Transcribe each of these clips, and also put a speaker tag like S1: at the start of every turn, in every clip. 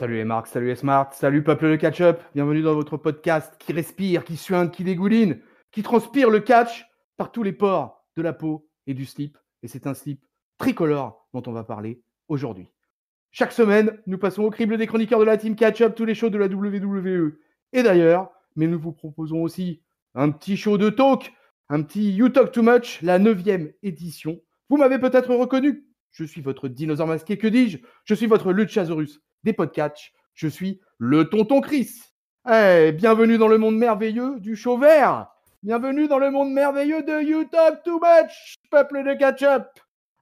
S1: Salut les marques, salut les smarts, salut peuple de catch-up. Bienvenue dans votre podcast qui respire, qui suinte, qui dégouline, qui transpire le catch par tous les pores de la peau et du slip. Et c'est un slip tricolore dont on va parler aujourd'hui. Chaque semaine, nous passons au crible des chroniqueurs de la team catch-up, tous les shows de la WWE. Et d'ailleurs, mais nous vous proposons aussi un petit show de talk, un petit You Talk Too Much, la 9e édition. Vous m'avez peut-être reconnu. Je suis votre dinosaure masqué, que dis-je? Je suis votre Luchasaurus des podcasts. Je suis le tonton Chris. Bienvenue dans le monde merveilleux du show vert. Bienvenue dans le monde merveilleux de You Talk Too Much, peuple de catch-up.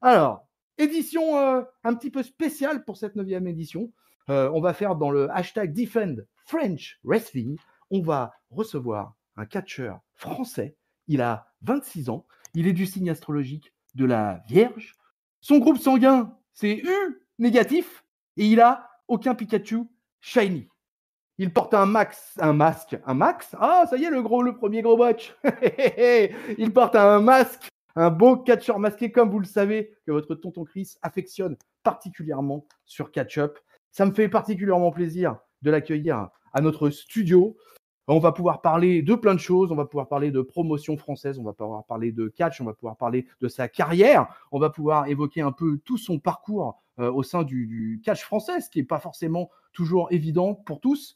S1: Alors, édition un petit peu spéciale pour cette 9e édition. On va faire dans le hashtag Defend French Wrestling. On va recevoir un catcheur français. Il a 26 ans. Il est du signe astrologique de la Vierge. Son groupe sanguin, c'est U négatif. Et il a aucun Pikachu shiny. Il porte un masque. Ah, ça y est, le premier gros botch. Il porte un masque, un beau catcheur masqué, comme vous le savez, que votre tonton Chris affectionne particulièrement sur Catch-Up. Ça me fait particulièrement plaisir de l'accueillir à notre studio. On va pouvoir parler de plein de choses. On va pouvoir parler de promotion française. On va pouvoir parler de catch. On va pouvoir parler de sa carrière. On va pouvoir évoquer un peu tout son parcours au sein du catch français, ce qui n'est pas forcément toujours évident pour tous.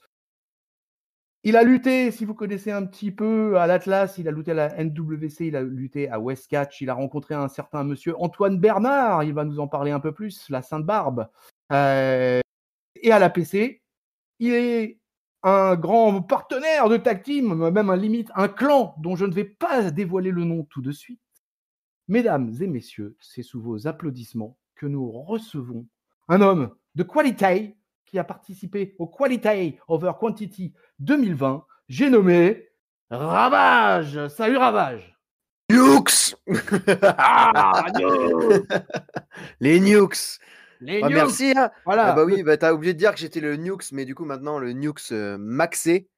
S1: Il a lutté, si vous connaissez un petit peu, à l'Atlas, il a lutté à la NWC, il a lutté à West Catch, il a rencontré un certain monsieur Antoine Bernard, il va nous en parler un peu plus, la Sainte-Barbe. Et à la PC, il est un grand partenaire de tag team, même un clan dont je ne vais pas dévoiler le nom tout de suite. Mesdames et messieurs, c'est sous vos applaudissements que nous recevons un homme de qualité qui a participé au Quality Over Quantity 2020. J'ai nommé Ravage. Salut Ravage.
S2: Nukes.
S1: Nukes.
S2: Les Nukes.
S1: Les
S2: nukes. Merci. Hein.
S1: Voilà.
S2: Ah bah oui, t'as oublié de dire que j'étais le Nukes, mais du coup maintenant le Nukes maxé.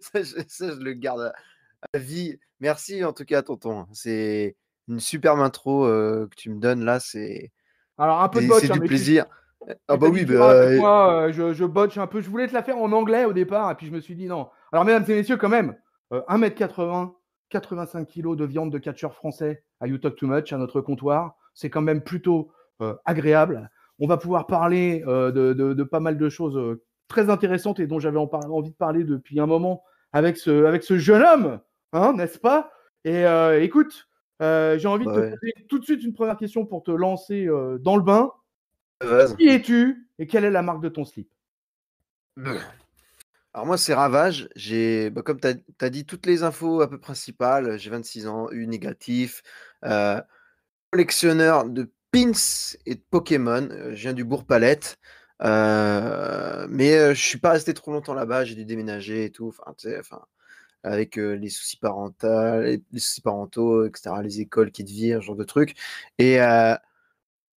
S2: ça, je le garde à vie. Merci en tout cas, tonton. C'est une superbe intro que tu me donnes là.
S1: Alors un peu de botch,
S2: c'est du plaisir. Ah bah oui,
S1: moi, je botche un peu. Je voulais te la faire en anglais au départ, et puis je me suis dit non. Alors mesdames et messieurs, quand même, 1m80, 85 kg de viande de catcheur français à You Talk Too Much, à notre comptoir. C'est quand même plutôt agréable. On va pouvoir parler de pas mal de choses très intéressantes et dont j'avais envie de parler depuis un moment avec ce jeune homme, hein, n'est-ce pas? Et écoute, j'ai envie de te poser tout de suite une première question pour te lancer dans le bain. Qui es-tu et quelle est la marque de ton slip?
S2: Alors moi, c'est Ravage. Comme tu as dit, toutes les infos un peu principales. J'ai 26 ans, U négatif, collectionneur de pins et de Pokémon. Je viens du Bourg-Palette. Mais je suis pas resté trop longtemps là-bas. J'ai dû déménager et tout. Avec les soucis parentaux, etc., les écoles qui te virent, ce genre de trucs. Et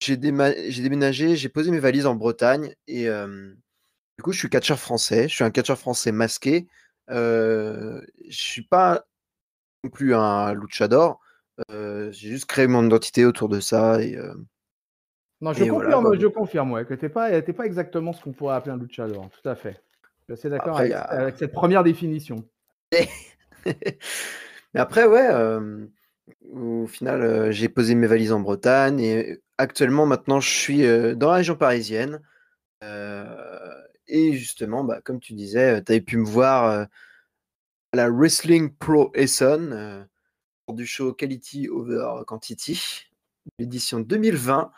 S2: j'ai déménagé, j'ai posé mes valises en Bretagne et du coup, je suis catcheur français. Je suis un catcheur français masqué. Je suis pas non plus un luchador. J'ai juste créé mon identité autour de ça.
S1: Non, je confirme, ouais, que t'es pas exactement ce qu'on pourrait appeler un luchador. Tout à fait. Je suis assez d'accord avec cette première définition.
S2: Mais après, ouais, au final, j'ai posé mes valises en Bretagne et actuellement, maintenant, je suis dans la région parisienne. Et justement, comme tu disais, tu avais pu me voir à la Wrestling Pro Essen pour du show Quality Over Quantity, l'édition 2020,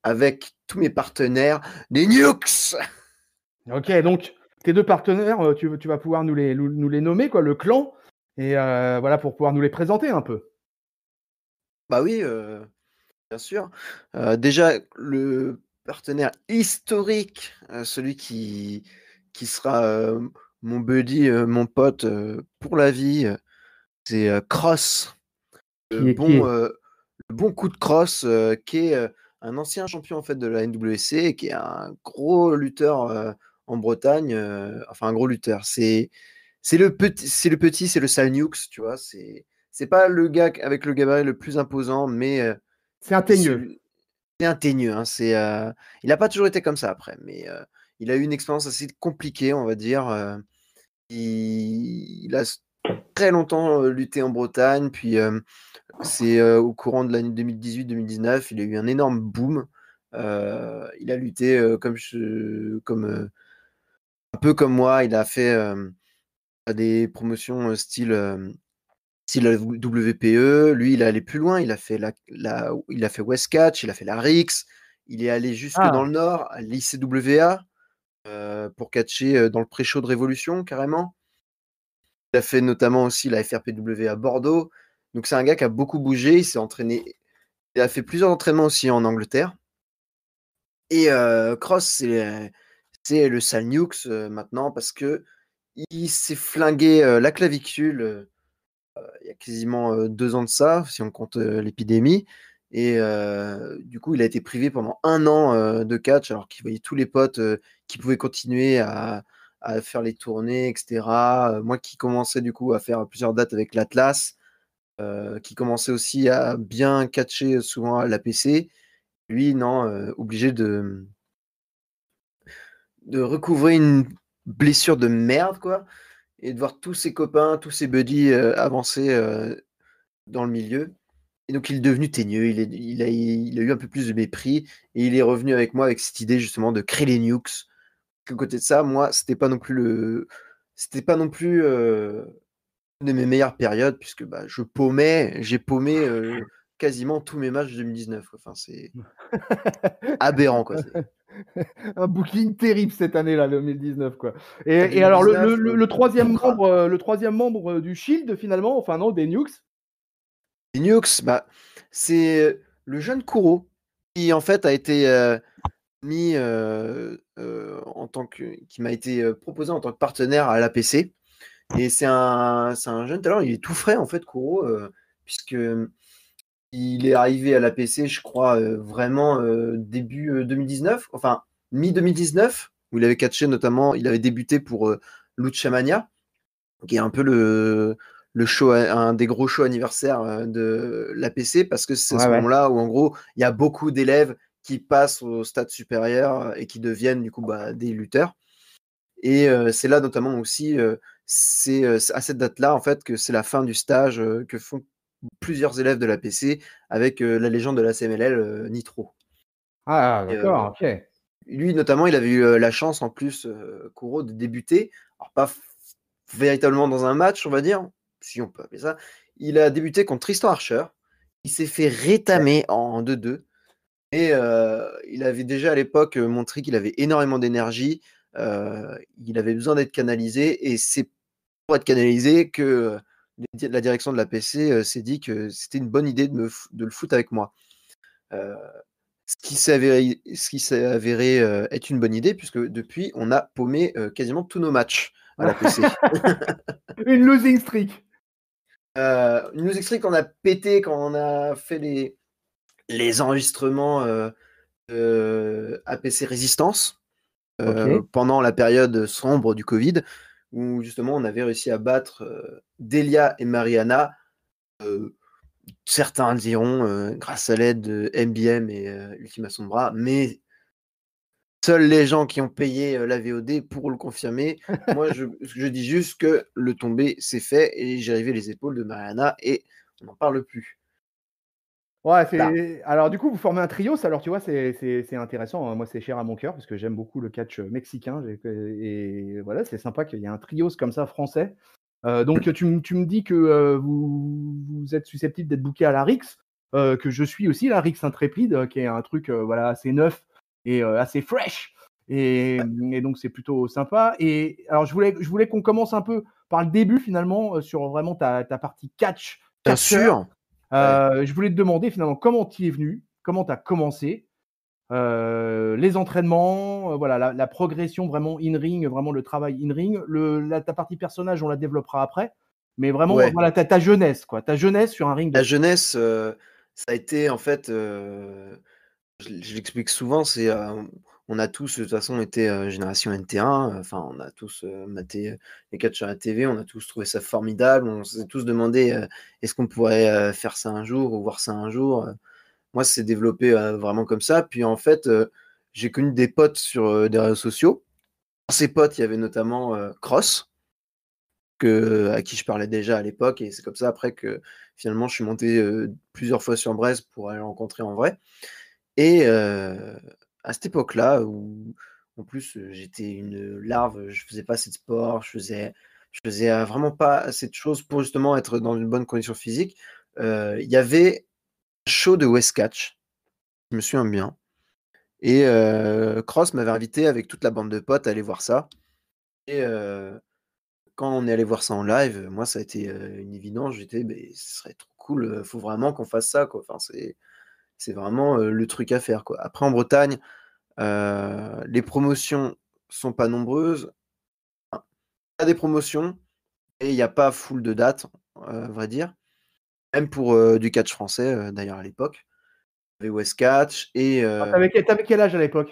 S2: avec tous mes partenaires, les Nukes.
S1: Ok, donc tes deux partenaires, tu vas pouvoir nous les nommer, quoi, le clan, et voilà, pour pouvoir nous les présenter un peu.
S2: Bah oui, bien sûr. Déjà, le partenaire historique, celui qui sera mon buddy, mon pote pour la vie, c'est Cross. Le bon coup de Cross, qui est un ancien champion en fait de la NWC et qui est un gros lutteur en Bretagne. Enfin, un gros lutteur. C'est le petit, c'est le sale Nukes, tu vois. C'est pas le gars avec le gabarit le plus imposant, mais
S1: c'est un teigneux.
S2: est un teigneux, hein, il n'a pas toujours été comme ça après, mais il a eu une expérience assez compliquée, on va dire. Il a très longtemps lutté en Bretagne, puis c'est au courant de l'année 2018-2019, il a eu un énorme boom. Il a lutté un peu comme moi, il a fait des promotions style WPE. Lui, il est allé plus loin, il a fait il a fait Westcatch, il a fait la Rix, il est allé jusque dans
S1: Ah,
S2: le nord, à l'ICWA, pour catcher dans le pré-show de Révolution, carrément. Il a fait notamment aussi la FRPW à Bordeaux. Donc c'est un gars qui a beaucoup bougé, il s'est entraîné, il a fait plusieurs entraînements aussi en Angleterre. Et Cross, c'est le sale nukes maintenant parce que il s'est flingué la clavicule il y a quasiment 2 ans de ça, si on compte l'épidémie. Et du coup, il a été privé pendant 1 an de catch, alors qu'il voyait tous les potes qui pouvaient continuer à faire les tournées, etc. Moi qui commençais du coup à faire plusieurs dates avec l'Atlas, qui commençait aussi à bien catcher souvent à l'APC, lui, non, obligé de recouvrer une blessure de merde, quoi, et de voir tous ses copains, tous ses buddies avancer dans le milieu. Et donc il est devenu teigneux, il a eu un peu plus de mépris, et il est revenu avec moi avec cette idée justement de créer les nukes. À côté de ça, moi, c'était pas non plus une de mes meilleures périodes, puisque bah, j'ai paumé quasiment tous mes matchs de 2019, quoi. Enfin, c'est aberrant, quoi.
S1: un booking terrible cette année-là, 2019, quoi.
S2: À
S1: Et alors,
S2: 2019,
S1: le troisième membre du Shield, finalement, enfin non, des Nukes.
S2: les nukes, bah, c'est le jeune Kuro qui en fait a été mis qui m'a été proposé en tant que partenaire à l'APC. Et c'est un jeune talent, il est tout frais en fait, Kuro, puisque il est arrivé à l'APC, je crois, vraiment début 2019, enfin mi-2019, où il avait catché notamment, il avait débuté pour Lucha Mania, qui est un peu le show, un des gros shows anniversaires de l'APC, parce que c'est à
S1: Ouais,
S2: ce
S1: ouais.
S2: moment-là où en gros, il y a beaucoup d'élèves qui passent au stade supérieur et qui deviennent du coup bah, des lutteurs. Et c'est là notamment aussi, c'est à cette date-là en fait que c'est la fin du stage que font plusieurs élèves de l'APC avec la légende de la CMLL, Nitro.
S1: Ah,
S2: Et,
S1: d'accord, ok.
S2: lui notamment, il avait eu la chance en plus, Kuro, de débuter, alors pas véritablement dans un match, on va dire, si on peut appeler ça. Il a débuté contre Tristan Archer. Il s'est fait rétamer en 2-2. Et il avait déjà à l'époque montré qu'il avait énormément d'énergie. Il avait besoin d'être canalisé. Et c'est pour être canalisé que la direction de la PC s'est dit que c'était une bonne idée de le foutre avec moi. Euh, ce qui s'est avéré être une bonne idée, puisque depuis, on a paumé quasiment tous nos matchs à la PC.
S1: Une losing streak.
S2: Une news extrait qu'on a pété quand on a fait les enregistrements APC Résistance
S1: Ok.
S2: pendant la période sombre du Covid, où justement on avait réussi à battre Delia et Mariana. euh, Certains diront grâce à l'aide de MBM et Ultima Sombra, mais seuls les gens qui ont payé la VOD pourront le confirmer. Moi, je dis juste que le tombé, c'est fait, et j'ai arrivé les épaules de Mariana, et on n'en parle plus.
S1: Ouais,
S2: Là,
S1: alors du coup, vous formez un trio, ça, alors tu vois, c'est intéressant, hein. Moi, c'est cher à mon cœur parce que j'aime beaucoup le catch mexicain. Et voilà, c'est sympa qu'il y ait un trio comme ça français. Donc, tu me dis que vous êtes susceptible d'être booké à la Rix, que je suis aussi la Rix Intrépide, qui est un truc voilà, assez neuf et assez fresh. Et,
S2: ouais,
S1: et donc, c'est plutôt sympa. Et alors, je voulais qu'on commence un peu par le début, finalement, sur vraiment ta partie
S2: bien
S1: catcheur.
S2: sûr. Ouais.
S1: Je voulais te demander finalement comment tu y es venu, comment tu as commencé, les entraînements, voilà, la progression vraiment in-ring, vraiment le travail in-ring. Ta partie personnage, on la développera après. Mais vraiment,
S2: Ouais.
S1: voilà, ta jeunesse, quoi. Ta jeunesse sur un ring de
S2: La
S1: catch.
S2: jeunesse, ça a été en fait, je l'explique souvent, on a tous de toute façon été génération NT1, enfin on a tous maté les catchs à la TV, on a tous trouvé ça formidable, on s'est tous demandé est-ce qu'on pourrait faire ça un jour ou voir ça un jour. moi, c'est développé vraiment comme ça. Puis en fait, j'ai connu des potes sur des réseaux sociaux. Dans ces potes, il y avait notamment Cross, à qui je parlais déjà à l'époque. Et c'est comme ça après que finalement, je suis monté plusieurs fois sur Brest pour aller le rencontrer en vrai. Et à cette époque-là, où en plus j'étais une larve, je faisais pas assez de sport, je faisais vraiment pas assez de choses pour justement être dans une bonne condition physique. Il y avait un show de Westcatch, je me souviens bien. Et Cross m'avait invité avec toute la bande de potes à aller voir ça. Et quand on est allé voir ça en live, moi ça a été une évidence. J'étais, mais ce serait trop cool, faut vraiment qu'on fasse ça, quoi. Enfin, c'est vraiment le truc à faire, quoi. Après, en Bretagne, les promotions sont pas nombreuses. Enfin, il y a des promotions et il n'y a pas full de dates, à vrai dire. Même pour du catch français, d'ailleurs, à l'époque. Il y avait West Catch et
S1: T'avais quel âge à l'époque?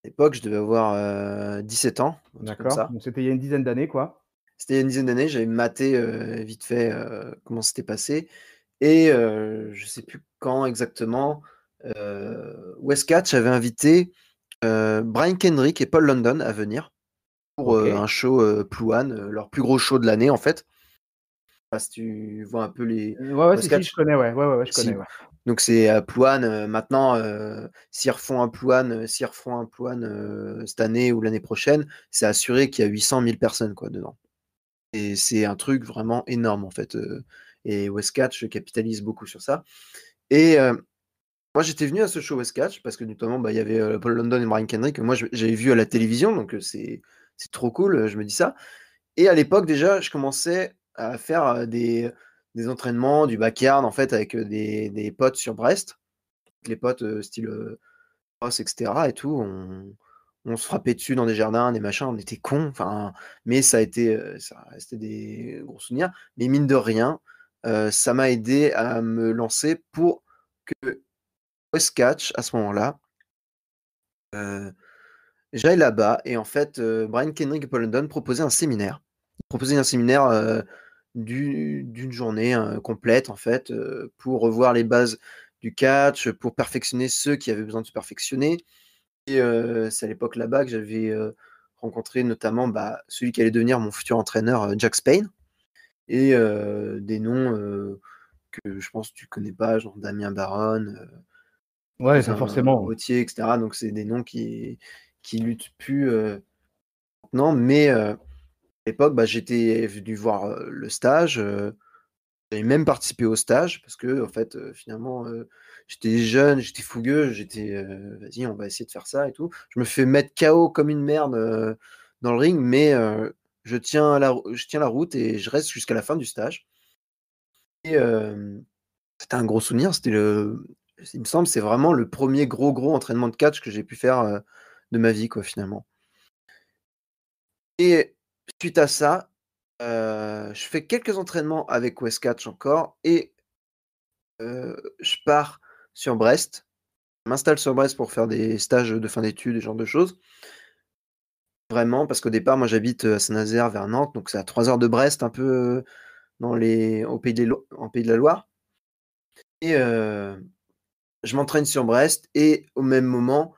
S2: à l'époque, je devais avoir 17 ans, un truc comme
S1: D'accord,
S2: ça.
S1: donc c'était il y a une dizaine d'années, quoi.
S2: C'était il y a une dizaine d'années, j'avais maté vite fait comment c'était passé. Et je sais plus quand exactement, West Catch avait invité Brian Kendrick et Paul London à venir pour
S1: OK.
S2: un show Plouane, leur plus gros show de l'année en fait. Je sais pas si tu vois un peu les
S1: Ouais, ouais, si,
S2: West
S1: si, je
S2: Catch.
S1: connais, ouais. Ouais, ouais, ouais, je connais,
S2: Si.
S1: ouais.
S2: Donc c'est à Plouane maintenant. S'ils refont un Plouane cette année ou l'année prochaine, c'est assuré qu'il y a 800 000 personnes quoi dedans. Et c'est un truc vraiment énorme en fait. Et West Catch capitalise beaucoup sur ça. Et moi j'étais venu à ce show West Catch parce que notamment bah, il y avait Paul London et Brian Kendrick que moi j'avais vu à la télévision, donc c'est trop cool, je me dis ça. Et à l'époque déjà, je commençais à faire des entraînements, du backyard en fait avec des potes sur Brest. Les potes style Ross, etc. et tout, on se frappait dessus dans des jardins, des machins, on était cons, enfin, mais ça a resté des gros souvenirs. Mais mine de rien, ça m'a aidé à me lancer pour que West Catch, à ce moment-là, euh, j'aille là-bas. Et en fait, Brian Kendrick et Paul London proposaient un séminaire. Ils proposaient un séminaire d'une journée complète, en fait, pour revoir les bases du catch, pour perfectionner ceux qui avaient besoin de se perfectionner. Et c'est à l'époque là-bas que j'avais rencontré notamment bah, celui qui allait devenir mon futur entraîneur, Jack Spain, et des noms que je pense que tu connais pas, genre Damien Baron,
S1: Ouais, pas
S2: cousin
S1: forcément.
S2: Gauthier, etc. Donc c'est des noms qui luttent plus maintenant, mais à l'époque, bah, j'étais venu voir le stage. J'avais même participé au stage parce que, en fait, finalement, j'étais jeune, j'étais fougueux, vas-y, on va essayer de faire ça et tout. Je me fais mettre KO comme une merde dans le ring, mais je tiens la route et je reste jusqu'à la fin du stage. Et c'était un gros souvenir. Il me semble, c'est vraiment le premier gros entraînement de catch que j'ai pu faire de ma vie, quoi, finalement. Et suite à ça, je fais quelques entraînements avec West Catch encore et je pars sur Brest. Je m'installe sur Brest pour faire des stages de fin d'études et ce genre de choses. Vraiment, parce qu'au départ, moi j'habite à Saint-Nazaire vers Nantes, donc c'est à 3 heures de Brest, un peu en Pays de la Loire. Et je m'entraîne sur Brest et au même moment,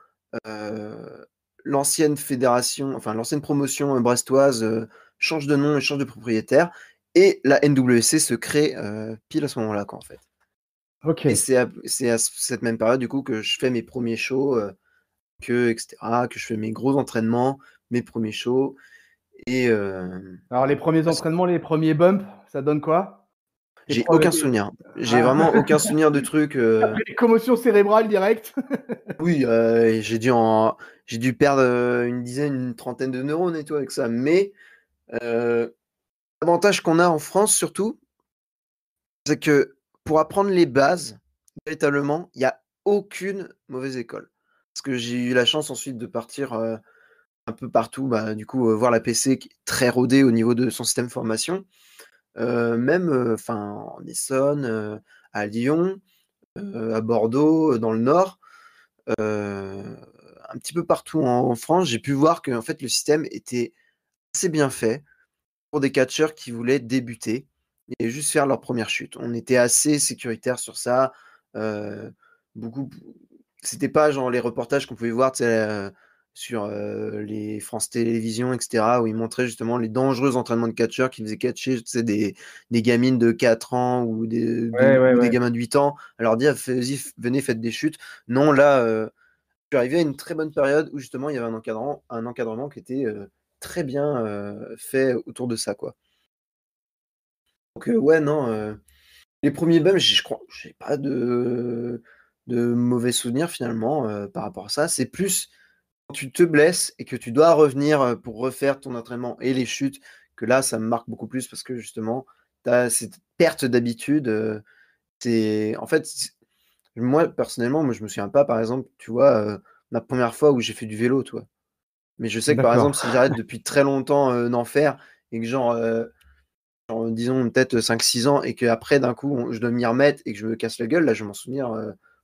S2: l'ancienne fédération, enfin l'ancienne promotion brestoise change de nom et change de propriétaire. Et la NWC se crée pile à ce moment-là, quoi, en fait. Et
S1: OK.
S2: c'est à cette même période, du coup, que je fais mes premiers shows, etc., que je fais mes gros entraînements, mes premiers shows. Et
S1: Alors les premiers
S2: parce-
S1: entraînements, les premiers bumps, ça donne quoi? Les
S2: j'ai
S1: pro
S2: aucun
S1: les
S2: souvenir. J'ai
S1: ah,
S2: vraiment aucun souvenir de trucs.
S1: après les commotions cérébrales directes?
S2: Oui, j'ai dû perdre une dizaine, une trentaine de neurones et tout avec ça. Mais euh, l'avantage qu'on a en France, surtout, c'est que pour apprendre les bases, véritablement, il n'y a aucune mauvaise école. Parce que j'ai eu la chance ensuite de partir un peu partout, bah, du coup, voir la PC qui est très rodée au niveau de son système de formation. Même en Essonne, à Lyon, à Bordeaux, dans le Nord, un petit peu partout en France, j'ai pu voir que en fait, le système était assez bien fait pour des catcheurs qui voulaient débuter et juste faire leur première chute. On était assez sécuritaire sur ça. beaucoup. C'était pas genre les reportages qu'on pouvait voir, tu sais, sur les France Télévisions, etc., où ils montraient justement les dangereux entraînements de catcheurs qui faisaient catcher, tu sais, des gamines de 4 ans
S1: Ouais, ouais,
S2: ou des
S1: ouais.
S2: gamins de 8 ans, à leur dire, vas-y, venez, faites des chutes. Non, là, je suis arrivé à une très bonne période où justement il y avait un encadrement qui était très bien fait autour de ça, quoi. Donc, ouais, non, les premiers bums, je crois, j'ai pas de mauvais souvenirs finalement par rapport à ça. C'est plus quand tu te blesses et que tu dois revenir pour refaire ton entraînement et les chutes, que là, ça me marque beaucoup plus parce que justement, tu as cette perte d'habitude. En fait, moi, personnellement, moi, je me souviens pas, par exemple, tu vois, ma première fois où j'ai fait du vélo, toi. Mais je sais que par
S1: D'accord.
S2: exemple, si j'arrête depuis très longtemps d'en faire et que disons peut-être 5 6 ans et qu'après d'un coup je dois m'y remettre et que je me casse la gueule, là je vais m'en souvenir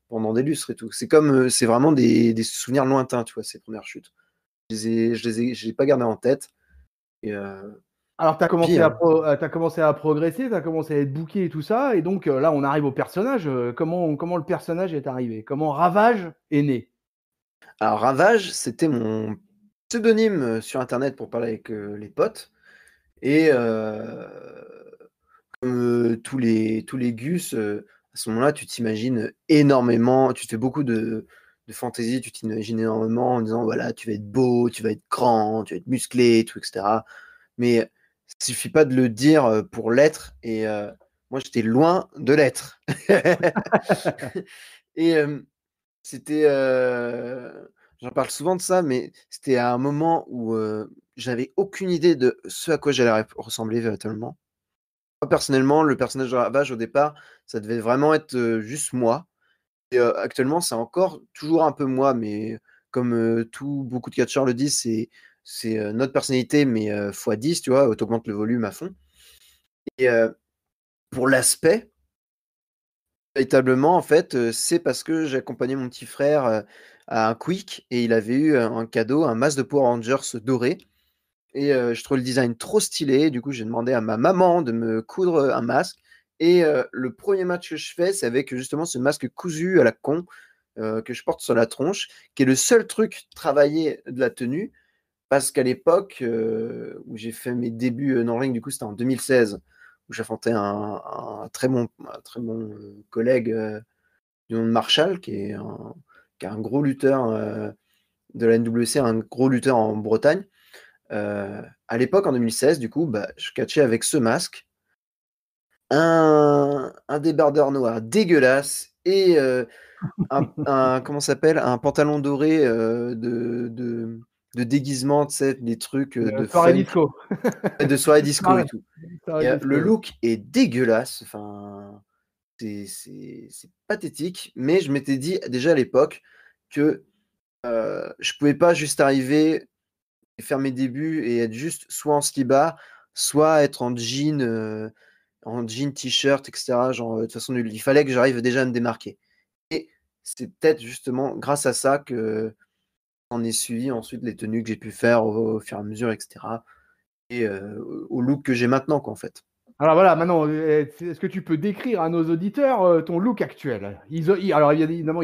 S2: pendant des lustres et tout. C'est comme c'est vraiment des souvenirs lointains, tu vois, ces premières chutes. Je les ai pas gardées en tête. Et
S1: Alors, tu as
S2: puis,
S1: commencé t'as commencé à progresser, tu as commencé à être booké et tout ça. Et donc, là, on arrive au personnage. Comment le personnage est arrivé? Comment Ravage est né?
S2: alors Ravage, c'était mon pseudonyme sur internet pour parler avec les potes. Et comme tous les gus, à ce moment-là, tu t'imagines énormément, tu fais beaucoup de fantaisie, tu t'imagines énormément en disant voilà, tu vas être beau, tu vas être grand, tu vas être musclé, tout, etc. Mais il suffit pas de le dire pour l'être. Et moi, j'étais loin de l'être. Et c'était. J'en parle souvent de ça, mais c'était à un moment où j'avais aucune idée de ce à quoi j'allais ressembler véritablement. Moi, personnellement, le personnage de Ravage, au départ, ça devait vraiment être juste moi. Et actuellement, c'est encore toujours un peu moi, mais comme beaucoup de catcheurs le disent, c'est notre personnalité, mais fois 10, tu vois, t'augmentes le volume à fond. Et pour l'aspect, véritablement, en fait, c'est parce que j'ai accompagné mon petit frère à un Quick et il avait eu un cadeau, un masque de Power Rangers doré. Et je trouve le design trop stylé. Du coup, j'ai demandé à ma maman de me coudre un masque. Et le premier match que je fais, c'est avec justement ce masque cousu à la con que je porte sur la tronche, qui est le seul truc travaillé de la tenue. Parce qu'à l'époque où j'ai fait mes débuts dans le ring, du coup, c'était en 2016, où j'affrontais un très bon collègue du nom de Marshall, qui est un gros lutteur de la NWC, un gros lutteur en Bretagne. À l'époque, en 2016, du coup, bah, je catchais avec ce masque, un débardeur noir dégueulasse et comment ça s'appelle, un pantalon doré de déguisement, tu sais, des trucs de
S1: Soirée
S2: funk,
S1: disco.
S2: de soirée disco
S1: Soirée,
S2: et tout.
S1: soirée
S2: Et
S1: disco,
S2: le
S1: ouais.
S2: look est dégueulasse. Enfin, c'est pathétique. Mais je m'étais dit déjà à l'époque que je pouvais pas juste arriver et faire mes débuts et être juste soit en ski-bar, soit être en jean, t-shirt, etc. Genre, de toute façon, il fallait que j'arrive déjà à me démarquer. Et c'est peut-être justement grâce à ça que on est suivi ensuite les tenues que j'ai pu faire au fur et à mesure, etc. Et au look que j'ai maintenant, quoi, en fait.
S1: Alors voilà, maintenant, est-ce que tu peux décrire à nos auditeurs ton look actuel? Alors évidemment,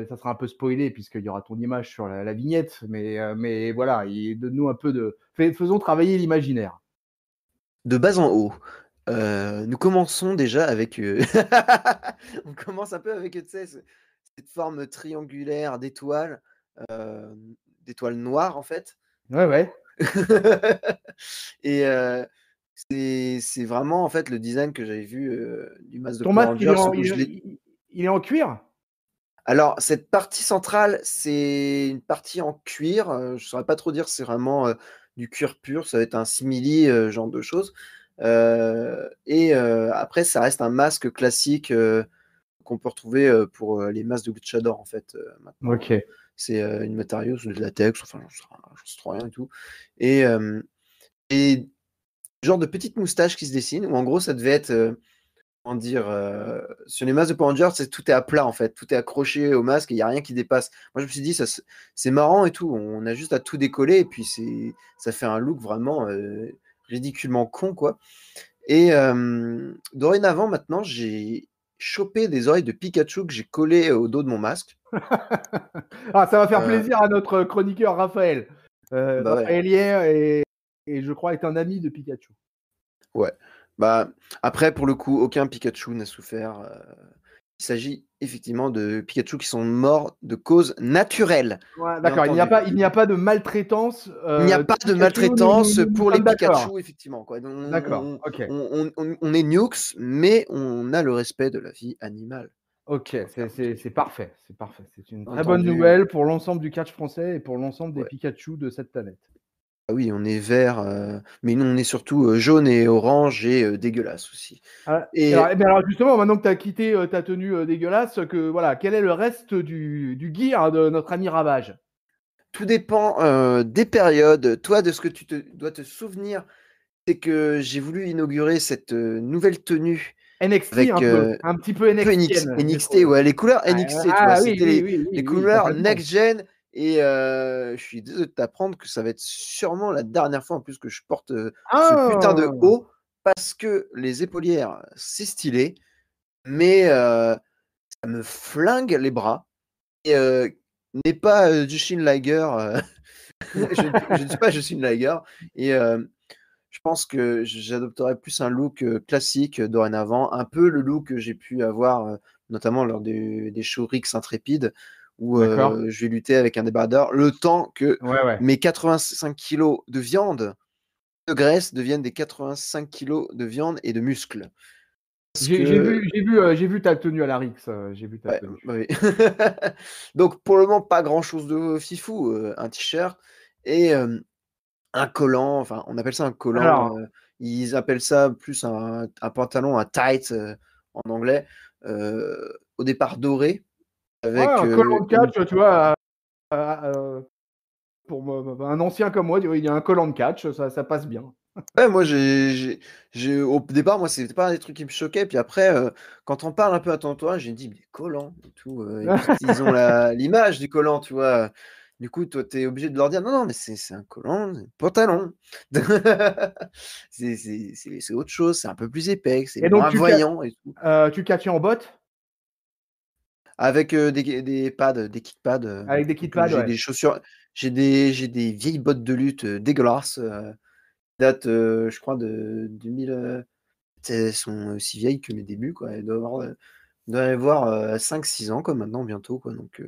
S1: ça sera un peu spoilé puisqu'il y aura ton image sur la vignette, mais voilà, donne-nous un peu faisons travailler l'imaginaire.
S2: De bas en haut, nous commençons déjà avec, on commence un peu avec, tu sais, cette forme triangulaire d'étoile noire, en fait.
S1: Ouais, ouais.
S2: Et c'est vraiment, en fait, le design que j'avais vu du masque de
S1: Ton
S2: Power
S1: masque,
S2: Rangers où je l'ai.
S1: il est en cuir?
S2: Alors, cette partie centrale, c'est une partie en cuir. Je ne saurais pas trop dire si c'est vraiment du cuir pur. Ça va être un simili, genre de choses. Et après, ça reste un masque classique qu'on peut retrouver pour les masques de Luchador, en fait, maintenant.
S1: Ok.
S2: C'est une matériau, c'est de latex, enfin, j'en sais trop rien et tout. Et genre de petite moustache qui se dessine, où en gros, ça devait être comment dire, sur les masques de Power Rangers, tout est à plat en fait, tout est accroché au masque et il n'y a rien qui dépasse. Moi, je me suis dit, c'est marrant et tout, on a juste à tout décoller et puis ça fait un look vraiment ridiculement con, quoi. Et dorénavant, maintenant, j'ai chopé des oreilles de Pikachu que j'ai collées au dos de mon masque.
S1: Ah, ça va faire
S2: Euh,
S1: plaisir à notre chroniqueur Raphaël.
S2: Bah ouais.
S1: Raphaël hier et je crois est un ami de Pikachu.
S2: Ouais. Bah, après, pour le coup, aucun Pikachu n'a souffert. Il s'agit effectivement de Pikachu qui sont morts de cause naturelle,
S1: Ouais,
S2: bien
S1: d'accord,
S2: entendu.
S1: il n'y a pas de maltraitance
S2: Il n'y a
S1: de
S2: pas de
S1: Pikachu,
S2: maltraitance
S1: nous
S2: pour les
S1: sommes d'accord.
S2: Pikachu, effectivement, quoi.
S1: D'accord, OK.
S2: On est Nukes, mais on a le respect de la vie animale.
S1: OK,
S2: Bien
S1: c'est parfait, c'est parfait. C'est une très bonne
S2: entendu,
S1: nouvelle pour l'ensemble du catch français et pour l'ensemble des
S2: ouais.
S1: Pikachu de cette planète.
S2: Ah oui, on est vert, mais nous, on est surtout jaune et orange et dégueulasse aussi.
S1: Ah, alors,
S2: Et
S1: eh bien, alors justement, maintenant que tu as quitté ta tenue dégueulasse, voilà, quel est le reste du gear de notre ami Ravage?
S2: tout dépend des périodes. Toi, de ce que tu dois te souvenir, c'est que j'ai voulu inaugurer cette nouvelle tenue
S1: NXT
S2: avec
S1: un petit peu
S2: un peu
S1: NXTienne, j'ai
S2: NXT,
S1: trouvé.
S2: ouais, les couleurs
S1: Ah,
S2: NXT, tu vois,
S1: ah oui,
S2: c'était
S1: oui, oui, oui,
S2: les
S1: oui,
S2: couleurs
S1: complètement.
S2: next gen. Et je suis désolé de t'apprendre que ça va être sûrement la dernière fois en plus que je porte ce putain de
S1: Ah!
S2: haut, parce que les épaulières, c'est stylé, mais ça me flingue les bras. Et n'est pas Jushin Liger, je ne suis pas Jushin Liger. Et je pense que j'adopterai plus un look classique dorénavant, un peu le look que j'ai pu avoir notamment lors des shows Rix Intrépide, où
S1: D'accord.
S2: je vais lutter avec un débardeur, le temps que
S1: Ouais, ouais.
S2: mes 85 kilos de viande, de graisse, deviennent des 85 kilos de viande et de muscles. Parce que,
S1: J'ai vu ta tenue à la Rix, j'ai vu ta
S2: ouais,
S1: tenue.
S2: bah oui. Donc pour le moment, pas grand-chose de fifou, un t-shirt et un collant, enfin, on appelle ça un collant,
S1: Alors,
S2: ils appellent ça plus un pantalon, un tight, en anglais, au départ doré
S1: ouais,
S2: avec,
S1: un collant de
S2: une
S1: catch, tu vois, pour un ancien comme moi, il y a un collant de catch, ça passe bien.
S2: ouais, moi j'ai au départ, moi, c'était pas des trucs qui me choquaient, puis après, quand on parle un peu à ton entourage, j'ai dit: «Mais collant et tout», et puis ils ont l'image du collant, tu vois? Du coup, toi, tu es obligé de leur dire: «Non, non, mais c'est un collant, un pantalon». C'est autre chose, c'est un peu plus épais, c'est
S1: Et donc
S2: moins voyant et tout.
S1: tu catchais en bottes?
S2: Avec, des pads, des kick pads,
S1: Avec des kit
S2: donc
S1: pads,
S2: j'ai
S1: ouais.
S2: des chaussures, j'ai des vieilles bottes de lutte, dégueulasses, datent, je crois de 2000, elles sont aussi vieilles que mes débuts, quoi. Elles doivent avoir, 5-6 ans, quoi, maintenant, bientôt, quoi, donc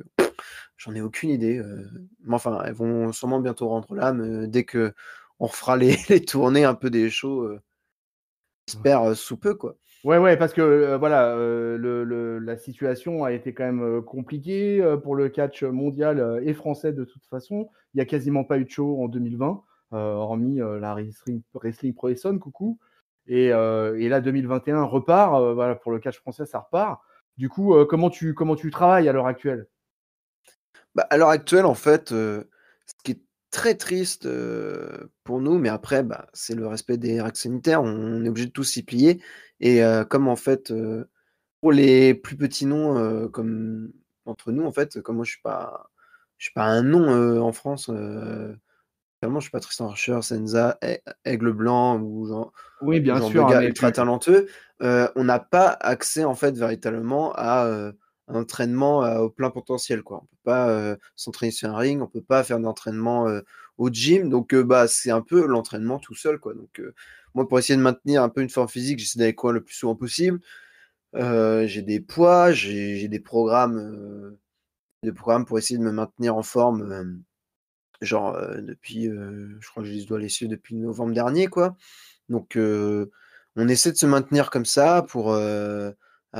S2: j'en ai aucune idée, mais enfin, elles vont sûrement bientôt rendre l'âme, dès qu'on refera les les tournées un peu des shows, j'espère, sous peu, quoi.
S1: Ouais, ouais, parce que, voilà, la situation a été quand même, compliquée, pour le catch mondial, et français de toute façon. Il y a quasiment pas eu de show en 2020, hormis, la Wrestling Pro Essonne, coucou et là 2021 repart, voilà, pour le catch français, ça repart. Du coup, comment tu travailles à l'heure actuelle?
S2: Bah, à l'heure actuelle, en fait, ce qui est très triste, pour nous, mais après, bah, c'est le respect des règles sanitaires, on est obligé de tous s'y plier. Et comme en fait, pour les plus petits noms, comme entre nous, en fait, comme moi je suis pas un nom, en France, clairement je suis pas Tristan Archer, Senza, Aigle Blanc
S1: Oui,
S2: ou
S1: bien
S2: genre de
S1: sûr, hein,
S2: gars
S1: mais
S2: ultra talentueux, on n'a pas accès en fait véritablement à, un entraînement, au plein potentiel, quoi. On peut pas, s'entraîner sur un ring, on peut pas faire d'entraînement, au gym, donc bah, c'est un peu l'entraînement tout seul, quoi. Donc moi, pour essayer de maintenir un peu une forme physique, j'essaie d'aller courir le plus souvent possible. J'ai des poids, j'ai des programmes pour essayer de me maintenir en forme, genre, depuis, je crois que je dois les suivre depuis novembre dernier, quoi. Donc on essaie de se maintenir comme ça pour,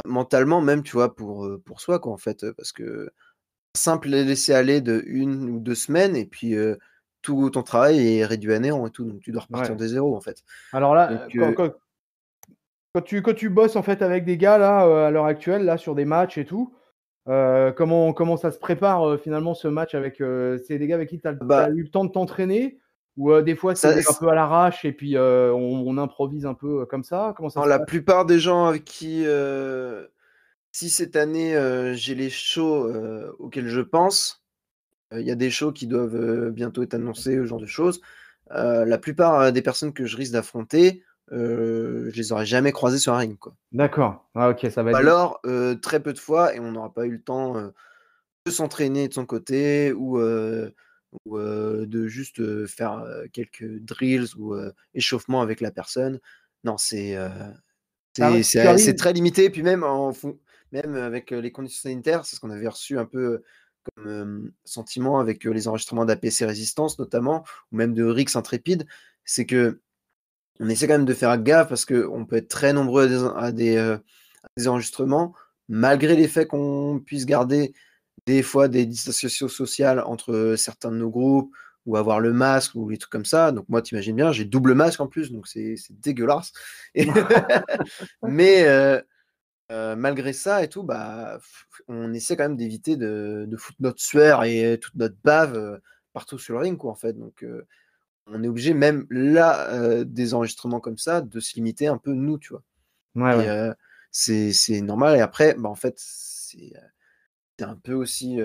S2: mentalement même, tu vois? Pour soi, quoi, en fait, parce que simple laisser-aller de 1 ou 2 semaines et puis, tout ton travail est réduit à néant et tout, donc tu dois repartir
S1: ouais.
S2: de zéro, en fait.
S1: Alors
S2: Donc
S1: là, quand tu bosses, en fait, avec des gars là, à l'heure actuelle, là, sur des matchs et tout, comment ça se prépare, finalement ce match avec, c'est des gars avec qui tu as
S2: bah,
S1: eu le temps de t'entraîner? Ou, des fois c'est
S2: ça
S1: un peu à l'arrache et puis, on improvise un peu, comme ça? Comment ça
S2: non,
S1: se
S2: la
S1: passe?
S2: plupart des gens avec qui, si cette année, j'ai les shows, auxquels je pense, il y a des shows qui doivent, bientôt être annoncés, ce genre de choses. La plupart, des personnes que je risque d'affronter, je les aurais jamais croisés sur un ring, quoi.
S1: D'accord. Ah, ok, ça va
S2: Ou
S1: être.
S2: alors, très peu de fois et on n'aura pas eu le temps, de s'entraîner de son côté ou de juste, faire, quelques drills ou, échauffements avec la personne. Non,
S1: Tu
S2: c'est
S1: arrives.
S2: très limité. Puis même avec, les conditions sanitaires, c'est ce qu'on avait reçu un peu comme, sentiment avec, les enregistrements d'APC Résistance notamment, ou même de Rix Intrépide. C'est qu'on essaie quand même de faire gaffe parce qu'on peut être très nombreux à des enregistrements, malgré les faits qu'on puisse garder des fois des distanciations sociales entre, certains de nos groupes ou avoir le masque ou les trucs comme ça. Donc moi, tu imagines bien, j'ai double masque en plus, donc c'est dégueulasse et mais malgré ça et tout, bah, on essaie quand même d'éviter de foutre notre sueur et toute notre bave, partout sur le ring, quoi, en fait. Donc on est obligé même là, des enregistrements comme ça, de se limiter un peu nous, tu vois?
S1: Ouais,
S2: Et
S1: ouais.
S2: c'est normal et après, bah, en fait, c'est un peu aussi,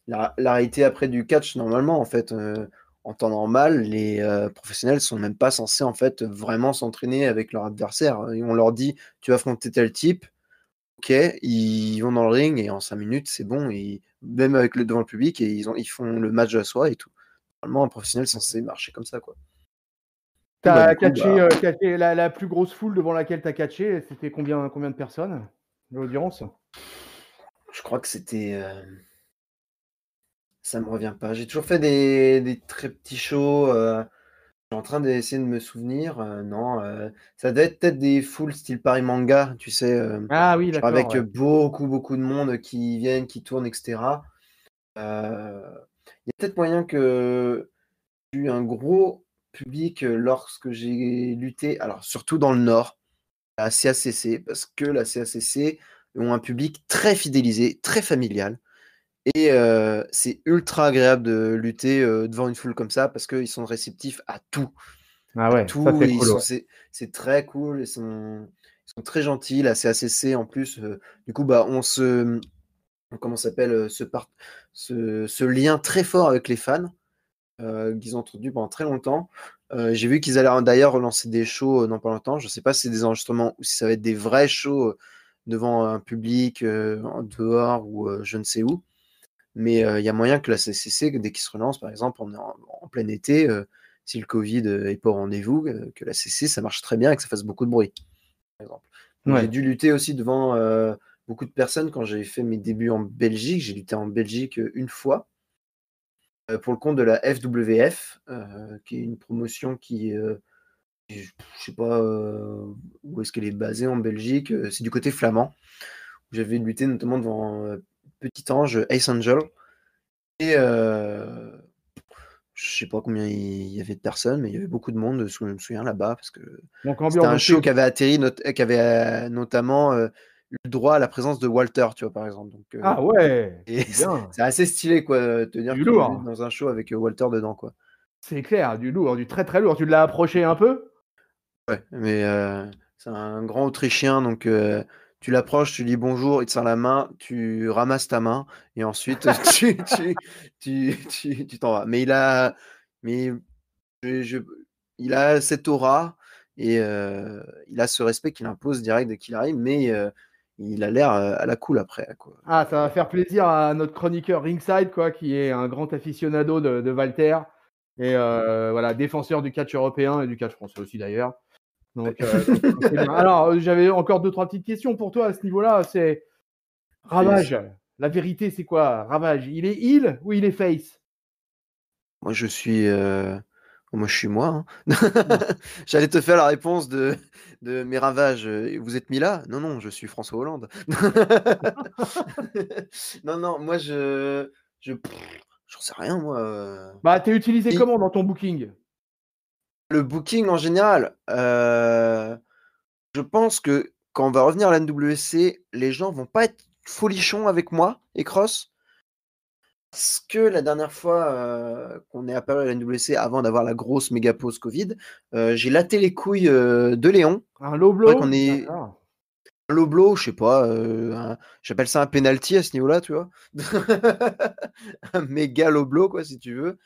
S2: la réalité après du catch normalement, en fait, en temps normal, les, professionnels sont même pas censés, en fait, vraiment s'entraîner avec leur adversaire, et on leur dit: «Tu vas affronter tel type». OK, ils vont dans le ring et en 5 minutes, c'est bon, même avec devant le public et ils font le match de la soirée et tout. Normalement, un professionnel est censé marcher comme ça, quoi. Bah,
S1: T'as
S2: du coup,
S1: catché,
S2: bah,
S1: catché la plus grosse foule devant laquelle tu as catché, c'était combien de personnes? L'audience?
S2: je crois que c'était, ça me revient pas. J'ai toujours fait des très petits shows, je suis en train d'essayer de me souvenir, non, ça devait être peut-être des foules style Paris Manga, tu sais,
S1: Ah oui,
S2: genre
S1: d'accord,
S2: avec,
S1: ouais.
S2: beaucoup, beaucoup de monde qui viennent, qui tournent et cetera. Il y a peut-être moyen que j'ai eu un gros public, lorsque j'ai lutté, alors surtout dans le Nord, à la CACC, parce que la CACC ont un public très fidélisé, très familial et c'est ultra agréable de lutter, devant une foule comme ça parce qu'ils sont réceptifs à tout.
S1: Ah
S2: À
S1: ouais, ça
S2: tout
S1: c'est
S2: et
S1: cool, ouais.
S2: c'est très cool, ils sont très gentils. La CACC en plus, du coup, bah, comment ça s'appelle? Ce lien très fort avec les fans, qu'ils ont entretenu pendant très longtemps. J'ai vu qu'ils allaient d'ailleurs relancer des shows, dans pas longtemps. Je sais pas si c'est des enregistrements ou si ça va être des vrais shows, devant un public, en dehors ou, je ne sais où. Mais, il y a moyen que la CCC, dès qu'ils se relancent, par exemple, en plein été, si le Covid, est pas au rendez-vous, que la CCC, ça marche très bien et que ça fasse beaucoup de bruit, par exemple. J'ai
S1: Ouais.
S2: dû lutter aussi devant, beaucoup de personnes quand j'ai fait mes débuts en Belgique. J'ai lutté en Belgique, une fois, pour le compte de la FWF, qui est une promotion je sais pas, où est-ce qu'elle est basée en Belgique, c'est du côté flamand. J'avais lutté notamment devant, Petit Ange, Ace Angel et je sais pas combien il y avait de personnes, mais il y avait beaucoup de monde, je me souviens là-bas, parce que
S1: Donc
S2: c'était
S1: ambiance,
S2: un
S1: donc
S2: show qui avait atterri qui avait, notamment, eu le droit à la présence de Walter, tu vois, par exemple, donc
S1: ah ouais,
S2: et
S1: c'est bien,
S2: c'est assez stylé, quoi, de te dire
S1: du
S2: que tu luttes
S1: lourd.
S2: dans un show avec, Walter dedans, quoi.
S1: C'est clair, du lourd, du très, très lourd. Tu l'as approché un peu?
S2: Ouais, mais c'est un grand Autrichien, donc tu l'approches, tu lui dis bonjour, il te serre la main, tu ramasses ta main et ensuite tu t'en vas. Mais je il a cette aura et il a ce respect qu'il impose direct dès qu'il arrive, mais il a l'air, à la cool après, quoi.
S1: Ah, ça va faire plaisir à notre chroniqueur ringside, quoi, qui est un grand aficionado de Walter et voilà, défenseur du catch européen et du catch français aussi d'ailleurs.
S2: Ouais.
S1: Donc c'est bien. Alors, j'avais encore 2-3 petites questions pour toi à ce niveau-là. C'est
S2: Please.
S1: Ravage, la vérité, c'est quoi? Ravage, il est heel ou il est face?
S2: Moi, moi, je suis moi, hein. J'allais te faire la réponse de mes ravages. Vous êtes mis là? Non, non, je suis François Hollande. Non, non, moi, j'en sais rien, moi.
S1: Bah, tu es utilisé
S2: Et
S1: comment dans ton booking?
S2: le booking en général, je pense que quand on va revenir à la NWC, les gens vont pas être folichons avec moi et Cross. Parce que la dernière fois, qu'on est apparu à la NWC avant d'avoir la grosse méga pause Covid, j'ai laté les couilles, de Léon.
S1: Un low
S2: C'est vrai qu'on
S1: blow?
S2: est
S1: D'accord.
S2: un low blow, je sais pas, j'appelle ça un penalty à ce niveau-là, tu vois? Un méga low blow quoi, si tu veux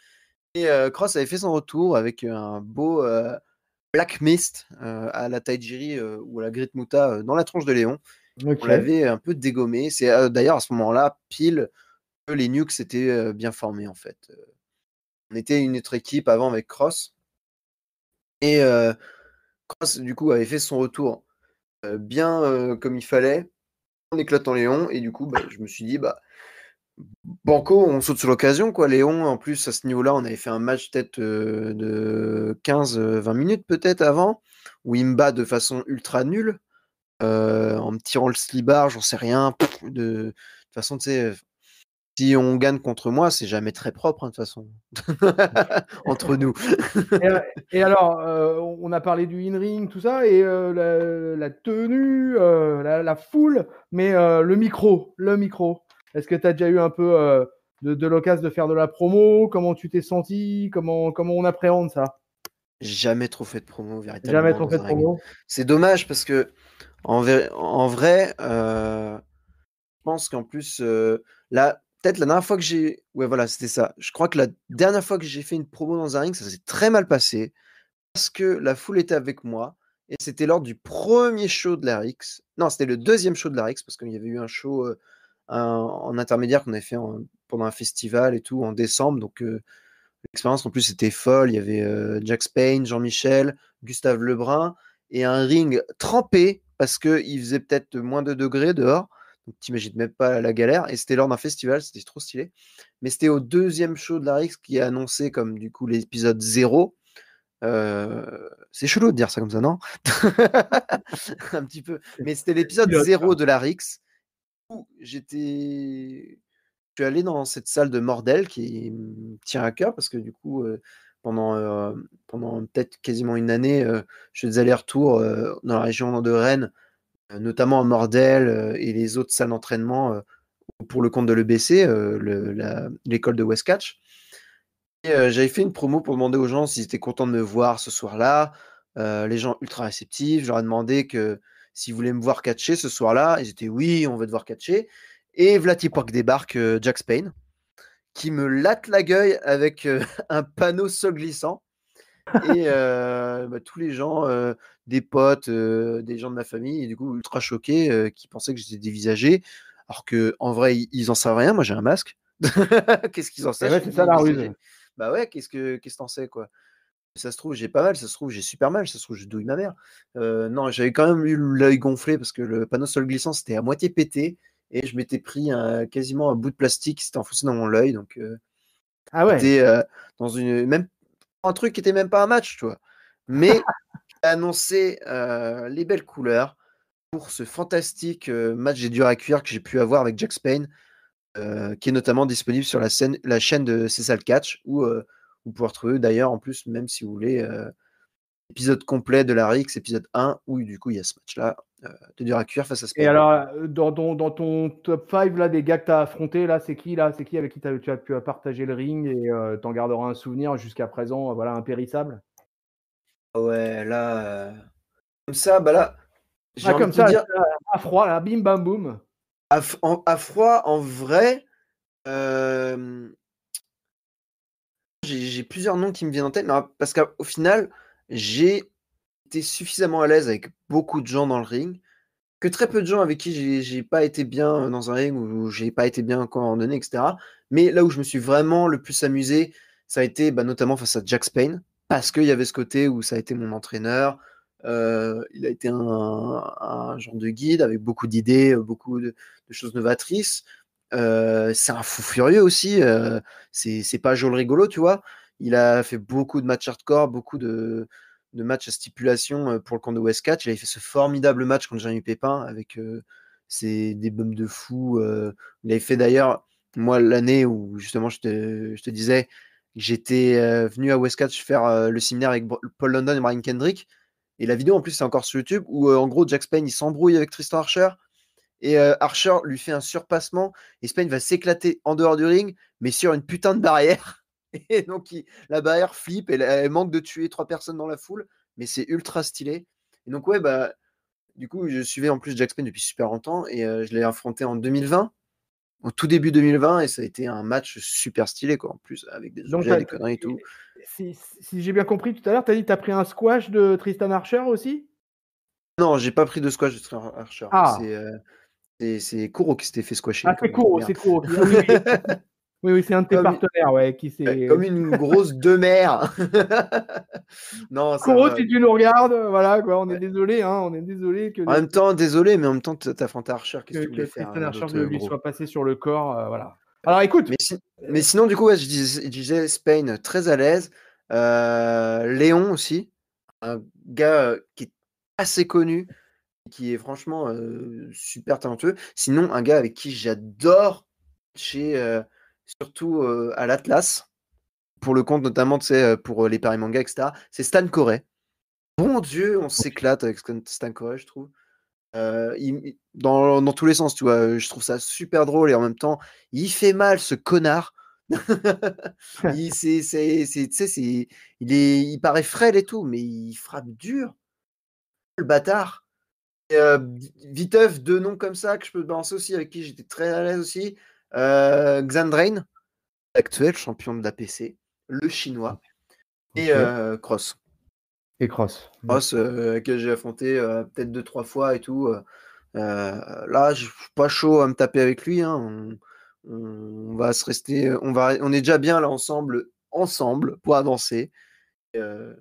S2: et Cross avait fait son retour avec un beau, Black Mist à la Taijiri ou à la Great Muta dans la tronche de Léon. On
S1: Ok.
S2: l'avait un peu dégommé. C'est d'ailleurs à ce moment-là, pile, que les Nukes étaient bien formés en fait. On était une autre équipe avant avec Cross. Et Cross, du coup, avait fait son retour bien comme il fallait, en éclatant Léon. Et du coup, je me suis dit, Banco, on saute sur l'occasion, quoi. Léon, en plus, à ce niveau-là, on avait fait un match peut-être de 15-20 minutes peut-être avant, où il me bat de façon ultra nulle, en me tirant le slibard, j'en sais rien. De toute façon, tu sais, si on gagne contre moi, c'est jamais très propre, hein, de toute façon. Entre nous.
S1: Et, et alors, on a parlé du in-ring, tout ça, et la tenue, la foule, mais le micro. Est-ce que tu as déjà eu un peu de l'occasion de faire de la promo? Comment tu t'es senti? Comment on appréhende ça?
S2: Jamais trop fait de promo,
S1: Jamais
S2: véritablement,
S1: trop fait
S2: dans
S1: de
S2: un ring.
S1: promo?
S2: C'est dommage parce que, en vrai, je pense qu'en plus, peut-être la dernière fois que j'ai. Ouais, voilà, c'était ça. Je crois que la dernière fois que j'ai fait une promo dans un ring, ça s'est très mal passé parce que la foule était avec moi et c'était lors du premier show de la RX. Non, c'était le deuxième show de la RX parce qu'il y avait eu un show en intermédiaire qu'on avait fait pendant un festival et tout en décembre. Donc, l'expérience en plus était folle. Il y avait Jack Spain, Jean-Michel, Gustave Lebrun et un ring trempé parce qu'il faisait peut-être moins de degrés dehors. Donc t'imagines même pas la galère. Et c'était lors d'un festival, c'était trop stylé. Mais c'était au deuxième show de la Rix qui est annoncé comme du coup l'épisode 0. C'est chelou de dire ça comme ça, non? Un petit peu. Mais c'était l'épisode
S1: Pilote,
S2: 0
S1: quoi.
S2: de la Rix où je suis allé dans cette salle de Mordel qui me tient à cœur parce que du coup, pendant peut-être quasiment une année, je faisais des allers-retours dans la région de Rennes, notamment à Mordel et les autres salles d'entraînement pour le compte de l'EBC, l'école de Westcatch. Et j'avais fait une promo pour demander aux gens s'ils étaient contents de me voir ce soir-là. Les gens ultra réceptifs. Je leur ai demandé que s'ils voulaient me voir catcher ce soir-là. Ils étaient oui, on veut te voir catcher. Et Vlatipak débarque Jack Spain qui me latte la gueule avec un panneau sol glissant. Et tous les gens, des potes, des gens de ma famille, et du coup, ultra choqués, qui pensaient que j'étais dévisagé. Alors que en vrai, ils en savent rien. Moi, j'ai un masque. Qu'est-ce qu'ils en
S1: Et
S2: savent? Je
S1: ouais,
S2: suis
S1: c'est ça la ruse.
S2: dévisagé. Bah ouais, qu'est-ce que t'en sais, quoi? Ça se trouve, j'ai pas mal, ça se trouve, j'ai super mal, ça se trouve, je douille ma mère. Non, j'avais quand même eu l'œil gonflé parce que le panneau sol glissant, c'était à moitié pété et je m'étais pris quasiment un bout de plastique qui s'était enfoncé dans mon œil. Donc,
S1: Ah ouais.
S2: j'étais dans même un truc qui était même pas un match, tu vois. Mais j'ai annoncé les belles couleurs pour ce fantastique match des durs à cuire que j'ai pu avoir avec Jack Spain, qui est notamment disponible sur la chaîne de César Catch, où vous pouvez retrouver d'ailleurs, en plus, même si vous voulez, épisode complet de la Rix, épisode 1, où du coup il y a ce match-là de dur à cuire face à
S1: Et
S2: Spain.
S1: alors, dans ton top 5 là, des gars que tu as affrontés, là, c'est qui avec qui tu as pu partager le ring et t'en garderas un souvenir jusqu'à présent, voilà, impérissable?
S2: Ouais, là, comme ça, là, j'ai
S1: Ah,
S2: envie
S1: comme
S2: de te
S1: ça,
S2: dire,
S1: à froid, là, bim bam boum.
S2: à froid, en vrai, euh, j'ai plusieurs noms qui me viennent en tête, mais parce qu'au final, j'ai été suffisamment à l'aise avec beaucoup de gens dans le ring, que très peu de gens avec qui j'ai pas été bien dans un ring ou j'ai pas été bien coordonné, etc. Mais là où je me suis vraiment le plus amusé, ça a été notamment face à Jack Spain, parce qu'il y avait ce côté où ça a été mon entraîneur. Il a été un genre de guide avec beaucoup d'idées, beaucoup de choses novatrices. C'est un fou furieux aussi. C'est pas Joel rigolo, tu vois. Il a fait beaucoup de matchs hardcore, beaucoup de matchs à stipulation pour le compte de Westcatch. Il avait fait ce formidable match contre Jean-Yves Pépin avec des bums de fou. Il avait fait d'ailleurs, moi, l'année où justement je te disais que j'étais venu à Westcatch faire le séminaire avec Paul London et Brian Kendrick. Et la vidéo en plus c'est encore sur YouTube où en gros Jack Spain il s'embrouille avec Tristan Archer et Archer lui fait un surpassement et Spain va s'éclater en dehors du ring mais sur une putain de barrière. Et donc la barrière flippe et elle manque de tuer 3 personnes dans la foule, mais c'est ultra stylé. Et donc ouais, du coup je suivais en plus Jack Spain depuis super longtemps et je l'ai affronté en 2020, au tout début 2020, et ça a été un match super stylé quoi, en plus avec des
S1: Donc,
S2: objets, des conneries et tout.
S1: si j'ai bien compris tout à l'heure, tu as dit que tu as pris un squash de Tristan Archer aussi?
S2: Non, j'ai pas pris de squash de Tristan Archer.
S1: Ah!
S2: C'est Kuro qui s'était fait
S1: Ah,
S2: squasher
S1: c'est
S2: comme une
S1: Kuro,
S2: merde.
S1: qui ah oui, oui. Oui, oui, c'est un de tes
S2: Comme
S1: partenaires, ouais, qui
S2: ouais,
S1: s'est
S2: comme une grosse demeure. Non, ça
S1: Kuro,
S2: va.
S1: si tu nous regardes, voilà quoi, on est
S2: Ouais.
S1: désolé, hein, on est désolé
S2: En même temps, désolé, mais en même temps, tu affronté Archer, qu'est-ce que tu
S1: que
S2: voulais faire
S1: Tristan Archer
S2: d'autre,
S1: lui
S2: gros?
S1: soit passé sur le corps, voilà. Alors écoute,
S2: Mais, mais sinon, du coup, ouais, je disais Spain très à l'aise. Léon aussi, un gars qui est assez connu, qui est franchement super talentueux. Sinon, un gars avec qui j'adore, surtout à l'Atlas, pour le compte notamment, tu sais, pour les paris manga, etc., c'est Stan Corey. Bon Dieu, on s'éclate avec Stan Corey, je trouve. Dans tous les sens, tu vois, je trouve ça super drôle et en même temps, il fait mal, ce connard. Tu sais, il paraît frêle et tout, mais il frappe dur, le bâtard. Viteuf, deux noms comme ça que je peux te balancer aussi, avec qui j'étais très à l'aise aussi. Xandrain, actuel champion de l'APC, le chinois, et
S1: OK,
S2: Cross.
S1: et Cross.
S2: Cross que j'ai affronté peut-être 2-3 fois et tout. Là, je suis pas chaud à me taper avec lui, hein. On va se rester, on est déjà bien là ensemble pour avancer. Euh,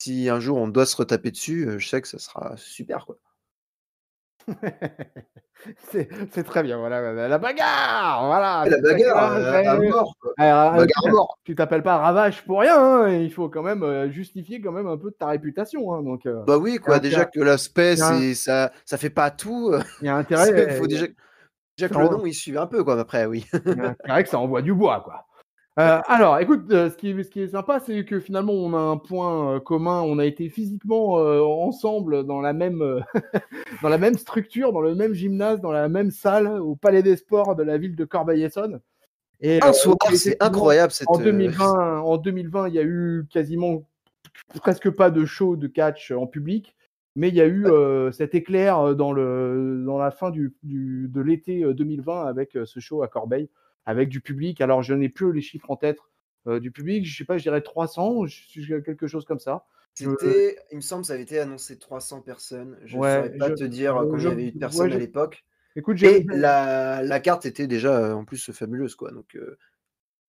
S2: Si un jour on doit se retaper dessus, je sais que ça sera super, quoi.
S1: C'est très bien, voilà, la bagarre! Voilà,
S2: Et la
S1: c'est ça que
S2: bagarre
S1: là,
S2: à mort, quoi.
S1: alors,
S2: Bagarre à mort.
S1: tu t'appelles pas Ravage pour rien, hein, il faut quand même, justifier quand même un peu de ta réputation, hein, donc
S2: Bah oui,
S1: il y a
S2: quoi.
S1: intér
S2: Déjà que l'aspect,
S1: il y a
S2: ça fait pas tout.
S1: il y a intérêt,
S2: Il faut déjà
S1: ça
S2: que le nom il suive un peu, quoi. Après, oui.
S1: il y a intérêt que ça envoie du bois, quoi.
S2: Ouais.
S1: Alors écoute, ce qui est sympa, c'est que finalement on a un point, commun. On a été physiquement, ensemble dans la même, dans la même structure, dans le même gymnase, dans la même salle, au Palais des Sports de la ville de Corbeil-Essonnes. Et
S2: Un soir,
S1: oui,
S2: c'est
S1: effectivement,
S2: incroyable
S1: en 2020, il y a eu quasiment presque pas de show de catch en public, mais il y a eu cet éclair dans la fin de l'été 2020 avec ce show à Corbeil, avec du public. Alors, je n'ai plus les chiffres en tête du public, je sais pas, je dirais 300, quelque chose comme ça. Je,
S2: il me semble, ça avait été annoncé 300 personnes. Je
S1: ouais,
S2: saurais pas te dire combien il y avait eu de
S1: ouais,
S2: personnes à l'époque.
S1: écoute,
S2: Et la carte était déjà en plus fabuleuse, quoi. Donc,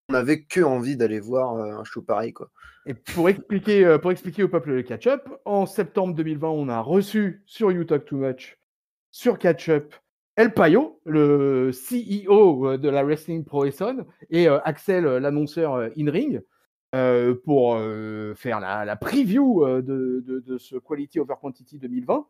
S2: on n'avait que envie d'aller voir un show pareil, quoi.
S1: et pour expliquer au peuple le catch-up, en septembre 2020, on a reçu sur You Talk Too Much, sur catch-up, El Payo, le CEO de la Wrestling Pro Essonne, et Axel, l'annonceur in-ring, pour faire la preview de ce Quality Over Quantity 2020.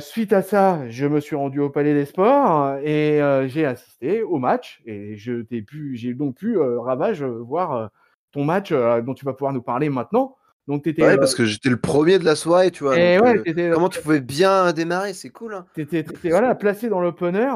S1: Suite à ça, je me suis rendu au Palais des Sports et j'ai assisté au match et j'ai donc pu, Ravage, voir ton match dont tu vas pouvoir nous parler maintenant. Donc tu étais,
S2: Ouais, parce que j'étais le premier de la soirée, tu vois.
S1: et
S2: Donc,
S1: ouais,
S2: comment tu pouvais bien démarrer, c'est cool, hein.
S1: voilà, placé dans l'opener.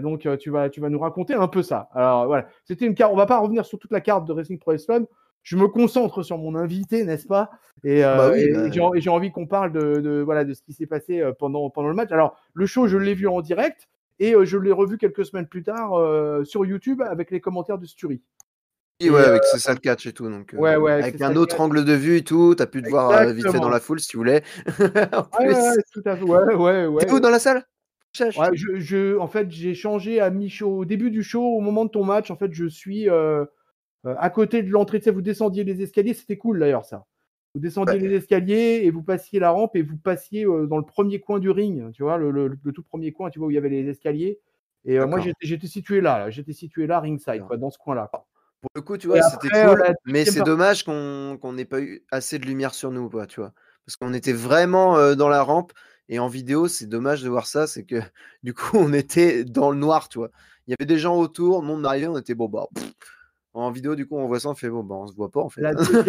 S1: Donc tu vas nous raconter un peu ça. Alors voilà, c'était une carte. On va pas revenir sur toute la carte de Wrestling Pro Wrestling. Je me concentre sur mon invité, n'est-ce pas? Et,
S2: Bah oui,
S1: j'ai envie qu'on parle voilà, de ce qui s'est passé pendant le match. Alors, le show, je l'ai vu en direct et je l'ai revu quelques semaines plus tard sur YouTube avec les commentaires de Sturi.
S2: oui, ouais, avec C'est ça le catch et tout. Donc,
S1: Ouais, ouais, avec
S2: avec
S1: C'est ça
S2: un
S1: le
S2: autre
S1: catch.
S2: angle de vue et tout, t'as pu te voir vite fait dans
S1: Exactement.
S2: la foule si tu voulais. En
S1: Ouais, ouais,
S2: plus.
S1: tout à fait. Ouais, ouais,
S2: T'es
S1: ouais.
S2: où dans la salle?
S1: Ouais, en fait, j'ai changé à mi-show. Au début du show, au moment de ton match, en fait, je suis à côté de l'entrée. Tu sais, vous descendiez les escaliers, c'était cool d'ailleurs ça. Vous descendiez
S2: Ouais,
S1: les escaliers et vous passiez la rampe et vous passiez dans le premier coin du ring, tu vois, le tout premier coin, tu vois, où il y avait les escaliers. Et moi,
S2: d'accord.
S1: j'étais situé là, j'étais situé là, ringside,
S2: D'accord.
S1: quoi, dans ce coin-là, quoi.
S2: Pour le coup, tu
S1: Et
S2: vois, c'était
S1: après,
S2: cool,
S1: la
S2: mais
S1: deuxième
S2: c'est
S1: partie.
S2: dommage qu'on n'ait pas eu assez de lumière sur nous, quoi, tu vois. Parce qu'on était vraiment dans la rampe et en vidéo, c'est dommage de voir ça, c'est que du coup, on était dans le noir, tu vois. Il y avait des gens autour, nous on arrivait, on était bon, bah, en vidéo, du coup, on voit ça, on fait bon, bah, on se voit pas en fait.
S1: La deuxième,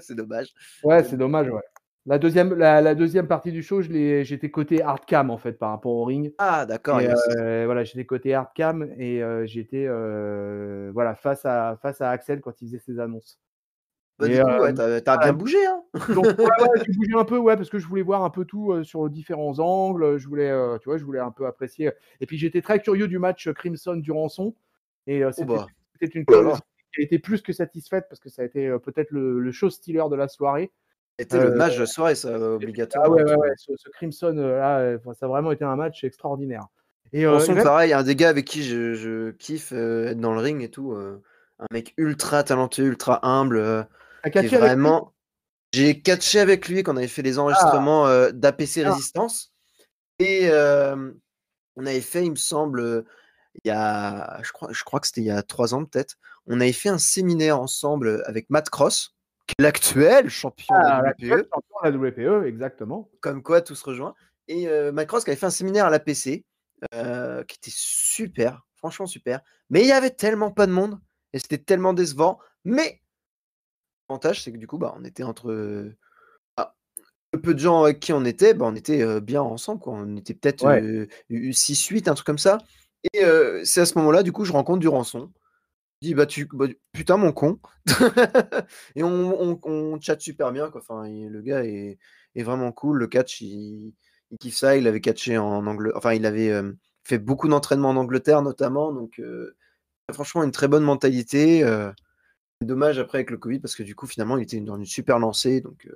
S2: C'est dommage.
S1: ouais,
S2: Mais
S1: c'est
S2: bon.
S1: dommage, ouais. La deuxième partie du show, j'étais côté hardcam en fait par rapport au ring.
S2: Ah, d'accord,
S1: Et
S2: yes.
S1: voilà, j'étais côté hardcam et j'étais voilà, face à Axel quand il faisait ses annonces.
S2: Bah,
S1: Et
S2: du coup, ouais, t'as
S1: voilà,
S2: bien bougé, hein.
S1: donc ouais, ouais, j'ai bougé un peu, ouais, parce que je voulais voir un peu tout sur différents angles. Je voulais, tu vois, je voulais un peu apprécier. Et puis j'étais très curieux du match Crimson Durançon et
S2: Oh
S1: c'était
S2: bah,
S1: c'était une
S2: oh là là.
S1: curiosité qui a été plus que satisfaite parce que ça a été peut-être le show stealer de la soirée.
S2: C'était le match de la soirée, ça, obligatoire.
S1: Ah ouais, ce Crimson, là, ça a vraiment été un match extraordinaire. Et
S2: Rançon, pareil, un des gars avec qui je kiffe être dans le ring et tout. Un mec ultra talentueux, ultra humble. Qui est vraiment. J'ai catché avec lui quand on avait fait les enregistrements d'APC Résistance. Et on avait fait, il me semble, je crois que c'était il y a 3 ans peut-être. On avait fait un séminaire ensemble avec Matt Cross, qui est l'actuel champion de la WPE.
S1: Champion de la WPE, exactement.
S2: Comme quoi, tout se rejoint. Et Matt Cross qui avait fait un séminaire à l'APC, qui était super, franchement super. Mais il y avait tellement pas de monde, et c'était tellement décevant. Mais l'avantage, c'est que du coup, on était entre le peu de gens avec qui on était, on était bien ensemble, quoi. On était peut-être 6-8, un truc comme ça. Et c'est à ce moment-là, du coup, je rencontre du Rançon. Je dis, putain, mon con. Et on chatte super bien, quoi. Enfin, le gars est vraiment cool. Le catch, il kiffe ça. Il avait catché en Angleterre. Enfin, il avait fait beaucoup d'entraînement en Angleterre, notamment. Donc, franchement, une très bonne mentalité. Dommage après avec le Covid, parce que du coup, finalement, il était dans une super lancée. Donc,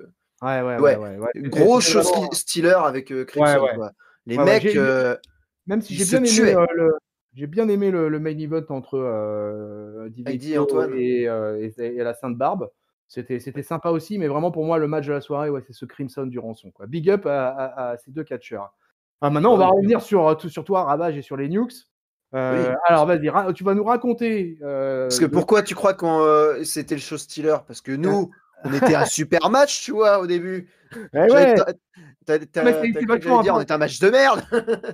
S1: ouais.
S2: Gros show stealer avec Crimson, quoi. Les mecs,
S1: même si j'ai bien aimé le main event entre
S2: Heidi et Antoine
S1: et la Sainte Barbe. C'était sympa aussi, mais vraiment pour moi, le match de la soirée, c'est ce Crimson du Rançon, quoi. Big up à ces deux catcheurs. Maintenant, on va revenir sur toi, Ravage, et sur les Nukes. Alors, vas-y, tu vas nous raconter.
S2: Parce que pourquoi tu crois que c'était le show stealer? Parce que nous, on était un super match, tu vois, au début. T'as dire, on était un match de merde.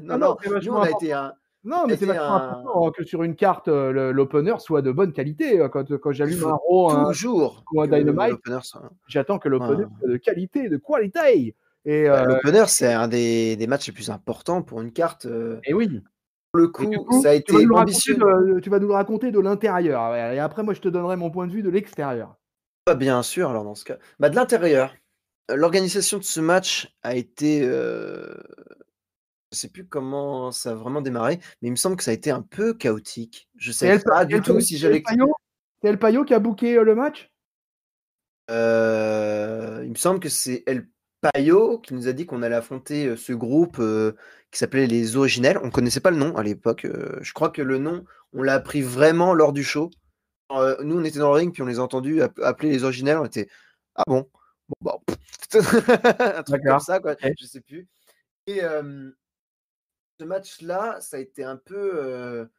S2: non, nous, on a été un.
S1: Non, mais c'est vachement important que sur une carte, l'opener soit de bonne qualité. Quand j'allume un Raw ou un Dynamite, j'attends que l'opener soit de qualité, de qualité.
S2: L'opener, c'est un des matchs les plus importants pour une carte.
S1: Et oui.
S2: Pour le coup, ça a été ambitieux.
S1: Tu vas nous le raconter de l'intérieur. Et après, moi, je te donnerai mon point de vue de l'extérieur.
S2: Bien sûr, alors dans ce cas. De l'intérieur, l'organisation de ce match a été. Je sais plus comment ça a vraiment démarré, mais il me semble que ça a été un peu chaotique. Je sais pas du tout si j'allais.
S1: C'est El Payo qui a booké le match?
S2: Il me semble que c'est El Payo qui nous a dit qu'on allait affronter ce groupe qui s'appelait les Originels. On ne connaissait pas le nom à l'époque. Je crois que le nom, on l'a appris vraiment lors du show. Nous, on était dans le ring, puis on les a entendus appeler les Originels. On était ah bon, un truc comme ça, quoi. Je sais plus. Et ce match-là, ça a été un peu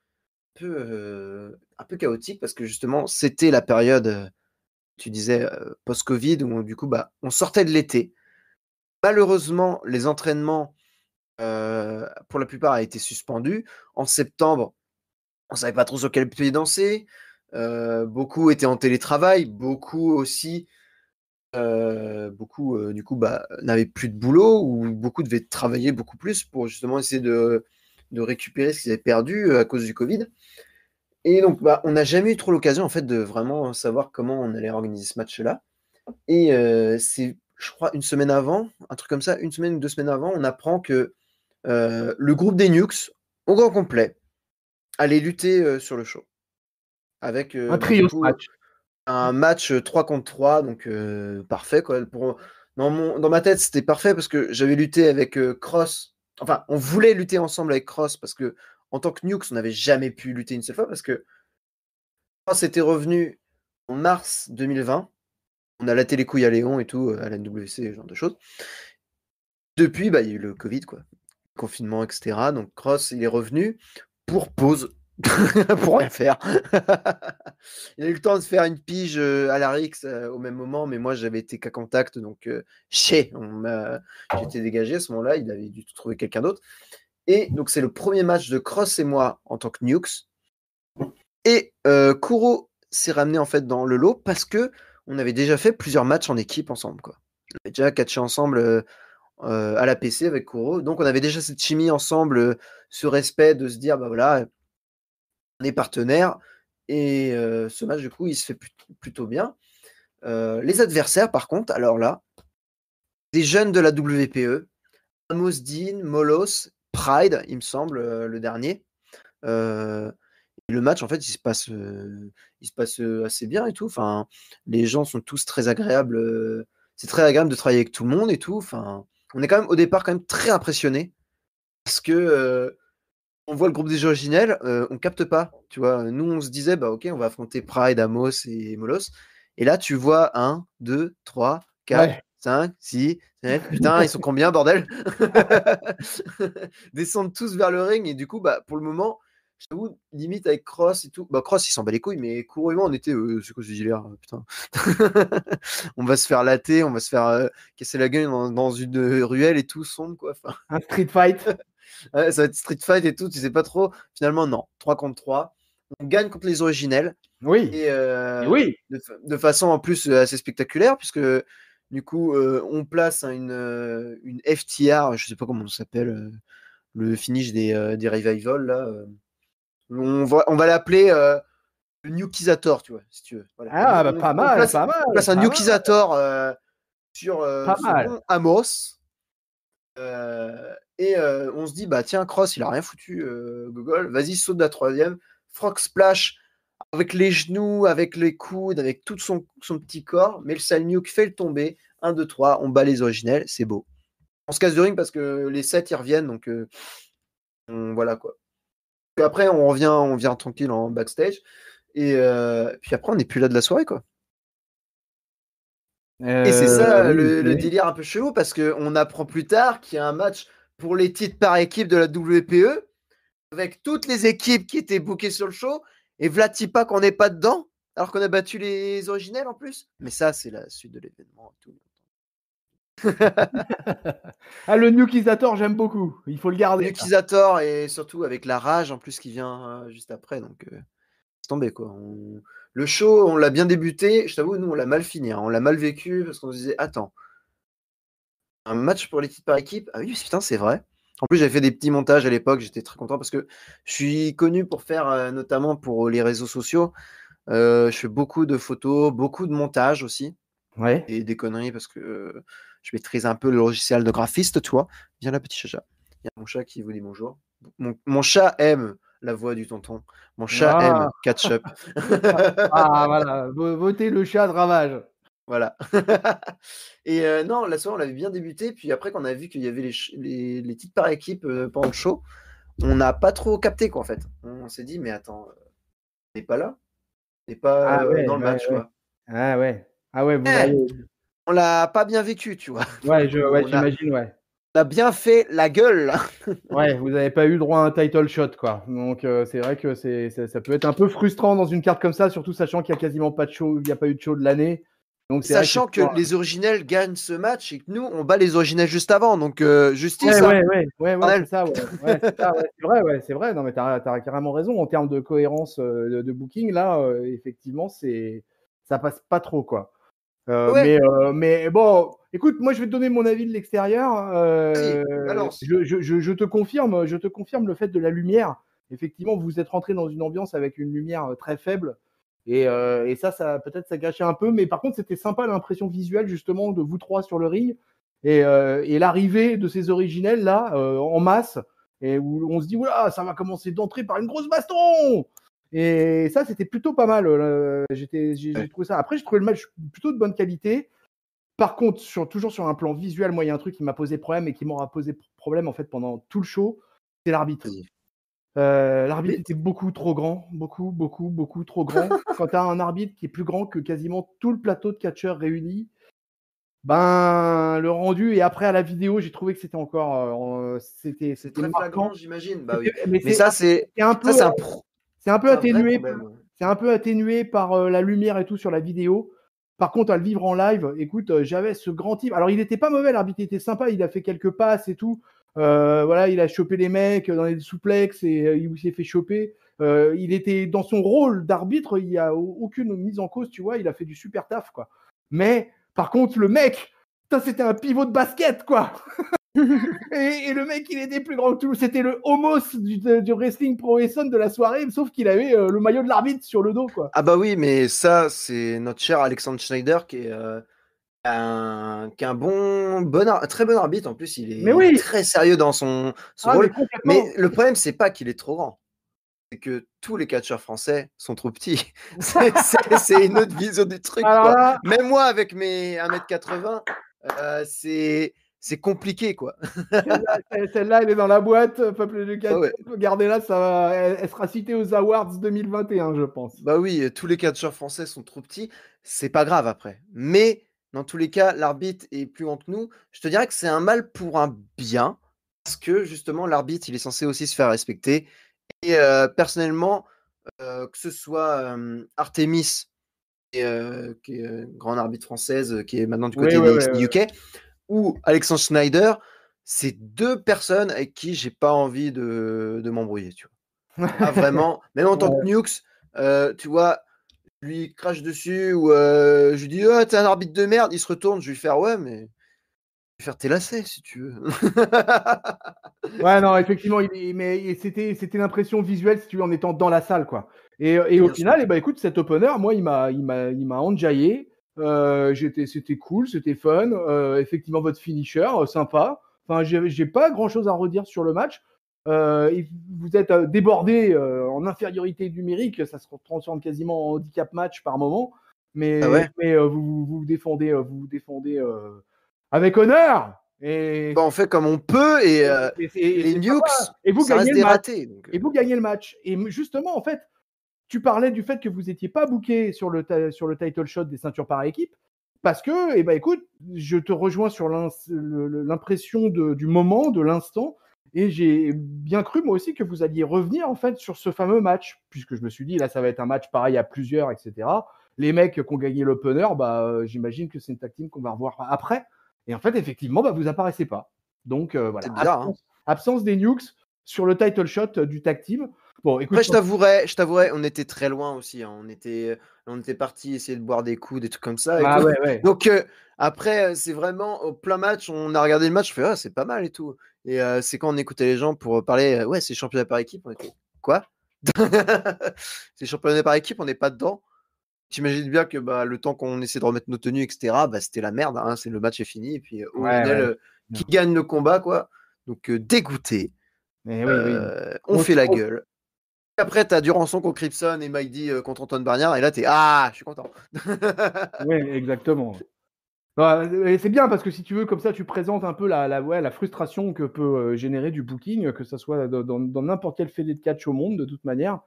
S2: chaotique parce que justement, c'était la période, tu disais, post-Covid, où du coup, on sortait de l'été. Malheureusement, les entraînements, pour la plupart, a été suspendus. En septembre, on ne savait pas trop sur quel pied danser. Beaucoup étaient en télétravail, beaucoup aussi, du coup, n'avaient plus de boulot, ou beaucoup devaient travailler beaucoup plus pour justement essayer de récupérer ce qu'ils avaient perdu à cause du Covid. Et donc, on n'a jamais eu trop l'occasion en fait de vraiment savoir comment on allait organiser ce match-là. Et c'est, je crois, une semaine avant, un truc comme ça, une semaine ou 2 semaines avant, on apprend que le groupe des Nukes, au grand complet, allait lutter sur le show. Avec
S1: un trio match.
S2: Un match 3 contre 3, donc parfait, quoi. Dans ma tête, c'était parfait parce que j'avais lutté avec Cross. Enfin, on voulait lutter ensemble avec Cross parce que en tant que Nukes, on n'avait jamais pu lutter une seule fois parce que Cross était revenu en mars 2020. On a laté les couilles à Léon et tout, à la NWC, ce genre de choses. Depuis, il y a eu le Covid, quoi. Confinement, etc. Donc Cross, il est revenu pour pause. Pour rien faire. Il a eu le temps de faire une pige à la Rix au même moment, mais moi j'avais été qu'à contact, donc j'étais dégagé à ce moment-là, il avait dû trouver quelqu'un d'autre. Et donc c'est le premier match de Cross et moi en tant que Nukes. Et Kuro s'est ramené en fait dans le lot parce que on avait déjà fait plusieurs matchs en équipe ensemble, quoi. On avait déjà catché ensemble à la PC avec Kuro, donc on avait déjà cette chimie ensemble, ce respect de se dire voilà, on est partenaires. Et ce match, du coup, il se fait plutôt bien. Les adversaires, par contre, alors là, des jeunes de la WPE, Amos Dean, Molos, Pride, il me semble, le dernier. Le le match, en fait, il se passe assez bien et tout. Enfin, les gens sont tous très agréables. C'est très agréable de travailler avec tout le monde et tout. Enfin, on est quand même au départ quand même très impressionné parce que on voit le groupe des originels, on capte pas, tu vois. Nous, on se disait, bah ok, on va affronter Pride, Amos et Molos. Et là, tu vois 1, 2, 3, 4,
S1: Ouais.
S2: 5, 6, 7. Putain, ils sont combien, bordel? Descendent tous vers le ring. Et du coup, bah, pour le moment, je t'avoue, limite avec Cross et tout. Bah, Cross, il s'en bat les couilles, mais Kuro et moi, on était. C'est quoi ce délire? Putain. On va se faire latter, on va se faire casser la gueule dans une ruelle et tout, sombre, quoi. Enfin,
S1: Un street fight.
S2: ouais, ça va être Street Fight et tout, tu sais pas trop. Finalement, non. 3 contre 3. On gagne contre les originels.
S1: Oui.
S2: Et
S1: Et oui.
S2: de façon en plus assez spectaculaire, puisque du coup, on place une FTR, je sais pas comment ça s'appelle, le finish des Revival, là. On va l'appeler le Nukisator, tu vois, si tu veux. Voilà.
S1: Ah, bah, pas mal, pas
S2: On
S1: mal,
S2: place un
S1: pas mal,
S2: Nukisator sur
S1: pas
S2: ce
S1: mal.
S2: bon Amos. Et on se dit, bah tiens, Cross, il a rien foutu, Gogol. Vas-y, saute de la troisième. Frog Splash avec les genoux, avec les coudes, avec tout son petit corps. Mais le sale nuke fait le tomber. 1, 2, 3, on bat les originels, c'est beau. On se casse de ring parce que les 7 ils reviennent, donc voilà quoi. Puis après, on vient tranquille en backstage. Et puis après, on n'est plus là de la soirée quoi. Et c'est ça
S1: Oui,
S2: le
S1: oui.
S2: délire un peu chelou parce qu'on apprend plus tard qu'il y a un match pour les titres par équipe de la WPE avec toutes les équipes qui étaient bookées sur le show et Vlatipa qu'on n'est pas dedans alors qu'on a battu les originels en plus. Mais ça, c'est la suite de l'événement.
S1: Ah, le Nukisator, j'aime beaucoup. Il faut le garder.
S2: Nukisator et surtout avec la rage en plus qui vient juste après. Donc, c'est tombé quoi. Le show, on l'a bien débuté. Je t'avoue, nous, on l'a mal fini. Hein. On l'a mal vécu parce qu'on se disait, attends, un match pour les titres par équipe? Ah oui, putain, c'est vrai. En plus, j'avais fait des petits montages à l'époque. J'étais très content parce que je suis connu pour faire, notamment pour les réseaux sociaux, je fais beaucoup de photos, beaucoup de montages aussi.
S1: Ouais.
S2: Et des conneries parce que je maîtrise un peu le logiciel de graphiste, tu vois. Viens là, petit chacha. Il y a mon chat qui vous dit bonjour. Mon chat aime la voix du tonton. Mon chat
S1: Ah,
S2: aime Ketchup.
S1: ah, voilà. Votez le chat de ravage.
S2: Voilà. Et non, la soirée, on l'avait bien débuté. Puis après, quand on a vu qu'il y avait les titres par équipe pendant le show, on n'a pas trop capté, quoi, en fait. On s'est dit, mais attends, on n'est pas là. On n'est pas
S1: Ah ouais,
S2: dans le
S1: ouais,
S2: match,
S1: ouais.
S2: quoi.
S1: Ah ouais. Ah ouais, vous
S2: Eh,
S1: auriez.
S2: on l'a pas bien vécu, tu vois, pour le
S1: Ouais,
S2: coup.
S1: ouais, j'imagine, ouais.
S2: On a bien fait la gueule, là.
S1: Ouais, vous n'avez pas eu droit à un title shot, quoi. Donc, c'est vrai que ça peut être un peu frustrant dans une carte comme ça, surtout sachant qu'il n'y a quasiment pas de show, il n'y a pas eu de show de l'année. Donc, c'est vrai que c'est
S2: Sachant que
S1: toujours.
S2: les originels gagnent ce match et que nous, on bat les originels juste avant. Donc,
S1: Ouais,
S2: justice, hein,
S1: ouais, ouais, ouais, ouais, c'est
S2: bordel.
S1: ça, ouais. Ouais, c'est ça, ouais, c'est vrai, ouais, c'est vrai. Non, mais t'as carrément raison. En termes de cohérence de booking, là, effectivement, ça passe pas trop, quoi.
S2: Ouais,
S1: Mais bon, écoute, moi, je vais te donner mon avis de l'extérieur.
S2: vas-y, balance.
S1: Je te confirme le fait de la lumière. Effectivement, vous êtes rentré dans une ambiance avec une lumière très faible. Et ça peut-être ça gâchait un peu. Mais par contre, c'était sympa l'impression visuelle, justement, de vous trois sur le ring. Et l'arrivée de ces originels, là, en masse, et où on se dit, voilà, ça va commencer d'entrer par une grosse baston. Et ça, c'était plutôt pas mal. J'ai
S2: Ouais.
S1: trouvé ça. Après, j'ai trouvé le match plutôt de bonne qualité. Par contre, toujours sur un plan visuel, moi, il y a un truc qui m'a posé problème et qui m'aura posé problème en fait pendant tout le show, c'est l'arbitre.
S2: Vas-y.
S1: L'arbitre
S2: Vite.
S1: était beaucoup trop grand, beaucoup trop grand. Quand tu as un arbitre qui est plus grand que quasiment tout le plateau de catcheurs réunis, ben le rendu et après à la vidéo, j'ai trouvé que c'était encore,
S2: C'est
S1: c'était
S2: très
S1: marquant.
S2: flagrant, j'imagine. Bah oui.
S1: Mais
S2: Mais ça,
S1: c'est un peu, c'est un peu
S2: c'est un vrai
S1: atténué.
S2: problème. Ouais.
S1: C'est un peu atténué par la lumière et tout sur la vidéo. Par contre, à le vivre en live, écoute, j'avais ce grand type. Alors, il n'était pas mauvais, l'arbitre était sympa. Il a fait quelques passes et tout. Voilà, il a chopé les mecs dans les souplexes et il s'est fait choper. Il était dans son rôle d'arbitre. Il n'y a aucune mise en cause, tu vois. Il a fait du super taf, quoi. Mais par contre, le mec, c'était un pivot de basket, quoi. Et le mec, il était plus grand que tout. C'était le homos du wrestling pro Essonne de la soirée, sauf qu'il avait le maillot de l'arbitre sur le dos, quoi.
S2: Ah bah oui, mais ça, c'est notre cher Alexandre Schneider qui est qui est un très bon arbitre. En plus,
S1: Mais
S2: il est
S1: oui,
S2: très sérieux dans son
S1: ah, mais
S2: rôle. Mais
S1: complètement.
S2: le problème, c'est pas qu'il est trop grand. c'est que tous les catcheurs français sont trop petits. C'est une autre vision du truc,
S1: Alors
S2: quoi.
S1: là,
S2: Même moi, avec mes 1m80, c'est compliqué, quoi.
S1: celle-là, elle est dans la boîte, Peuple du
S2: Ah
S1: Ketchup.
S2: ouais.
S1: Gardez-la, elle sera citée aux Awards 2021, je pense.
S2: Bah oui, tous les catcheurs français sont trop petits. C'est pas grave après. Mais dans tous les cas, l'arbitre est plus grand que nous. Je te dirais que c'est un mal pour un bien, parce que justement, l'arbitre, il est censé aussi se faire respecter. Et personnellement, que ce soit Artemis, qui est grande arbitre française, qui est maintenant du côté des UK, ou Alexandre Schneider, c'est deux personnes avec qui j'ai pas envie de m'embrouiller, tu vois. Ah, vraiment, même en tant que Nukes, tu vois, je lui crache dessus ou je lui dis oh, t'es un arbitre de merde, il se retourne, je vais lui faire ouais, mais je vais faire tes lacets si tu veux.
S1: Ouais, non, effectivement, mais c'était l'impression visuelle si tu veux en étant dans la salle, quoi. Et au
S2: Bien
S1: final,
S2: sûr.
S1: bah, écoute, cet opener, moi, il m'a enjaillé. C'était cool, c'était fun. Effectivement, votre finisher, sympa. Enfin, j'ai pas grand-chose à redire sur le match. Vous êtes débordé en infériorité numérique, ça se transforme quasiment en handicap match par moment.
S2: Ah ouais.
S1: Mais vous défendez, avec honneur. Et
S2: Bah, on fait comme on peut et les
S1: c'est
S2: Nukes,
S1: sympa. Et vous
S2: ça
S1: gagnez
S2: reste
S1: le
S2: des
S1: match.
S2: ratés. Donc,
S1: Et vous gagnez le match. Et justement, en fait, tu parlais du fait que vous n'étiez pas booké sur le title shot des ceintures par équipe. Parce que, eh ben, écoute, je te rejoins sur l'impression du moment, de l'instant. Et j'ai bien cru, moi aussi, que vous alliez revenir, en fait, sur ce fameux match. Puisque je me suis dit, là, ça va être un match pareil à plusieurs, etc. Les mecs qui ont gagné l'opener, bah, j'imagine que c'est une tag team qu'on va revoir après. Et en fait, effectivement, bah, vous apparaissez pas. Donc, voilà.
S2: c'est bizarre, hein.
S1: Absence des Nukes sur le title shot du tag team. Bon, écoute,
S2: Après, je t'avouerais, on était très loin aussi, hein. On était parti essayer de boire des coups, des trucs comme ça et
S1: ah
S2: tout.
S1: ouais.
S2: Donc après, c'est vraiment au plein match. On a regardé le match, on fait ah, c'est pas mal et tout. Et c'est quand on écoutait les gens pour parler, ouais, c'est championnat par équipe. On était quoi? C'est championnat par équipe, on n'est pas dedans. T'imagines bien que bah, le temps qu'on essaie de remettre nos tenues, etc., bah, c'était la merde, hein. C'est le match est fini et puis au final,
S1: Ouais.
S2: qui gagne le combat, quoi. Donc dégoûté,
S1: Mais oui.
S2: on fait la gueule. Après, t'as Durançon contre Cripson et Mike D contre Antoine Barniard, et là, t'es ah, je suis content.
S1: Oui, exactement. Ouais, et c'est bien parce que si tu veux, comme ça, tu présentes un peu la frustration que peut générer du booking, que ce soit dans n'importe quel fédé de catch au monde, de toute manière.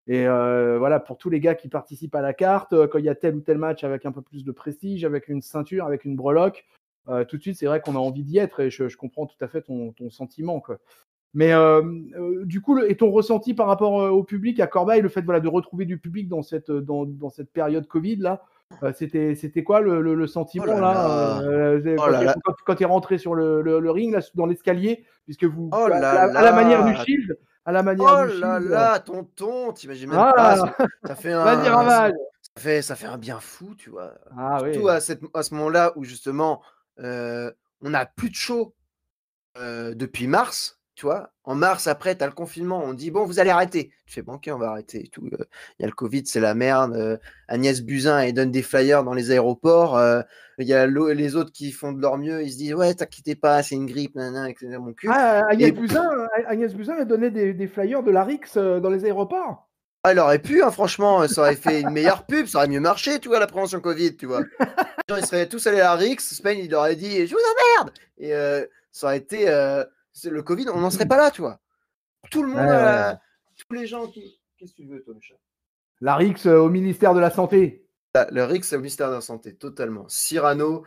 S1: Et voilà, pour tous les gars qui participent à la carte, quand il y a tel ou tel match avec un peu plus de prestige, avec une ceinture, avec une breloque, tout de suite, c'est vrai qu'on a envie d'y être et je comprends tout à fait ton sentiment, quoi. Mais du coup, et ton ressenti par rapport au public à Corbeil, le fait voilà, de retrouver du public dans cette période Covid là, c'était quoi le
S2: Oh
S1: sentiment
S2: là
S1: là
S2: là, oh là là,
S1: quand tu es rentré sur le ring là, dans l'escalier, puisque vous
S2: oh là
S1: à la manière du
S2: là,
S1: Shield,
S2: oh là là, tonton, t'imagines même pas,
S1: ah
S2: ça fait
S1: vas-y
S2: un,
S1: Ravage.
S2: ça fait un bien fou, tu vois.
S1: Ah
S2: Surtout
S1: oui.
S2: à ce moment-là où justement, on n'a plus de show depuis mars, tu vois. En mars, après, tu as le confinement, on dit, bon, vous allez arrêter. Tu fais, bon, ok, on va arrêter et tout. Il y a le Covid, c'est la merde. Agnès Buzyn, elle donne des flyers dans les aéroports. Il y a les autres qui font de leur mieux. Ils se disent, ouais, t'inquiète pas, c'est une grippe, nanana, etc. Mon cul.
S1: Ah,
S2: Et
S1: Agnès Buzyn a donné des flyers de Larix dans les aéroports.
S2: elle aurait pu, hein, franchement, ça aurait fait une meilleure pub, ça aurait mieux marché, tu vois, la prévention Covid, tu vois. Les gens, ils seraient tous allés à Rix, Spain, il aurait dit, je vous emmerde. Et ça aurait été, le Covid, on n'en serait pas là, tu vois. Tout le monde,
S1: Ouais.
S2: tous les gens qui. Qu'est-ce que tu veux, toi, le chat?
S1: Larix au ministère de la Santé.
S2: Le RIC, c'est le ministère de la Santé, totalement. Cyrano,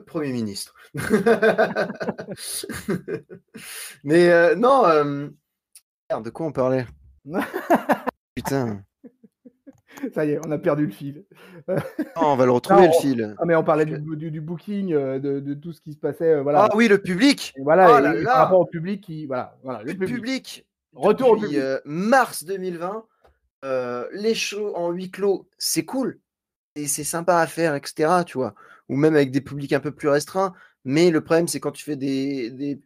S2: Premier ministre. Mais non, merde, de quoi on parlait? Putain.
S1: Ça y est, on a perdu le fil.
S2: Non, on va le retrouver,
S1: Non,
S2: le fil.
S1: mais on parlait du booking, de tout ce qui se passait,
S2: Ah
S1: voilà.
S2: oui, le public.
S1: Et voilà,
S2: Oh là
S1: et par rapport
S2: là.
S1: au public voilà, le
S2: Plus de
S1: public.
S2: public.
S1: Retour au
S2: Depuis
S1: public.
S2: mars 2020, les shows en huis clos, c'est cool. Et c'est sympa à faire, etc. Tu vois. Ou même avec des publics un peu plus restreints. Mais le problème, c'est quand tu fais des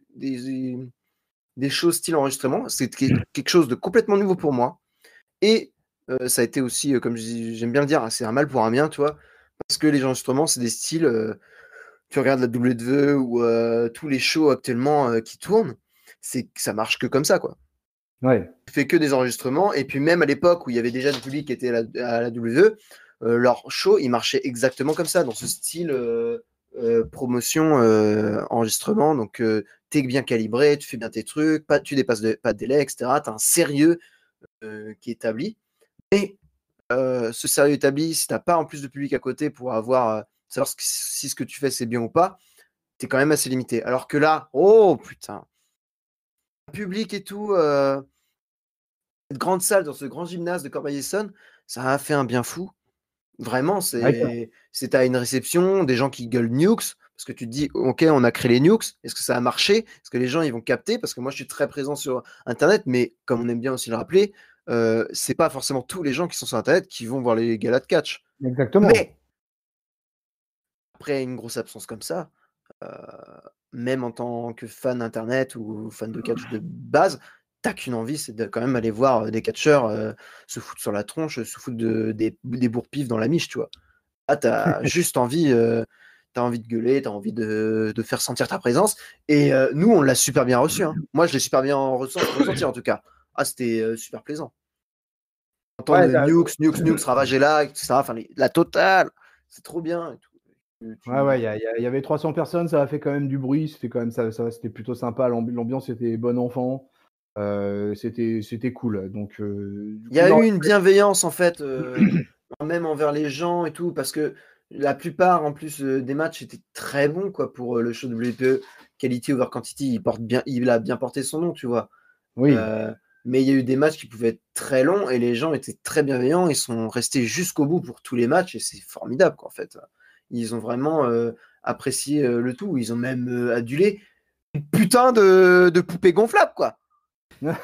S2: choses style enregistrement, c'est quelque chose de complètement nouveau pour moi. Et ça a été aussi, comme j'aime bien le dire, c'est un mal pour un bien, tu vois. Parce que les enregistrements, c'est des styles, tu regardes la WWE ou tous les shows actuellement qui tournent, ça marche que comme ça, quoi.
S1: Ouais.
S2: Fait que des enregistrements. Et puis même à l'époque où il y avait déjà du public qui était à la WWE, leur show, il marchait exactement comme ça, dans ce style promotion, enregistrement. Donc, t'es bien calibré, tu fais bien tes trucs, tu dépasses pas de délai, etc. T'as un sérieux qui est établi. Et ce sérieux établi, si t'as pas en plus de public à côté pour savoir si ce que tu fais c'est bien ou pas, t'es quand même assez limité. Alors que là, oh putain, public et tout, cette grande salle dans ce grand gymnase de Corbeil-Essonnes, ça a fait un bien fou. Vraiment,
S1: Ouais,
S2: c'est à une réception, des gens qui gueulent Nukes, parce que tu te dis, ok, on a créé les Nukes, est-ce que ça a marché? Est-ce que les gens ils vont capter? Parce que moi je suis très présent sur Internet, mais comme on aime bien aussi le rappeler, c'est pas forcément tous les gens qui sont sur Internet qui vont voir les galas de catch.
S1: exactement.
S2: Mais après une grosse absence comme ça, euh, même en tant que fan Internet ou fan de catch de base, t'as qu'une envie, c'est de quand même aller voir des catcheurs se foutre sur la tronche, se foutre des bourre-pifs dans la miche, tu vois. Ah, t'as juste envie, t'as envie de gueuler, t'as envie de faire sentir ta présence. Et nous, on l'a super bien reçu. Hein. Moi, je l'ai super bien ressenti en tout cas. Ah, c'était super plaisant.
S1: Ouais,
S2: Entendre Nukes, Ravagella, etc. Enfin, la totale, c'est trop bien. Et tout.
S1: ouais, il y avait 300 personnes, ça a fait quand même du bruit, c'était quand même c'était plutôt sympa, l'ambiance était bon enfant, c'était cool. Donc, du
S2: Il y
S1: coup,
S2: a
S1: non,
S2: eu une bienveillance en fait, même envers les gens et tout, parce que la plupart en plus des matchs étaient très bons quoi pour le show WWE. Quality over quantity, il a bien porté son nom, tu vois.
S1: oui,
S2: Euh, mais il y a eu des matchs qui pouvaient être très longs et les gens étaient très bienveillants. Ils sont restés jusqu'au bout pour tous les matchs et c'est formidable quoi, en fait. Ils ont vraiment apprécié le tout. Ils ont même adulé une putain de poupée gonflable quoi.
S1: ouais,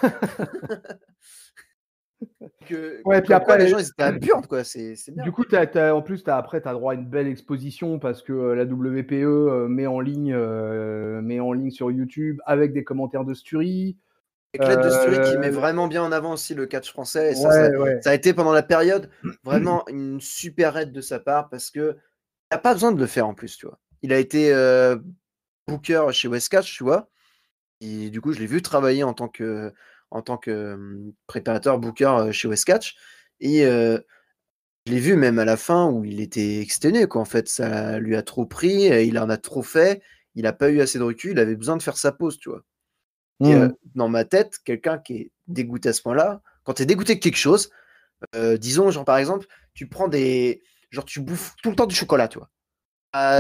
S1: puis
S2: Comme quoi les
S1: après,
S2: gens ils étaient à Burn quoi. C'est
S1: du
S2: bien.
S1: coup, en plus, après, tu as droit à une belle exposition parce que la WPE met en ligne sur YouTube avec des commentaires de Sturie.
S2: Et Kled de Stury qui met
S1: Euh,
S2: vraiment bien en avant aussi le catch français. Et
S1: ouais, ouais.
S2: ça a été pendant la période vraiment une super aide de sa part parce que il n'a pas besoin de le faire en plus, tu vois. Il a été booker chez West Catch, tu vois. Et du coup, je l'ai vu travailler en tant que préparateur booker chez West Catch. Et je l'ai vu même à la fin où il était exténué, quoi. En fait, ça lui a trop pris, il en a trop fait, il n'a pas eu assez de recul, il avait besoin de faire sa pause, tu vois. Et
S1: Mhm.
S2: dans ma tête, quelqu'un qui est dégoûté à ce point-là, quand tu es dégoûté de quelque chose, disons, genre par exemple, tu prends des. Genre, tu bouffes tout le temps du chocolat, tu vois.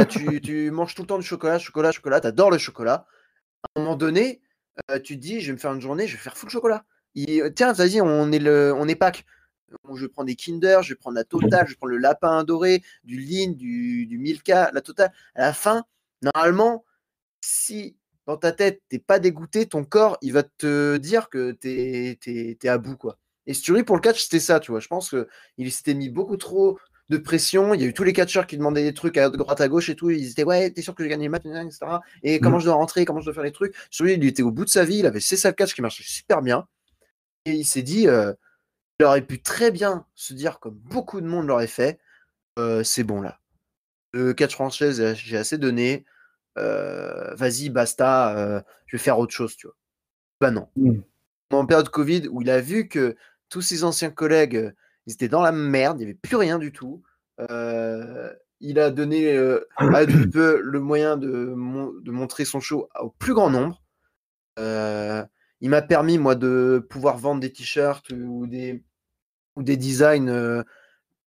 S2: Tu manges tout le temps du chocolat, t'adores le chocolat. À un moment donné, tu te dis, je vais me faire une journée, je vais faire full chocolat. Tiens, vas-y, on est Pâques. Je vais prendre des Kinder, je vais prendre la totale, je vais prendre le lapin doré, du Lean, du Milka, la totale. À la fin, normalement, si dans ta tête, t'es pas dégoûté, ton corps, il va te dire que t'es à bout, quoi. Et Stury, pour le catch, c'était ça, tu vois. Je pense qu'il s'était mis beaucoup trop de pression. Il y a eu tous les catcheurs qui demandaient des trucs à droite, à gauche et tout. Ils étaient, ouais, t'es sûr que je gagne les matchs, etc. Et comment je dois rentrer, comment je dois faire les trucs. Stury, il était au bout de sa vie, il avait cessé le catch qui marchait super bien. Et il s'est dit, il aurait pu très bien se dire, comme beaucoup de monde l'aurait fait, c'est bon là. Le catch français, j'ai assez donné. Vas-y, basta, je vais faire autre chose, tu vois. Bah non.
S1: Mhm.
S2: En période Covid, où il a vu que tous ses anciens collègues, ils étaient dans la merde, il n'y avait plus rien du tout. Il a donné à peu le moyen de montrer son show au plus grand nombre. Il m'a permis, moi, de pouvoir vendre des t-shirts ou des designs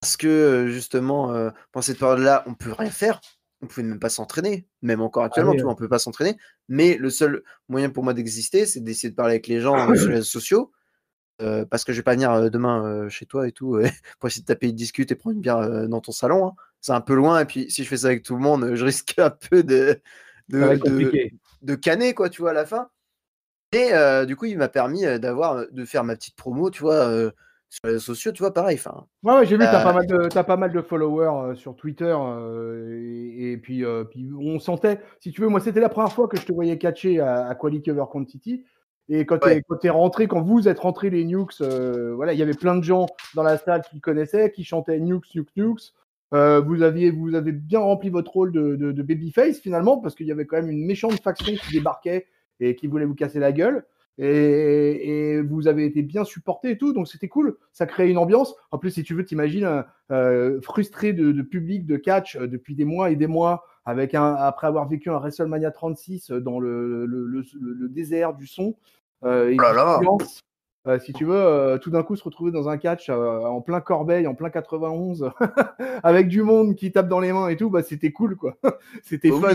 S2: parce que justement, pendant cette période-là, on ne peut rien faire. On ne pouvait même pas s'entraîner. Même encore
S1: Ah
S2: actuellement,
S1: oui,
S2: tu vois, on ne peut pas s'entraîner. Mais le seul moyen pour moi d'exister, c'est d'essayer de parler avec les gens sur les réseaux sociaux. Parce que je ne vais pas venir demain chez toi et tout pour essayer de taper une discute et prendre une bière dans ton salon. Hein. C'est un peu loin. Et puis, si je fais ça avec tout le monde, je risque un peu
S1: ça va
S2: de,
S1: être
S2: de,
S1: compliqué.
S2: de canner, quoi, tu vois, à la fin. Et du coup, il m'a permis de faire ma petite promo, tu vois, sur les réseaux sociaux, tu vois, pareil. Enfin,
S1: Ouais, ouais, j'ai vu,
S2: euh,
S1: t'as pas mal de followers sur Twitter. Puis on sentait, si tu veux, moi, c'était la première fois que je te voyais catcher à Quality Over Quantity. Et
S2: ouais.
S1: quand t'es rentré, quand vous êtes rentré les Nukes, voilà, il y avait plein de gens dans la salle qui connaissaient, qui chantaient Nukes, Nukes, Nukes. Vous avez bien rempli votre rôle de babyface finalement, parce qu'il y avait quand même une méchante faction qui débarquait et qui voulait vous casser la gueule. et vous avez été bien supporté et tout, donc c'était cool. Ça crée une ambiance. En plus, si tu veux, t'imagines frustré de public de catch depuis des mois et des mois, après avoir vécu un WrestleMania 36 dans le désert du son et
S2: Oh là
S1: du
S2: là.
S1: silence. Si tu veux, tout d'un coup se retrouver dans un catch en plein Corbeil, en plein 91, avec du monde qui tape dans les mains et tout, bah, c'était cool, quoi. C'était
S2: Oh
S1: fun.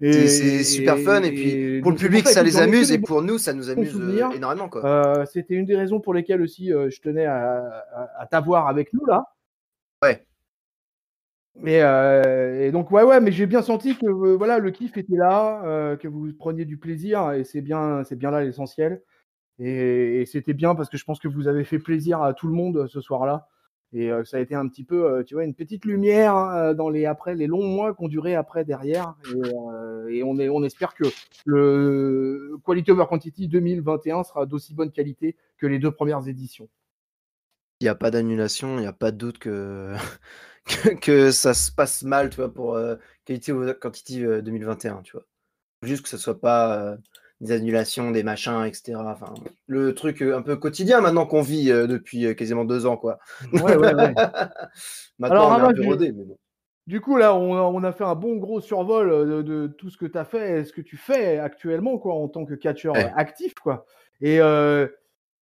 S2: oui, c'est super fun. Et puis pour le
S1: Donc c'est pour
S2: public,
S1: ça,
S2: ça
S1: écoute,
S2: les
S1: j'en ai que
S2: amuse.
S1: des
S2: Et pour nous, ça nous
S1: bons
S2: amuse
S1: souvenirs.
S2: énormément, quoi.
S1: C'était une des raisons pour lesquelles aussi je tenais à t'avoir avec nous là.
S2: Ouais.
S1: Et donc ouais, mais j'ai bien senti que voilà, le kiff était là, que vous preniez du plaisir, et c'est bien là l'essentiel. Et c'était bien parce que je pense que vous avez fait plaisir à tout le monde ce soir-là. Et ça a été un petit peu, tu vois, une petite lumière dans les longs mois qui ont duré après derrière. Et on espère que le Quality Over Quantity 2021 sera d'aussi bonne qualité que les 2 premières éditions.
S2: Il n'y a pas d'annulation, il n'y a pas de doute que, que ça se passe mal, tu vois, pour Quality Over Quantity 2021, tu vois. Juste que ce soit pas des annulations, des machins, etc. Enfin, le truc un peu quotidien maintenant qu'on vit depuis quasiment 2 ans, quoi.
S1: Ouais.
S2: Maintenant,
S1: Alors,
S2: on est un
S1: Ravage,
S2: peu rodé, mais bon.
S1: du coup, là, on a fait un bon gros survol de tout ce que tu as fait et ce que tu fais actuellement, quoi, en tant que catcheur
S2: Ouais.
S1: actif, quoi. Et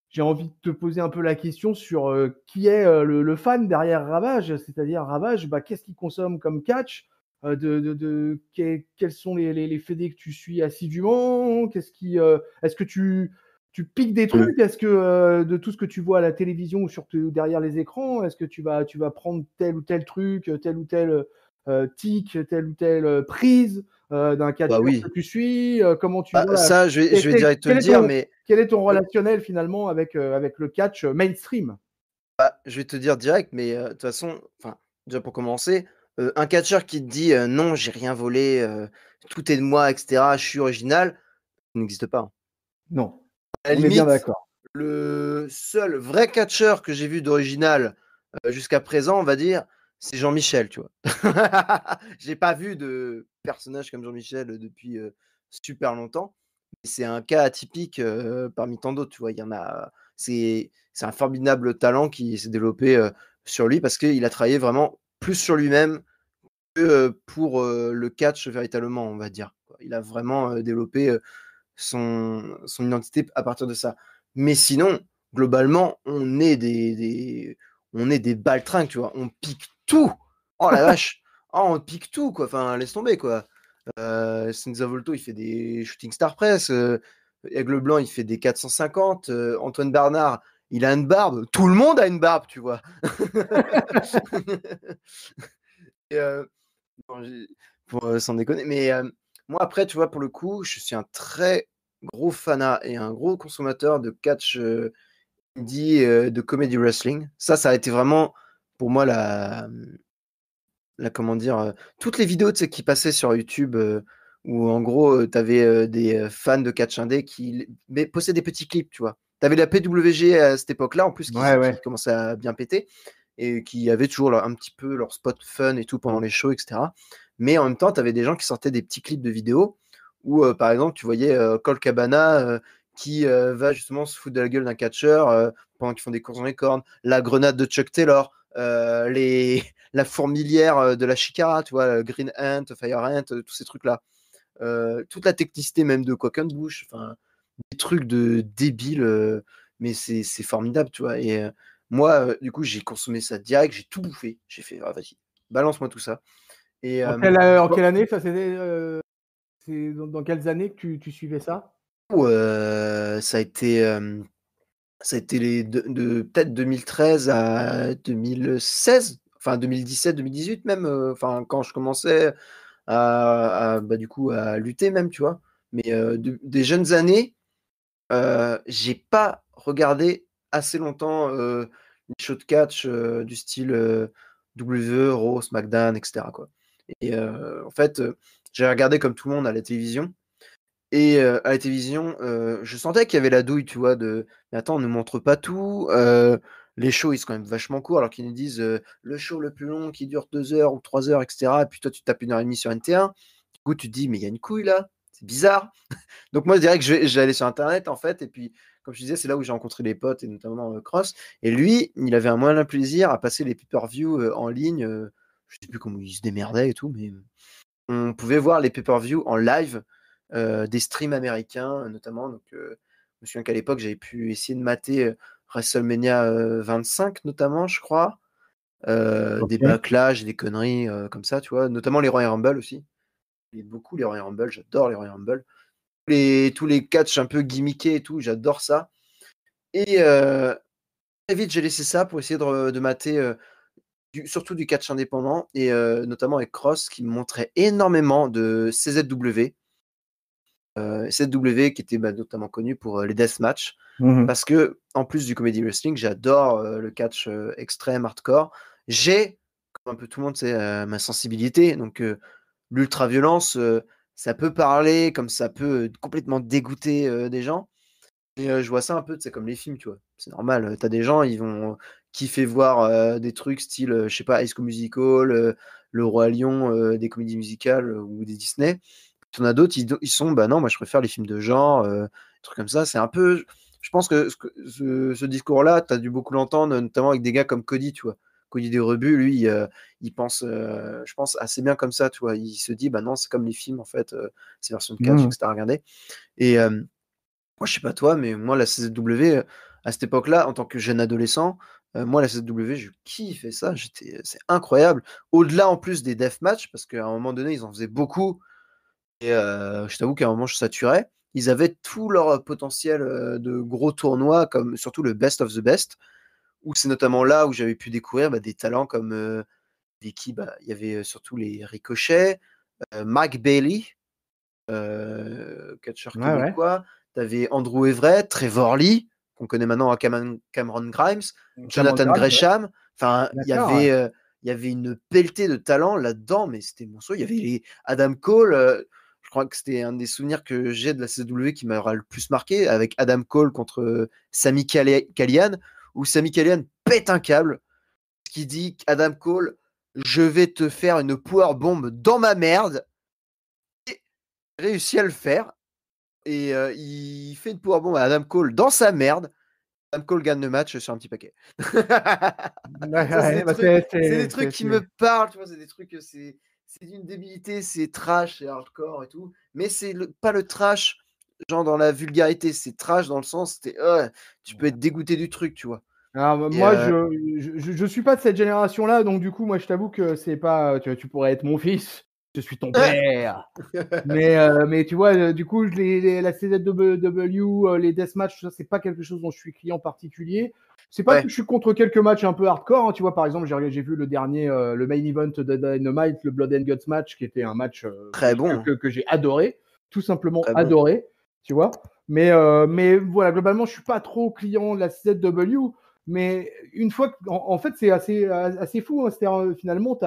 S1: j'ai envie de te poser un peu la question sur qui est le fan derrière Ravage, c'est-à-dire Ravage, bah, qu'est-ce qu'il consomme comme catch, quels sont les fédés que tu suis assidûment, est-ce que tu piques des trucs, est-ce que de tout ce que tu vois à la télévision ou derrière les écrans, est-ce que tu vas prendre tel ou tel truc, tel ou tel tic, telle ou telle prise d'un
S2: Bah
S1: catcheur que
S2: oui.
S1: tu suis, comment tu
S2: Bah,
S1: vois
S2: ça, je vais direct te
S1: quel
S2: le
S1: est
S2: dire,
S1: ton,
S2: mais
S1: quel est ton
S2: euh,
S1: relationnel finalement avec le catch mainstream?
S2: je vais te dire direct, mais de toute façon, enfin, déjà pour commencer, un catcheur qui te dit non, j'ai rien volé, tout est de moi, etc., je suis original, ça n'existe pas, hein.
S1: Non,
S2: À la
S1: on est bien
S2: limite,
S1: d'accord.
S2: le seul vrai catcheur que j'ai vu d'original jusqu'à présent, on va dire, c'est Jean-Michel, tu vois. J'ai pas vu de personnage comme Jean-Michel depuis super longtemps. Mais c'est un cas atypique parmi tant d'autres, tu vois. Il y en a. C'est un formidable talent qui s'est développé sur lui parce qu'il a travaillé vraiment plus sur lui-même que pour le catch véritablement, on va dire. Il a vraiment développé son identité à partir de ça. Mais sinon, globalement, on est des baltringues, tu vois. On pique tout. Oh la vache. Oh, on pique tout, quoi. Enfin, laisse tomber, quoi. Senza Volto, il fait des Shooting Star Press. Aigle Blanc, il fait des 450. Antoine Bernard, il a une barbe. Tout le monde a une barbe, tu vois. Et, bon, pour sans déconner. Mais moi, après, tu vois, pour le coup, je suis un très gros fanat et un gros consommateur de catch indie, de comedy wrestling. Ça a été vraiment pour moi comment dire, toutes les vidéos, tu sais, qui passaient sur YouTube, où en gros, tu avais des fans de catch indé qui postaient des petits clips, tu vois. Tu avais la PWG à cette époque-là, en plus,
S1: Ouais.
S2: qui commençait à bien péter et qui avaient toujours un petit peu leur spot fun et tout pendant les shows, etc. Mais en même temps, tu avais des gens qui sortaient des petits clips de vidéos où, par exemple, tu voyais Colt Cabana qui va justement se foutre de la gueule d'un catcheur pendant qu'ils font des courses dans les cornes, la grenade de Chuck Taylor, la fourmilière de la Shikara, tu vois, Green Ant, Fire Ant, tous ces trucs-là. Toute la technicité même de Quackenbush, enfin, des trucs de débiles, mais c'est formidable, tu vois. Et moi, du coup, j'ai consommé ça direct, j'ai tout bouffé. J'ai fait, ah, vas-y, balance-moi tout ça. Et
S1: En
S2: bon,
S1: quelle année ça c'était c'est dans quelles années que tu suivais ça?
S2: ça a été peut-être 2013 à 2016, enfin 2017, 2018 même, enfin quand je commençais bah, du coup à lutter même, tu vois. Mais des jeunes années, j'ai pas regardé assez longtemps les shows de catch du style WWE, Raw, SmackDown, etc., quoi. Et en fait, j'ai regardé comme tout le monde à la télévision. Et à la télévision, je sentais qu'il y avait la douille, tu vois, de mais attends, on ne montre pas tout. Les shows, ils sont quand même vachement courts, alors qu'ils nous disent le show le plus long qui dure 2 heures ou 3 heures, etc. Et puis toi, tu tapes 1 heure et demie sur NT1. Du coup, tu te dis, mais il y a une couille là. c'est bizarre. Donc moi, je dirais que j'ai allé sur Internet, en fait, et puis, comme je disais, c'est là où j'ai rencontré des potes, et notamment Cross. Et lui, il avait un moyen plaisir à passer les pay-per-view en ligne. Je sais plus comment il se démerdait et tout, mais on pouvait voir les pay-per-view en live des streams américains, notamment. Donc, je me souviens qu'à l'époque, j'avais pu essayer de mater WrestleMania 25, notamment, je crois. Des
S1: Ok.
S2: backlash, des conneries comme ça, tu vois. Notamment les Royal Rumble aussi. J'aime beaucoup les Royal Rumble, j'adore les Royal Rumble. Tous les catchs un peu gimmickés et tout, j'adore ça. Et très vite, j'ai laissé ça pour essayer de mater surtout du catch indépendant, et notamment avec Cross qui me montrait énormément de CZW. CZW qui était notamment connu pour les deathmatchs.
S1: Mhm.
S2: Parce que, en plus du comedy wrestling, j'adore le catch extrême, hardcore. J'ai, comme un peu tout le monde, c'est ma sensibilité. Donc, l'ultra-violence, ça peut parler, comme ça peut complètement dégoûter des gens. Et je vois ça un peu, c'est comme les films, tu vois. C'est normal. T'as des gens, ils vont kiffer voir des trucs style, je sais pas, High School Musical, Le Roi Lion, des comédies musicales ou des Disney. T'en as d'autres, ils sont, bah non, moi je préfère les films de genre, des trucs comme ça. C'est un peu, je pense que ce discours-là, t'as dû beaucoup l'entendre, notamment avec des gars comme Cody, tu vois. Cody des Rebuts, lui, il pense, je pense, assez bien comme ça, tu vois. Il se dit, bah non, c'est comme les films, en fait, ces versions de catch,
S1: Mhm.
S2: etc. à regarder. Et moi, je sais pas toi, mais moi, la CZW, à cette époque-là, en tant que jeune adolescent, moi, la CZW, je kiffais ça. C'est incroyable. Au-delà, en plus, des deathmatchs, parce qu'à un moment donné, ils en faisaient beaucoup. Et je t'avoue qu'à un moment, je saturais. Ils avaient tout leur potentiel de gros tournois, comme surtout le Best of the Best, où c'est notamment là où j'avais pu découvrir des talents comme il y avait surtout les Ricochets, Mike Bailey, catcheur
S1: Ouais, ouais.
S2: québécois. Tu avais Andrew Everett, Trevor Lee, qu'on connaît maintenant à Cameron Grimes,
S1: Cameron
S2: Jonathan
S1: Grimes, ouais.
S2: Gresham. Enfin,
S1: D'accord, ouais.
S2: il y avait une pelletée de talents là-dedans, mais c'était monstrueux. Il y avait les Adam Cole. Je crois que c'était un des souvenirs que j'ai de la CW qui m'aura le plus marqué, avec Adam Cole contre Sami Callihan, où Sami Callihan pète un câble, qui dit Adam Cole, je vais te faire une powerbomb dans ma merde. Et réussit à le faire. Et il fait une powerbomb à Adam Cole dans sa merde. Adam Cole gagne le match sur un petit paquet.
S1: Ouais,
S2: Ça,
S1: ouais, bah, c'est,
S2: c'est des
S1: c'est,
S2: trucs
S1: c'est,
S2: qui
S1: c'est-
S2: me parlent, tu vois, c'est des trucs, c'est d'une débilité, c'est trash, c'est hardcore et tout. Mais c'est pas le trash, genre dans la vulgarité, c'est trash dans le sens, tu peux être dégoûté du truc, tu vois.
S1: Alors,
S2: Et
S1: moi, je suis pas de cette génération-là, donc du coup, moi, je t'avoue que c'est pas. Tu pourrais être mon fils, je suis ton père. Mais tu vois, du coup, la CZW, les deathmatchs, ça, c'est pas quelque chose dont je suis client particulier. C'est pas que
S2: ouais,
S1: je suis contre quelques matchs un peu hardcore, hein. Tu vois, par exemple, j'ai vu le dernier, le main event de Dynamite, le Blood and Guts match, qui était un match
S2: très bon, hein,
S1: que j'ai adoré, tout simplement
S2: très bon.
S1: adoré, tu vois. Mais voilà, globalement, je suis pas trop client de la CZW. Mais une fois que, en fait, c'est assez fou, hein. C'est-à-dire, finalement,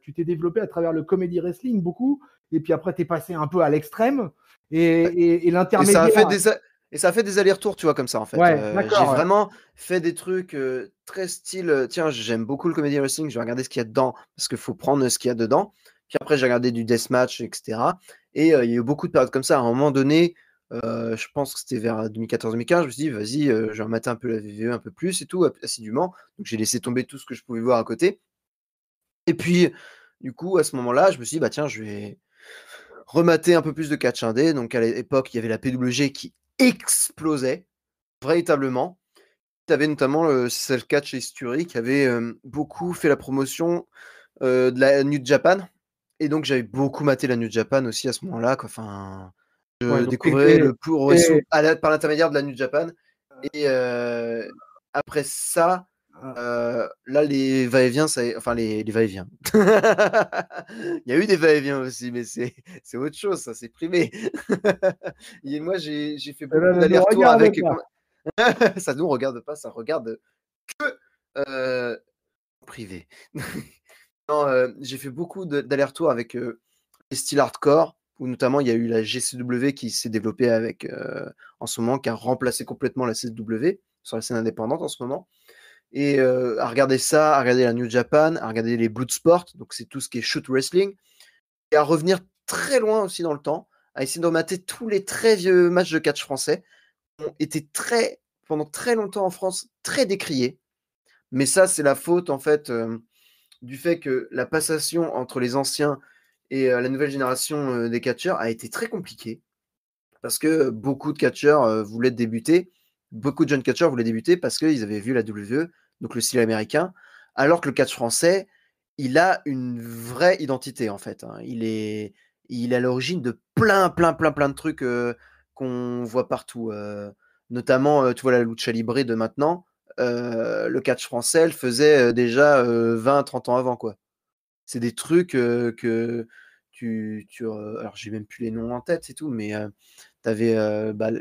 S1: tu t'es développé à travers le comedy wrestling beaucoup, et puis après, tu es passé un peu à l'extrême,
S2: Ouais.
S1: et
S2: Et ça a fait
S1: l'intermédiaire.
S2: des allers-retours, tu vois, comme ça, en fait.
S1: Ouais,
S2: J'ai
S1: d'accord, ouais.
S2: vraiment fait des trucs très style. Tiens, j'aime beaucoup le comedy wrestling, je vais regarder ce qu'il y a dedans, parce qu'il faut prendre ce qu'il y a dedans. Puis après, j'ai regardé du deathmatch, etc. Et il y a eu beaucoup de périodes comme ça. À un moment donné, je pense que c'était vers 2014-2015, je me suis dit, vas-y, je vais mater un peu la VVE un peu plus et tout, assidûment. Donc j'ai laissé tomber tout ce que je pouvais voir à côté. Et puis, du coup, à ce moment-là, je me suis dit, bah tiens, je vais remater un peu plus de catch indé. Donc à l'époque, il y avait la PWG qui explosait véritablement. Tu avais notamment le CSL Catch et Sturi qui avait beaucoup fait la promotion de la New Japan. Et donc j'avais beaucoup maté la New Japan aussi à ce moment-là. Enfin,
S1: Ouais,
S2: je
S1: donc
S2: découvrais le pour
S1: t'es-
S2: Wrestle par l'intermédiaire de la New Japan. Et après ça, là, les va-et-vient, enfin les va-et-vient. Il y a eu des va-et-vient aussi, mais c'est autre chose, ça, c'est privé. Et moi, j'ai fait
S1: cela
S2: beaucoup
S1: ne nous
S2: d'allers-retours
S1: regarde
S2: avec.
S1: pas.
S2: Ça nous regarde pas, ça regarde euh, privé. Non, j'ai fait beaucoup d'allers-retours avec les styles hardcore, où notamment il y a eu la GCW qui s'est développée avec en ce moment, qui a remplacé complètement la CW sur la scène indépendante en ce moment. Et à regarder ça, à regarder la New Japan, à regarder les Bloodsport, donc c'est tout ce qui est shoot wrestling, et à revenir très loin aussi dans le temps, à essayer de remater tous les très vieux matchs de catch français qui ont été pendant très longtemps en France, très décriés. Mais ça, c'est la faute, en fait, du fait que la passation entre les anciens et la nouvelle génération des catcheurs a été très compliquée. Parce que beaucoup de catcheurs voulaient débuter, beaucoup de jeunes catcheurs voulaient débuter parce qu'ils avaient vu la WWE, donc le style américain, alors que le catch français, il a une vraie identité en fait. Hein. Il est à l'origine de plein de trucs qu'on voit partout. Notamment, tu vois la lucha libre de maintenant, le catch français le faisait déjà 20-30 ans avant quoi. C'est des trucs que alors j'ai même plus les noms en tête, c'est tout, mais tu avais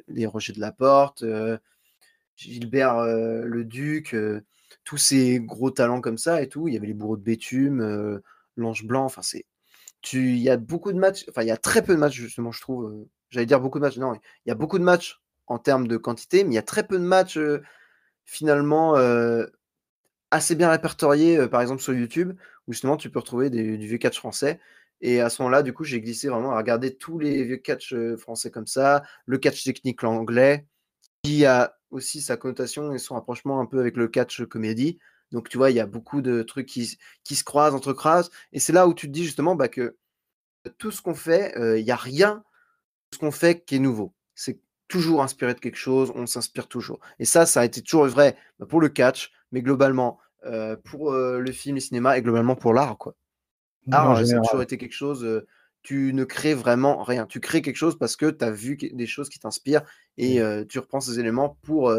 S2: les Roger de la Porte, Gilbert le Duc, tous ces gros talents comme ça et tout. Il y avait les Bourreaux de Béthune, l'Ange Blanc. Enfin, il y a beaucoup de matchs. Enfin, il y a très peu de matchs justement, je trouve. J'allais dire beaucoup de matchs. Non, il y a beaucoup de matchs en termes de quantité, mais il y a très peu de matchs finalement assez bien répertoriés, par exemple sur YouTube, où justement tu peux retrouver du vieux catch français. Et à ce moment-là, du coup, j'ai glissé vraiment à regarder tous les vieux catch français comme ça, le catch technique anglais, qui a aussi sa connotation et son rapprochement un peu avec le catch comédie. Donc tu vois, il y a beaucoup de trucs qui se croisent, entrecroisent. Et c'est là où tu te dis justement que tout ce qu'on fait, il n'y a rien de ce qu'on fait qui est nouveau. C'est toujours inspiré de quelque chose, on s'inspire toujours. Et ça a été toujours vrai pour le catch, mais globalement pour le film, le cinéma et globalement pour l'art, quoi.
S1: En
S2: Ça a toujours
S1: général.
S2: été quelque chose, tu ne crées vraiment rien. Tu crées quelque chose parce que tu as vu des choses qui t'inspirent et tu reprends ces éléments pour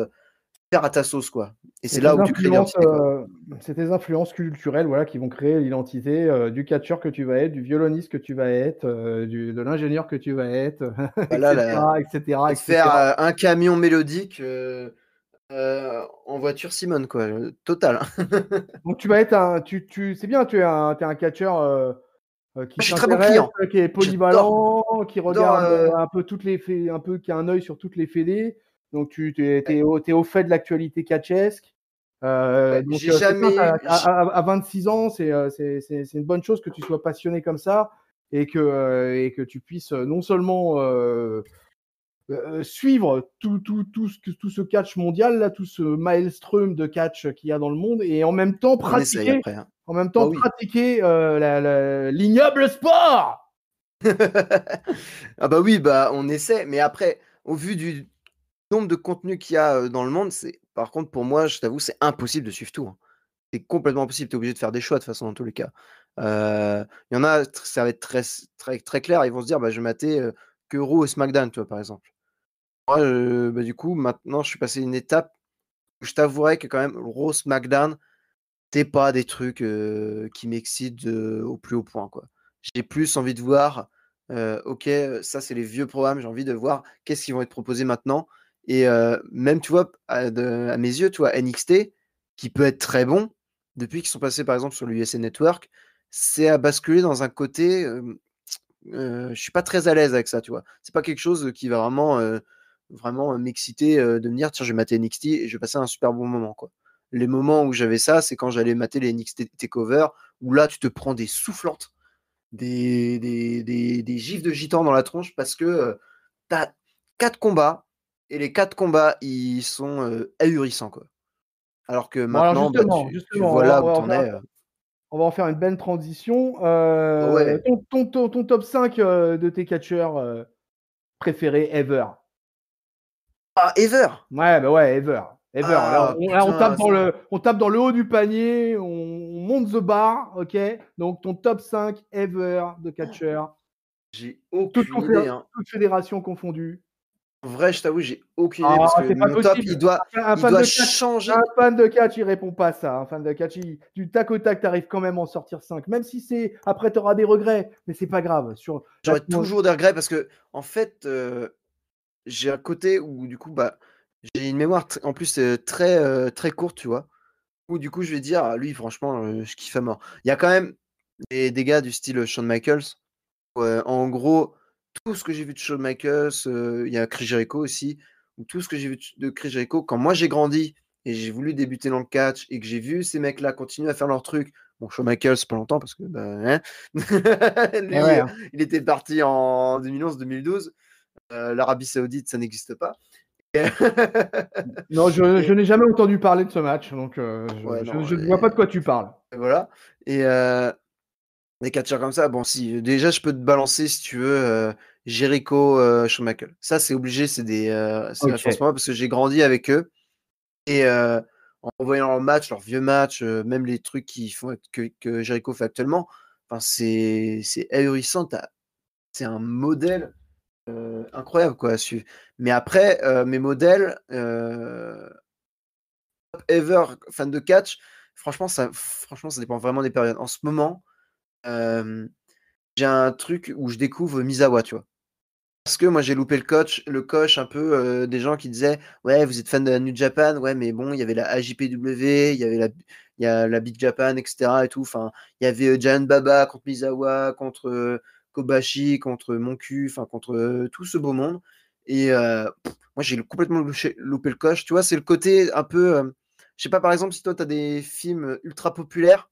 S2: faire à ta sauce, quoi. Et c'est là où tu crées l'identité, quoi.
S1: C'est tes influences culturelles, voilà, qui vont créer l'identité du catcheur que tu vas être, du violoniste que tu vas être, de l'ingénieur que tu vas être,
S2: Bah là,
S1: etc., etc.,
S2: et de faire
S1: etc.
S2: un camion mélodique en voiture Simone, quoi. Total.
S1: Donc tu vas être c'est bien, t'es un catcheur qui
S2: Je suis très bon
S1: s'intéresse,
S2: client.
S1: qui est
S2: J'adore,
S1: polyvalent, qui
S2: j'adore.
S1: regarde un peu un peu qui a un œil sur toutes les fédés. Donc t'es au fait de l'actualité catchesque.
S2: Ouais,
S1: Donc
S2: j'ai
S1: c'est bien,
S2: jamais.
S1: à 26 ans, c'est une bonne chose que tu sois passionné comme ça et que tu puisses non seulement suivre tout ce catch mondial, là, tout ce maelstrom de catch qu'il y a dans le monde, et
S2: On essaye après. Hein.
S1: en même
S2: Bah
S1: temps
S2: oui.
S1: pratiquer l'ignoble sport.
S2: Ah bah oui, bah on essaie. Mais après, au vu du nombre de contenus qu'il y a dans le monde, par contre pour moi, je t'avoue, c'est impossible de suivre tout. Hein. C'est complètement impossible. Tu es obligé de faire des choix de toute façon dans tous les cas. Il y en a, ça va être très clair. Ils vont se dire, bah, je vais mater que Raw et SmackDown, tu vois, par exemple. Moi, bah, du coup, maintenant, je suis passé une étape où je t'avouerais que quand même, Raw, SmackDown, c'est pas des trucs qui m'excitent au plus haut point, quoi. J'ai plus envie de voir, OK, ça, c'est les vieux programmes. J'ai envie de voir qu'est-ce qui vont être proposés maintenant. Et même, tu vois, à mes yeux, tu vois, NXT, qui peut être très bon, depuis qu'ils sont passés, par exemple, sur l'USA Network, c'est à basculer dans un côté, je suis pas très à l'aise avec ça, tu vois? C'est pas quelque chose qui va vraiment m'exciter, de me dire: «Tiens, je vais mater NXT et je vais passer un super bon moment», quoi. Les moments où j'avais ça, c'est quand j'allais mater les NXT takeover, où là, tu te prends des soufflantes, des gifles de gitans dans la tronche parce que, tu as 4 combats et les 4 combats, ils sont, ahurissants, quoi. Alors que
S1: Bon, alors
S2: maintenant, bah, tu vois là où tu en es,
S1: on va en faire une belle transition.
S2: bah, ouais.
S1: Ton top 5 de tes catcheurs préférés ever.
S2: Ah, Ever!
S1: Ouais, bah ouais, ever. Ever.
S2: Ah
S1: Là,
S2: putain,
S1: on tape dans le haut du panier, on monte the bar, ok? Donc ton top 5 ever de catcheur,
S2: j'ai aucune idée, hein.
S1: toute fédération confondue.
S2: En vrai, je t'avoue, j'ai aucune idée
S1: Ah,
S2: parce que
S1: c'est pas
S2: mon top,
S1: possible.
S2: il doit changer.
S1: Un fan de catch, il répond pas à ça. Un fan de catch, du tac au tac, t'arrives quand même à en sortir 5. Même si c'est après, t'auras des regrets, mais c'est pas grave. Là,
S2: J'aurais toujours des regrets parce que, en fait, j'ai un côté où, du coup, bah, j'ai une mémoire en plus très courte, tu vois. Où, du coup, je vais dire, ah, lui, franchement, je kiffe à mort. Il y a quand même des gars du style Shawn Michaels. En gros, tout ce que j'ai vu de Shawn Michaels, il y a Chris Jericho aussi, ou tout ce que j'ai vu de Chris Jericho, quand moi j'ai grandi et j'ai voulu débuter dans le catch et que j'ai vu ces mecs-là continuer à faire leur truc, Bon, Shawn Michaels, c'est pas longtemps parce que lui,
S1: Eh ouais, hein.
S2: il était parti en 2011-2012. L'Arabie Saoudite, ça n'existe pas.
S1: Non, je n'ai jamais entendu parler de ce match, donc
S2: Ouais, non,
S1: je ne vois pas de quoi tu parles.
S2: voilà. Et des catcheurs comme ça, bon, si, déjà, je peux te balancer, si tu veux, Jericho, Shawn Michaels. Ça, c'est obligé, c'est
S1: Ok.
S2: référence pour moi parce que j'ai grandi avec eux. Et en voyant leur match, leurs vieux matchs, même les trucs que Jericho fait actuellement, enfin, c'est ahurissant. C'est un modèle incroyable quoi, à suivre. Mais après, mes modèles ever fan de catch, franchement, ça dépend vraiment des périodes. En ce moment, j'ai un truc où je découvre Misawa, tu vois. Parce que moi j'ai loupé le coche un peu des gens qui disaient ouais vous êtes fan de la New Japan, ouais mais bon il y avait la AJPW, il y a la Big Japan etc et tout, enfin il y avait Giant Baba contre Misawa, contre Kobashi, contre Monku, enfin contre tout ce beau monde et moi j'ai complètement loupé le coche, tu vois, c'est le côté un peu je sais pas, par exemple si toi tu as des films ultra populaires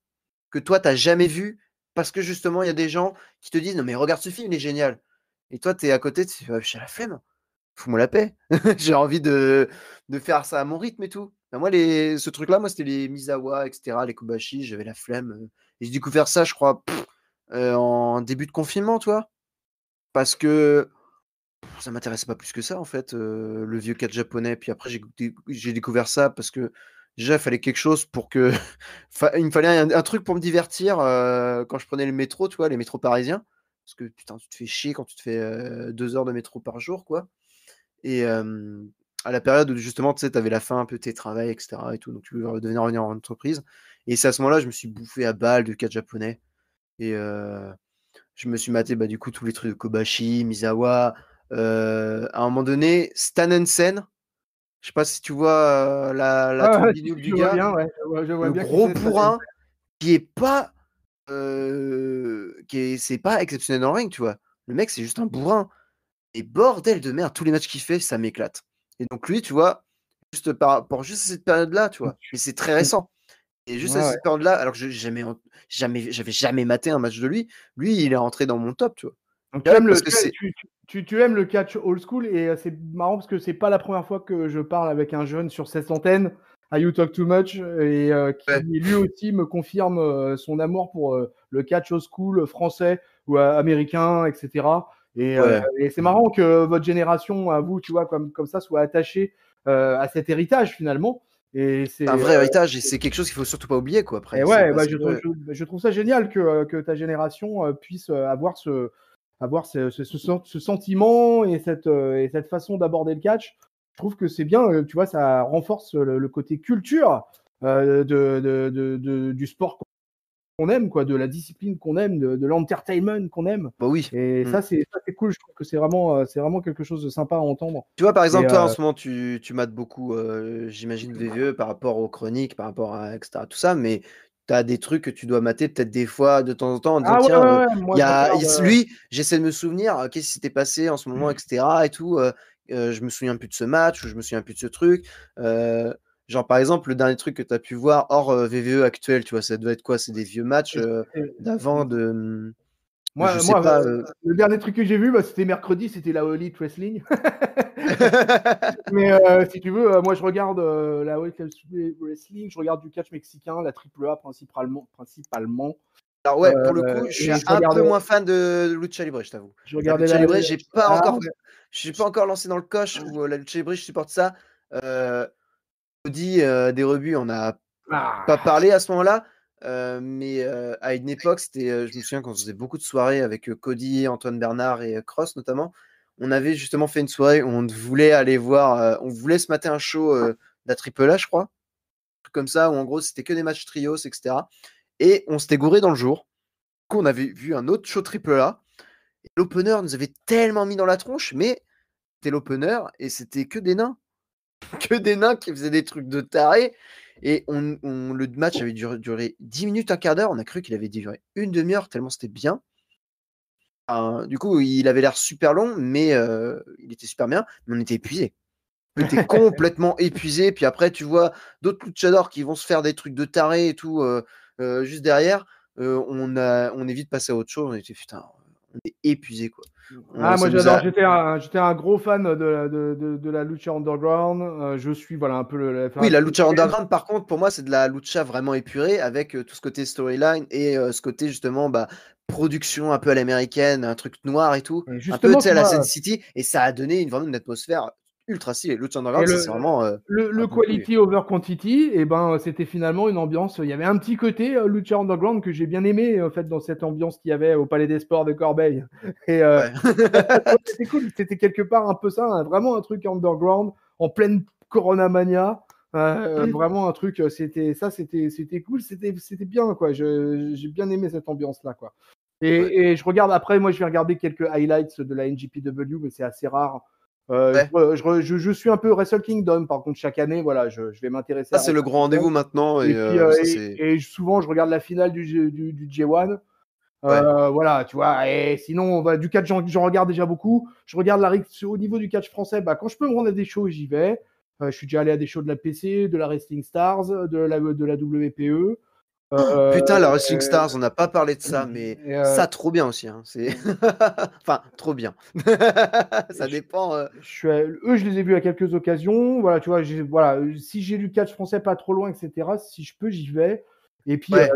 S2: que toi t'as jamais vu parce que justement il y a des gens qui te disent non mais regarde ce film il est génial et toi, tu es à côté, tu fais: «Ouais, j'ai la flemme, fous-moi la paix». J'ai envie de faire ça à mon rythme et tout. Bah, moi, ce truc-là, moi, c'était les Misawa et cetera, les Kobashi, j'avais la flemme, et j'ai découvert ça, je crois, en début de confinement, tu vois? Parce que ça m'intéressait pas plus que ça, en fait, le vieux catch japonais. Puis après, j'ai découvert ça parce que, déjà, il fallait quelque chose pour que il me fallait un truc pour me divertir, quand je prenais le métro, tu vois? Les métros parisiens. Parce que putain, tu te fais chier quand tu te fais, 2 heures de métro par jour, quoi. Et à la période où justement, tu sais, tu avais la fin un peu télétravail et cetera et tout, donc tu devais revenir en entreprise et c'est à ce moment-là, je me suis bouffé à balles de catch japonais et je me suis maté, bah, du coup, tous les trucs de Kobashi, Misawa, à un moment donné, Stan Hansen, je sais pas si tu vois, la
S1: Ah,
S2: tronche
S1: ouais, si,
S2: bidule
S1: si,
S2: du
S1: je vois
S2: gars,
S1: bien, ouais, je vois
S2: le
S1: bien qui
S2: gros
S1: c'est, Stan Hansen.
S2: bourrin qui est pas, c'est pas exceptionnel dans le ring, tu vois? Le mec, c'est juste un bourrin et bordel de merde, tous les matchs qu'il fait, ça m'éclate et donc lui, tu vois, juste par rapport juste à cette période-là, tu vois? Mais c'est très récent et juste à
S1: Ouais, ouais.
S2: cette période-là, alors que j'avais jamais maté un match de lui, il est rentré dans mon top, tu vois?
S1: Donc tu aimes
S2: Direct parce
S1: le
S2: que c'est
S1: tu aimes le catch old school et c'est marrant parce que c'est pas la première fois que je parle avec un jeune sur cette antenne à You Talk Too Much et qui
S2: ouais,
S1: lui aussi me confirme son amour pour le catch old school français ou américain, etc.
S2: ouais,
S1: Et c'est marrant que votre génération, à vous, tu vois, comme ça, soit attachée à cet héritage finalement. Et
S2: c'est un
S1: c'est
S2: vrai héritage et c'est quelque chose qu'il faut surtout pas oublier, quoi,
S1: et
S2: après. C'est
S1: ouais,
S2: parce
S1: bah,
S2: que
S1: je trouve ça génial que ta génération puisse avoir ce sentiment et cette façon d'aborder le catch. Je trouve que c'est bien, tu vois, ça renforce le côté culture du sport qu'on aime, quoi, de la discipline qu'on aime, de l'entertainment qu'on aime.
S2: bah, oui.
S1: Et
S2: Mmh.
S1: ça, c'est cool. Je trouve que c'est vraiment quelque chose de sympa à entendre.
S2: Tu vois, par
S1: Et
S2: exemple, toi, en ce moment, tu mates beaucoup, j'imagine VVE par rapport aux chroniques, par rapport à et cetera, tout ça, mais tu as des trucs que tu dois mater peut-être des fois, de temps en temps, en disant:
S1: ah ouais,
S2: «Tiens,
S1: ouais, ouais,
S2: il
S1: moi
S2: y
S1: je
S2: a
S1: regarde.
S2: lui, j'essaie de me souvenir, qu'est-ce qui s'était passé en ce moment et cetera et tout, je me souviens plus de ce match ou je me souviens plus de ce truc». Heu, genre, par exemple, le dernier truc que tu as pu voir hors, VVE actuel, tu vois? Ça doit être quoi? C'est des vieux matchs, d'avant de je sais
S1: Moi,
S2: pas,
S1: le dernier truc que j'ai vu, bah, c'était mercredi, c'était la All Elite Wrestling. Mais si tu veux, moi je regarde la All Elite Wrestling, je regarde du catch mexicain, la AAA principalement.
S2: Alors ouais, pour le coup, je suis
S1: Et je
S2: un peu
S1: regardais,
S2: moins fan de Lucha Libre, je t'avoue.
S1: je
S2: La
S1: regardais
S2: Lucha
S1: la.
S2: Libre,
S1: Ah,
S2: je suis pas encore lancé dans le coche où la Lucha Libre, je supporte ça. Cody, des rebuts, on n'a pas
S1: ah,
S2: parlé à ce moment-là, mais à une époque, je me souviens qu'on faisait beaucoup de soirées avec Cody, Antoine Bernard et Cross notamment. On avait justement fait une soirée où on voulait aller voir, on voulait se mater un show de la AAA, je crois, un truc comme ça, où en gros c'était que des matchs trios, etc. Et on s'était gouré dans le jour. Du coup, on avait vu un autre show AAA. Et l'opener nous avait tellement mis dans la tronche, mais c'était l'opener et c'était que des nains. Que des nains qui faisaient des trucs de taré. Et le match avait duré 10 minutes, un quart d'heure. On a cru qu'il avait duré une demi-heure, tellement c'était bien. Du coup, il avait l'air super long, mais il était super bien. Mais on était épuisés. On était complètement épuisés. Puis après, tu vois d'autres luchadors qui vont se faire des trucs de taré et tout. juste derrière, on est vite passé à autre chose. On était putain, on est épuisé quoi.
S1: Ah, moi
S2: Ça nous
S1: j'adore,
S2: a.
S1: j'étais un gros fan de la Lucha Underground. Je suis voilà, un peu
S2: Oui, la lucha underground, par contre, pour moi, c'est de la lucha vraiment épurée avec tout ce côté storyline et ce côté justement production un peu à l'américaine, un truc noir et tout,
S1: Et
S2: un peu
S1: justement,
S2: tu sais
S1: tu
S2: à la Sin
S1: vois,
S2: City et ça a donné vraiment une atmosphère ultra stylée. Lucha
S1: et
S2: underground, ça c'est vraiment
S1: le
S2: beaucoup plu.
S1: quality over quantity, et ben c'était finalement une ambiance. Il y avait un petit côté Lucha Underground que j'ai bien aimé en fait dans cette ambiance qu'il y avait au Palais des Sports de Corbeil. Et
S2: Ouais.
S1: c'était cool, c'était quelque part un peu ça, vraiment un truc underground en pleine Corona Mania. Vraiment un truc, c'était cool, c'était bien quoi. J'ai bien aimé cette ambiance là quoi.
S2: Ouais.
S1: Et je regarde après, moi je vais regarder quelques highlights de la NGPW, mais c'est assez rare.
S2: Ouais.
S1: Je suis un peu Wrestle Kingdom, par contre, chaque année, voilà, je vais m'intéresser
S2: Ça
S1: à
S2: c'est le
S1: Wrestle
S2: grand
S1: Kingdom.
S2: rendez-vous maintenant
S1: Et
S2: et
S1: puis,
S2: ça c'est.
S1: souvent, je regarde la finale du J1.
S2: Ouais.
S1: Voilà, tu vois. Et sinon, du catch, j'en regarde déjà beaucoup. Je regarde au niveau du catch français. Bah, quand je peux me rendre à des shows, j'y vais. Je suis déjà allé à des shows de la PC, de la Wrestling Stars, de la WPE.
S2: Putain,
S1: Euh,
S2: la Wrestling Stars, on n'a pas parlé de ça, mais
S1: et,
S2: ça trop bien aussi. Hein. C'est enfin trop bien. Ça
S1: je,
S2: dépend.
S1: eux, je les ai vus à quelques occasions. Voilà, tu vois, voilà, si j'ai du catch français pas trop loin, etc., si je peux, j'y vais.
S2: Ouais, ça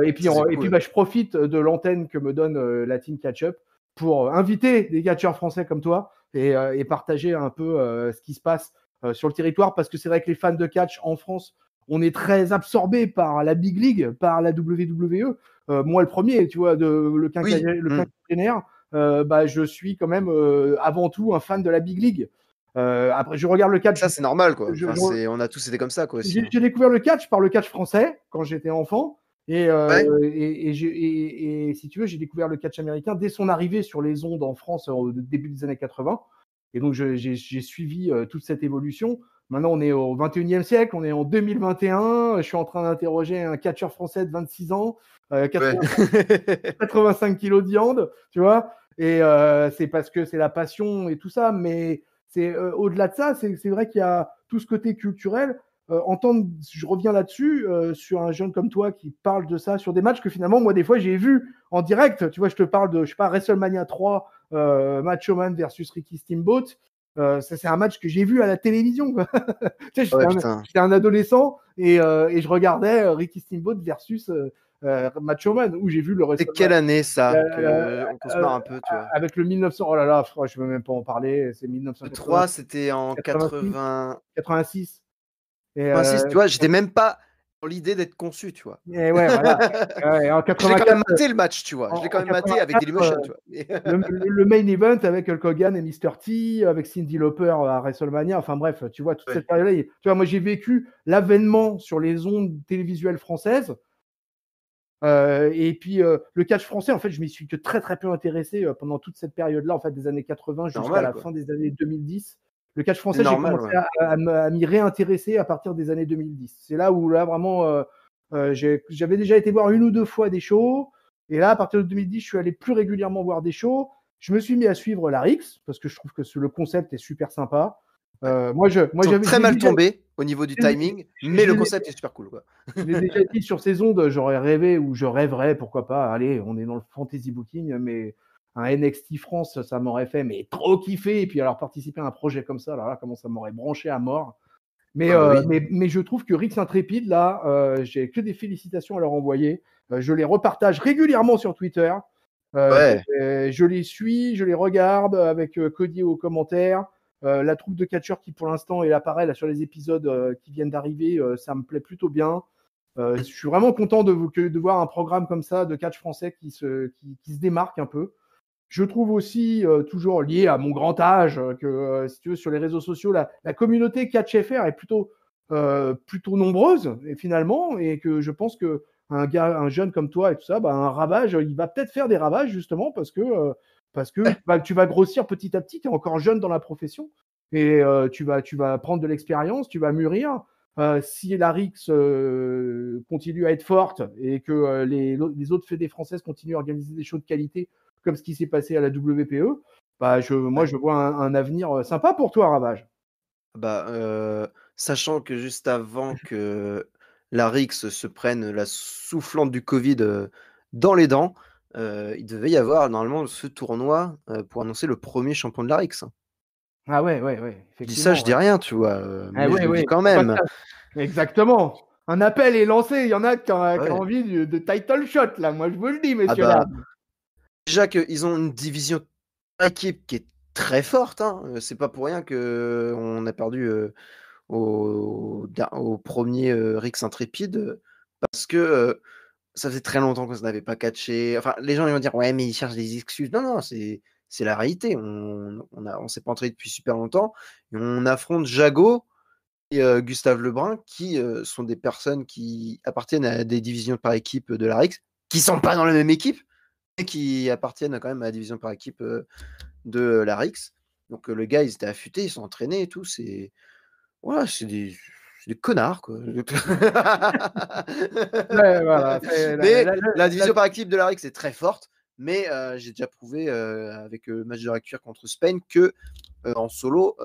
S2: c'est cool.
S1: Bah, je profite de l'antenne que me donne la Team Catch Up pour inviter des catcheurs français comme toi et partager un peu ce qui se passe sur le territoire. Parce que c'est vrai que les fans de catch en France, on est très absorbés par la Big League, par la WWE. Moi, le premier, tu vois, le
S2: Oui.
S1: quinquagénaire, bah, je suis quand même avant tout un fan de la Big League. Après, je regarde le catch.
S2: Ça c'est normal quoi.
S1: je-
S2: Enfin,
S1: je-
S2: on a tous été comme ça quoi aussi.
S1: j'ai
S2: Hein.
S1: j'ai découvert le catch par le catch français quand j'étais enfant.
S2: Ouais.
S1: Et si tu veux, j'ai découvert le catch américain dès son arrivée sur les ondes en France au début des années 80. Et donc, j'ai suivi toute cette évolution. Maintenant, on est au 21e siècle, on est en 2021. Je suis en train d'interroger un catcheur français de 26 ans,
S2: Ouais.
S1: 85 kilos de viande, tu vois. Et c'est parce que c'est la passion et tout ça. Mais c'est au-delà de ça, c'est vrai qu'il y a tout ce côté culturel. Je reviens là-dessus, sur un jeune comme toi qui parle de ça, sur des matchs que finalement, moi, des fois, j'ai vu en direct. Tu vois, je te parle de, je sais pas, WrestleMania 3, Macho Man versus Ricky Steamboat. Ça, c'est un match que j'ai vu à la télévision. Tu sais,
S2: Ouais putain.
S1: j'étais un adolescent et je regardais Ricky Steamboat versus Macho Man, où j'ai vu le
S2: C'est
S1: WrestleMania
S2: quelle année ça
S1: euh,
S2: que on se marre un peu, tu vois.
S1: avec le 1900. Oh là là, je ne veux même pas en parler. C'est
S2: Le
S1: 1986,
S2: 3 c'était en 80.
S1: 86. Et,
S2: 86, tu vois, j'étais même pas dans l'idée d'être conçu, tu vois.
S1: et ouais, voilà. Et en
S2: Je l'ai quand même
S1: 84,
S2: maté le match, tu vois. Je l'ai quand
S1: en
S2: même maté avec
S1: 84,
S2: Dailymotion, tu vois.
S1: le main event avec Hulk Hogan et Mr. T, avec Cyndi Lauper à WrestleMania. Enfin bref, tu vois, toute
S2: Ouais.
S1: cette période-là. Tu vois, moi, j'ai vécu l'avènement sur les ondes télévisuelles françaises. Et puis le catch français, en fait, je m'y suis que très très peu intéressé pendant toute cette période-là, en fait, des années 80 jusqu'à
S2: Normal,
S1: la
S2: quoi.
S1: fin des années 2010. Le catch
S2: C'est
S1: français, j'ai
S2: normal,
S1: commencé
S2: ouais.
S1: à m'y réintéresser à partir des années 2010. C'est là où là vraiment, j'avais déjà été voir une ou deux fois des shows, et là à partir de 2010, je suis allé plus régulièrement voir des shows. Je me suis mis à suivre la Rix parce que je trouve que le concept est super sympa.
S2: Ouais.
S1: Moi
S2: Ils sont
S1: j'avais,
S2: très mal tombés au niveau du timing, mais le
S1: je l'ai
S2: concept est super cool, quoi.
S1: je l'ai déjà dit sur ces ondes, j'aurais rêvé ou je rêverais, pourquoi pas. Allez, on est dans le fantasy booking, mais un NXT France, ça m'aurait fait mais trop kiffer. Et puis alors participer à un projet comme ça, alors là, comment ça m'aurait branché à mort.
S2: Ah bah oui.
S1: Mais je trouve que Rix Intrépide, là, j'ai que des félicitations à leur envoyer. Je les repartage régulièrement sur Twitter.
S2: Ouais.
S1: Je les suis, je les regarde avec Cody aux commentaires. La troupe de catcheurs qui, pour l'instant, elle apparaît là sur les épisodes qui viennent d'arriver, ça me plaît plutôt bien. Je suis vraiment content de voir un programme comme ça de catch français qui se démarque un peu. Je trouve aussi, toujours lié à mon grand âge, que si tu veux, sur les réseaux sociaux, la communauté catch FR est plutôt nombreuse, et finalement, et que je pense que un jeune comme toi et tout ça, bah, un ravage, il va peut-être faire des ravages justement parce que bah, tu vas grossir petit à petit, tu es encore jeune dans la profession, et tu vas prendre de l'expérience, tu vas mûrir. Si la RIX continue à être forte et que les autres fédés françaises continuent à organiser des shows de qualité, comme ce qui s'est passé à la WPE, bah moi,
S2: Ouais.
S1: je vois un avenir sympa pour toi, Ravage.
S2: Bah, sachant que juste avant que la Rix se prenne la soufflante du Covid dans les dents, il devait y avoir normalement ce tournoi pour annoncer le premier champion de la Rix.
S1: Ah ouais, ouais, ouais,
S2: Je dis ça, je
S1: effectivement,
S2: dis
S1: ouais.
S2: rien, tu vois,
S1: Ah
S2: mais je
S1: ouais,
S2: le dis
S1: ouais,
S2: quand
S1: au
S2: même.
S1: podcast. Exactement. Un appel est lancé. Il y en a qui a
S2: Ouais.
S1: envie de title shot, là. Moi, je vous le dis,
S2: Ah
S1: messieurs,
S2: bah,
S1: dames.
S2: déjà qu'ils ont une division par équipe qui est très forte, hein. C'est pas pour rien qu'on a perdu au premier Rix Intrépide, parce que ça faisait très longtemps qu'on ne n'avait pas catché. Enfin, les gens ils vont dire ouais, mais ils cherchent des excuses. Non, non, c'est la réalité. On s'est pas entraîné depuis super longtemps et on affronte Jago et Gustave Lebrun, qui sont des personnes qui appartiennent à des divisions par équipe de la Rix, qui sont pas dans la même équipe, mais qui appartiennent quand même à la division par équipe de la Rix. Donc le gars, ils étaient affûtés, ils sont entraînés et tout. C'est voilà, c'est des connards, quoi.
S1: Ouais, voilà.
S2: Mais la division par équipe de la Rix est très forte. Mais j'ai déjà prouvé avec le match de la cuir contre Spain que en solo,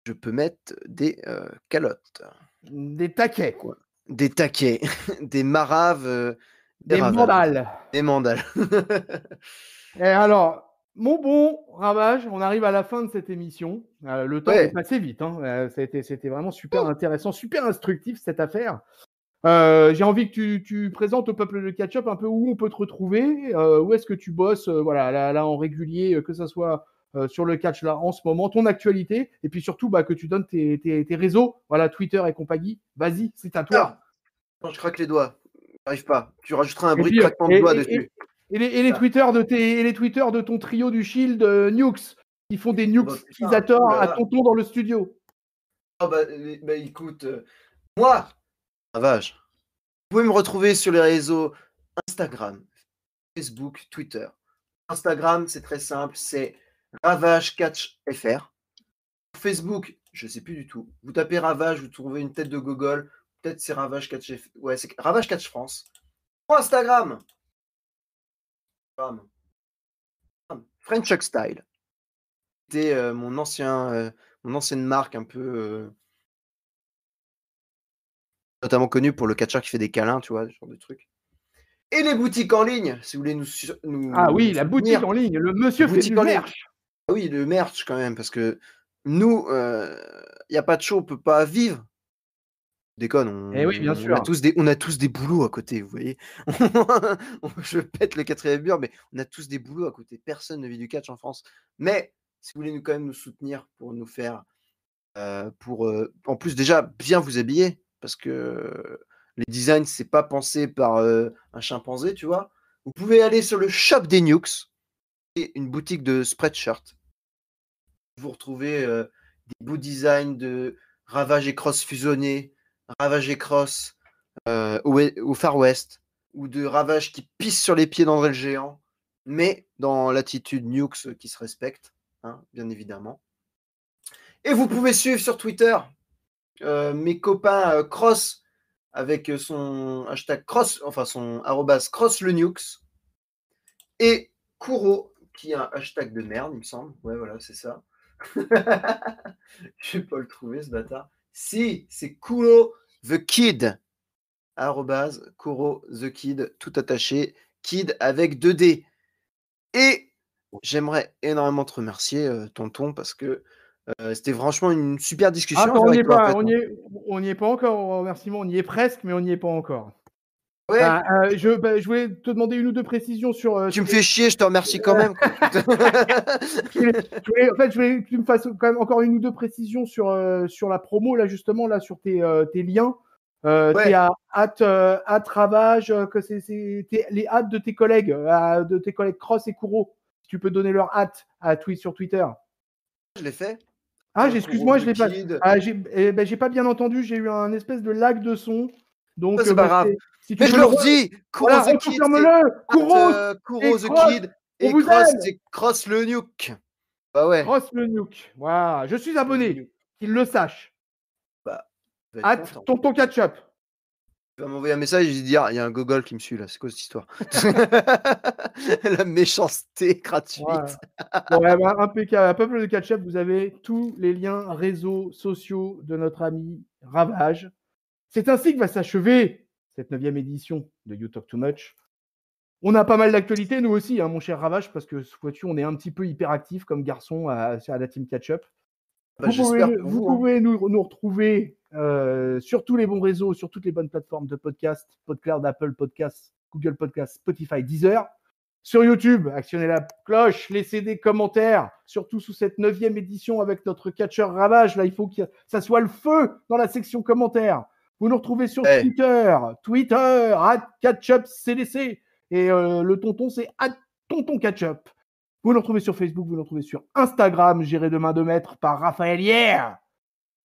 S2: je peux mettre des calottes.
S1: Des taquets.
S2: Quoi. Des taquets, des maraves, des
S1: Des
S2: ravages,
S1: mandales.
S2: des mandales.
S1: Et alors, mon bon Ravage, on arrive à la fin de cette émission. Le temps est
S2: Ouais.
S1: passé vite. Hein. C'était vraiment super intéressant, super instructif cette affaire. J'ai envie que tu présentes au peuple de Ketchup un peu où on peut te retrouver, où est-ce que tu bosses, voilà, là en régulier, que ça soit sur le catch là en ce moment, ton actualité, et puis surtout que tu donnes tes réseaux, voilà, Twitter et compagnie. Vas-y, c'est à toi.
S2: Ah, quand je craque les doigts, j'arrive pas. Tu rajouteras un
S1: Et
S2: bruit de
S1: puis,
S2: craquement de doigts dessus.
S1: les
S2: Ah.
S1: tweeters de ton trio du Shield Nukes, qui font des
S2: Oh bah putain,
S1: Nukesisateurs à
S2: oulala.
S1: tonton dans le studio.
S2: Oh bah écoute, moi, Ravage, vous pouvez me retrouver sur les réseaux Instagram, Facebook, Twitter. Instagram, c'est très simple, c'est RavageCatchFR. Facebook, je sais plus du tout. Vous tapez Ravage, vous trouvez une tête de gogol. Peut-être c'est Ravage Catch Ouais, c'est Ravage Catch France. Pour Instagram, French Chuck Style. C'était mon ancienne marque un peu notamment connue pour le catcheur qui fait des câlins, tu vois, ce genre de truc. Et les boutiques en ligne, si vous voulez
S1: Ah
S2: nous
S1: oui, la boutique
S2: soutenir.
S1: en ligne, le
S2: Les
S1: monsieur fait du
S2: boutiques en ligne.
S1: merch.
S2: Ah oui, le merch quand même, parce que nous, il n'y a pas de show, on peut pas vivre. Déconne,
S1: Eh oui, bien sûr.
S2: on a tous des boulots à côté, vous voyez. Je pète le quatrième mur, mais on a tous des boulots à côté. Personne ne vit du catch en France. Mais si vous voulez quand même nous soutenir pour nous faire, en plus déjà bien vous habiller, parce que les designs c'est pas pensé par un chimpanzé, tu vois. Vous pouvez aller sur le shop des Nukes, et une boutique de spreadshirt. Vous retrouvez des beaux designs de Ravage et Cross fusionnés, Ravage et Cross au Far West, ou de Ravage qui pisse sur les pieds d'André le Géant, mais dans l'attitude Nukes qui se respecte, hein, bien évidemment. Et vous pouvez suivre sur Twitter mes copains Cross avec son hashtag Cross, enfin son arrobas Cross le Nukes, et Kuro qui a un hashtag de merde, il me semble. Ouais, voilà, c'est ça. Je vais pas le trouver, ce bâtard. Si, c'est Kuro the Kid. Arrobase Kuro the Kid, tout attaché. Kid avec 2D. Et j'aimerais énormément te remercier, tonton, parce que c'était franchement une super discussion à
S1: Attends,
S2: faire avec toi, en fait.
S1: on n'y est pas encore au remerciement. On y est presque, mais on n'y est pas encore.
S2: Ouais,
S1: Je voulais te demander une ou deux précisions sur.
S2: tu me fais chier, je te remercie quand même. Quoi.
S1: Je voulais que tu me fasses quand même encore une ou deux précisions sur la promo, là, justement, là, sur tes liens. T'es
S2: Ouais,
S1: à Ravage, que c'est les hâtes de tes collègues, Cross et Kuro. Si tu peux donner leur hâte sur Twitter.
S2: je l'ai fait.
S1: Ah,
S2: Kuro
S1: excuse-moi, je
S2: the
S1: l'ai pas.
S2: Kid.
S1: J'ai pas bien entendu. J'ai eu un espèce de lag de son.
S2: Ça,
S1: Donc,
S2: c'est pas grave.
S1: si tu
S2: Mais je
S1: peux
S2: leur dis, Kuro
S1: voilà,
S2: the Kid, c'est
S1: reconfirme-le.
S2: Kuro the
S1: Cross,
S2: Kid,
S1: on
S2: et
S1: vous
S2: Cross,
S1: aime.
S2: c'est Cross le Nuke. Bah ouais.
S1: Cross le nuke. Voilà, je suis abonné. Qu'il le sache.
S2: Bah, tu vas être
S1: Hâte,
S2: content.
S1: tonton ketchup.
S2: Tu vas m'envoyer un message et lui dire, il y a un gogol qui me suit là, c'est quoi cette histoire? La méchanceté
S1: Voilà.
S2: gratuite.
S1: Bon, impeccable. Peuple de ketchup, vous avez tous les liens réseaux sociaux de notre ami Ravage. C'est ainsi que va s'achever cette 9e édition de You Talk Too Much. On a pas mal d'actualités, nous aussi, hein, mon cher Ravage, parce que vois-tu, on est un petit peu hyperactif comme garçon à la Team Catch-up.
S2: Bah, j'espère pour
S1: Vous
S2: vous. Hein.
S1: pouvez nous retrouver sur tous les bons réseaux, sur toutes les bonnes plateformes de podcast, PodCloud, Apple Podcasts, Google Podcasts, Spotify, Deezer. Sur YouTube, actionnez la cloche, laissez des commentaires, surtout sous cette 9e édition avec notre catcheur Ravage. Là, il faut que ça soit le feu dans la section commentaires. Vous nous retrouvez sur Twitter, @catchupcdc. Et le tonton, c'est @tontoncatchup. Vous nous retrouvez sur Facebook, vous nous retrouvez sur Instagram, géré de main de maître par Raphaël Hier.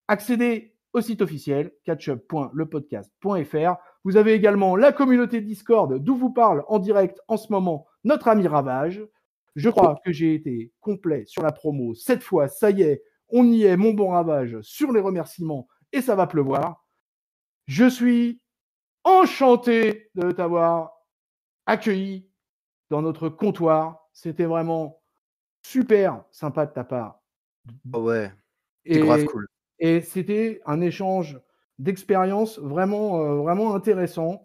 S1: Accédez au site officiel catchup.lepodcast.fr. Vous avez également la communauté Discord d'où vous parle en direct en ce moment notre ami Ravage. Je crois que j'ai été complet sur la promo. Cette fois, ça y est, on y est, mon bon Ravage, sur les remerciements et ça va pleuvoir. Je suis enchanté de t'avoir accueilli dans notre comptoir. C'était vraiment super sympa de ta part.
S2: Oh ouais, c'est grave cool.
S1: Et c'était un échange d'expériences vraiment intéressant.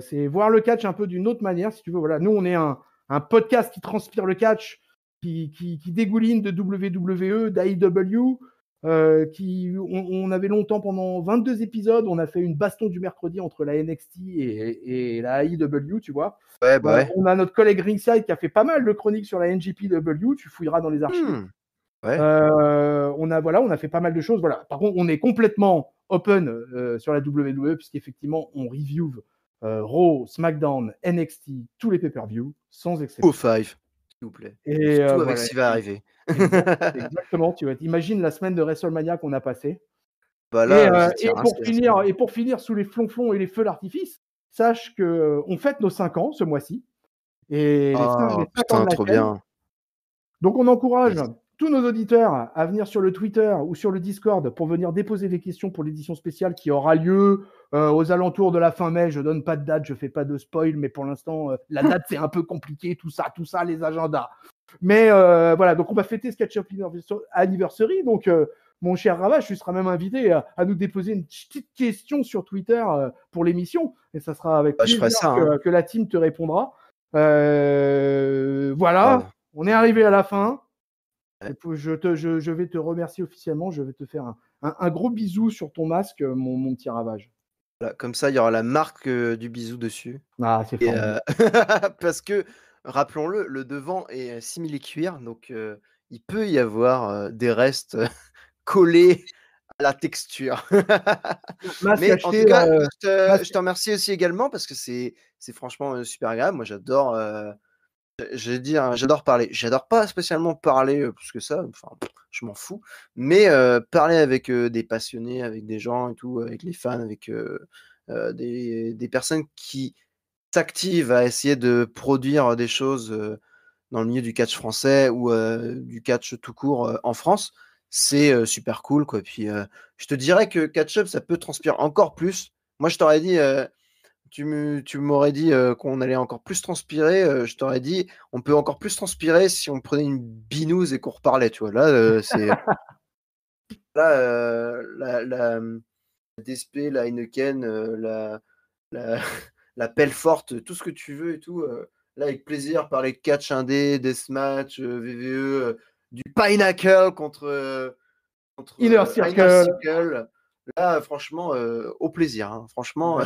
S1: C'est voir le catch un peu d'une autre manière, si tu veux. Voilà, nous, on est un podcast qui transpire le catch, qui dégouline de WWE, d'AEW. On avait longtemps, pendant 22 épisodes, on a fait une baston du mercredi entre la NXT et la AEW, tu vois.
S2: Ouais, bah ouais.
S1: On a notre collègue Ringside qui a fait pas mal de chroniques sur la NJPW, tu fouilleras dans les archives.
S2: Ouais.
S1: On a fait pas mal de choses. Voilà. Par contre, on est complètement open sur la WWE, puisqu'effectivement, on review Raw, SmackDown, NXT, tous les pay-per-view, sans exception.
S2: O5, s'il vous plaît.
S1: Et
S2: tout avec ce qui va arriver.
S1: Exactement, tu vois. Imagine la semaine de WrestleMania qu'on a passée.
S2: Bah là,
S1: et pour finir sous les flonflons et les feux d'artifice, sache qu'on fête nos 5 ans ce mois-ci. Et les 5 ans de la
S2: trop
S1: chaîne.
S2: bien.
S1: Donc on encourage tous nos auditeurs à venir sur le Twitter ou sur le Discord pour venir déposer des questions pour l'édition spéciale qui aura lieu aux alentours de la fin mai. Je donne pas de date, je fais pas de spoil, mais pour l'instant, la date, c'est un peu compliqué, tout ça, les agendas. Mais voilà, donc on va fêter ce catch-up anniversary. Donc, mon cher Ravage, tu seras même invité à nous déposer une petite question sur Twitter pour l'émission. Et ça sera avec plaisir que la team te répondra. Voilà, on est arrivé à la fin. Je vais te remercier officiellement. Je vais te faire un gros bisou sur ton masque, mon petit Ravage.
S2: Voilà, comme ça, il y aura la marque du bisou dessus.
S1: Ah, c'est formidable.
S2: Parce que, rappelons-le, le devant est simili-cuir, donc il peut y avoir des restes collés à la texture. Mais en tout cas, je te remercie aussi également parce que c'est franchement super agréable. Moi, j'adore. J'adore parler. J'adore pas spécialement parler plus que ça. Enfin, je m'en fous. Mais parler avec des passionnés, avec des gens et tout, avec les fans, avec des personnes qui s'activent à essayer de produire des choses dans le milieu du catch français ou du catch tout court en France, c'est super cool, quoi. Puis je te dirais que catch-up, ça peut transpirer encore plus. Moi, je t'aurais dit. Tu m'aurais dit qu'on allait encore plus transpirer. Je t'aurais dit, on peut encore plus transpirer si on prenait une binouse et qu'on reparlait, tu vois. Là, c'est là la DSP, la Heineken, la pelle forte, tout ce que tu veux et tout. Là, avec plaisir, parler de catch indé, deathmatch, VVE, du Pinnacle contre
S1: Inner
S2: Circle. Là, franchement, au plaisir. Hein. Franchement.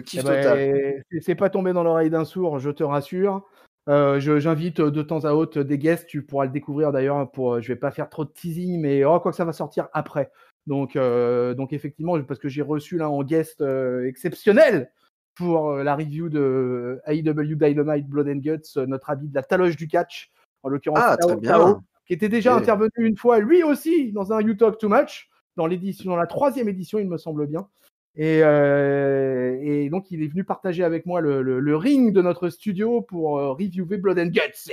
S1: Kiff total. C'est pas tombé dans l'oreille d'un sourd, je te rassure. J'invite de temps à autre des guests, tu pourras le découvrir d'ailleurs. Je vais pas faire trop de teasing, mais quoi que ça va sortir après. Donc effectivement, parce que j'ai reçu là en guest exceptionnel pour la review de AEW Dynamite Blood and Guts, notre ami de la taloche du catch, en l'occurrence Tao, qui était déjà intervenu une fois, lui aussi, dans un You Talk Too Much, dans la 3e édition, il me semble bien. Et donc, il est venu partager avec moi le ring de notre studio pour reviewer Blood and Guts.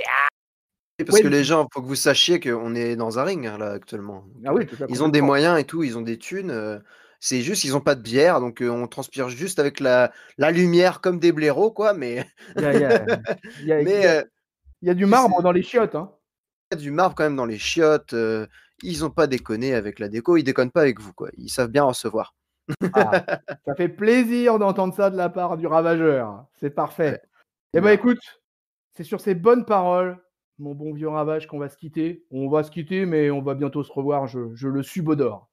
S2: Parce que les gens, il faut que vous sachiez qu'on est dans un ring là actuellement. Donc, ils ont des moyens et tout, ils ont des thunes. C'est juste qu'ils n'ont pas de bière, donc on transpire juste avec la lumière comme des blaireaux, quoi. Mais
S1: il y a du marbre dans les chiottes. Hein.
S2: Il y a du marbre quand même dans les chiottes. Ils n'ont pas déconné avec la déco, ils déconnent pas avec vous, quoi. Ils savent bien recevoir.
S1: Ah, ça fait plaisir d'entendre ça de la part du ravageur. C'est
S2: Ouais,
S1: parfait. Eh ben,
S2: humeur.
S1: écoute, c'est sur ces bonnes paroles, mon bon vieux Ravage, qu'on va se quitter. On va se quitter, mais on va bientôt se revoir, je le subodore.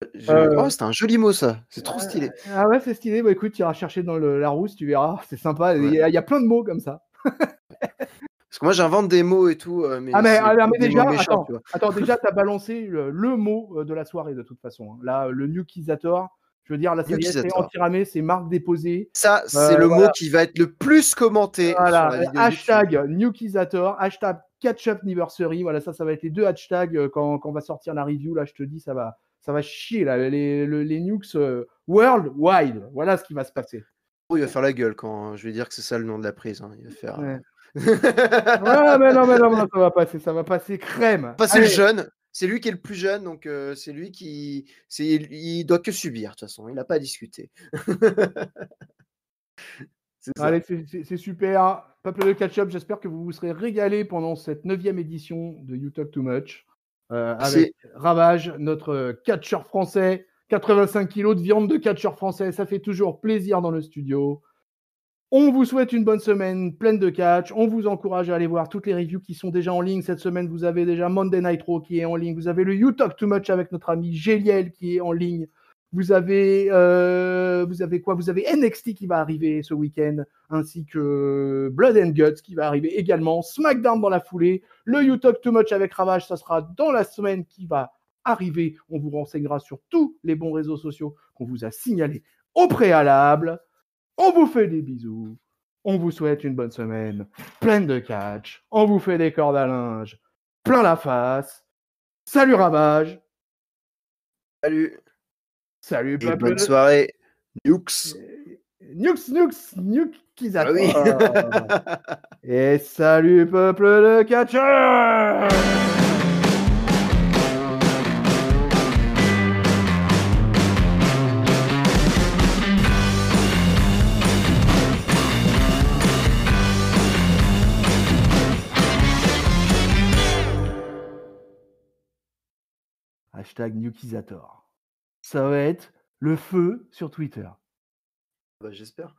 S2: Oh,
S1: Heu,
S2: c'est un joli mot ça, c'est trop stylé.
S1: ah ouais, c'est stylé. Bah, écoute, tu iras chercher dans le Larousse, tu verras, c'est sympa.
S2: Ouais.
S1: Il y a plein de mots comme ça.
S2: Parce que moi j'invente des mots et tout, mais c'est
S1: Mais
S2: des mots
S1: déjà,
S2: méchants, tu vois?
S1: déjà, tu as balancé le mot, de la soirée de toute façon, hein. Là, le Nukisator, je veux dire, là, ça y est, c'est
S2: Yukizator.
S1: entiramé, c'est marque déposée.
S2: Ça, c'est le mot
S1: Voilà,
S2: qui va être le plus commenté sur
S1: voilà,
S2: la vidéo YouTube.
S1: hashtag Nukisator, hashtag Catchupniversary, voilà, ça va être les 2 hashtags, quand on va sortir la review, là, je te dis, ça va chier, là, les nukes, worldwide, voilà ce qui va se passer.
S2: Oh, il va faire la gueule quand je vais dire que c'est ça le nom de la prise, hein. Il va faire,
S1: Ouais. Ouais, mais non, ça va passer crème.
S2: enfin, c'est le
S1: Allez,
S2: jeune, c'est lui qui est le plus jeune, donc c'est lui qui il doit que subir de toute façon, il a pas à discuter. C'est ça.
S1: allez, c'est super. Peuple de Catch-up, j'espère que vous vous serez régalés pendant cette 9e édition de You Talk Too Much, avec
S2: Merci.
S1: Ravage, notre catcheur français, 85 kilos de viande de catcheur français, ça fait toujours plaisir dans le studio. On vous souhaite une bonne semaine pleine de catch. On vous encourage à aller voir toutes les reviews qui sont déjà en ligne. Cette semaine, vous avez déjà Monday Night Raw qui est en ligne. Vous avez le You Talk Too Much avec notre ami Géliel qui est en ligne. Vous avez quoi? Vous avez NXT qui va arriver ce week-end, ainsi que Blood and Guts qui va arriver également. SmackDown dans la foulée. Le You Talk Too Much avec Ravage, ça sera dans la semaine qui va arriver. On vous renseignera sur tous les bons réseaux sociaux qu'on vous a signalés au préalable. On vous fait des bisous. On vous souhaite une bonne semaine pleine de catch. On vous fait des cordes à linge plein la face. Salut Ravage.
S2: Salut
S1: Salut
S2: et
S1: peuple
S2: bonne
S1: de...
S2: soirée. Nukes.
S1: Nukisator.
S2: Ah oui.
S1: Et salut peuple de catcheurs. Hashtag Nukisator. Ça va être le feu sur Twitter.
S2: Bah, j'espère.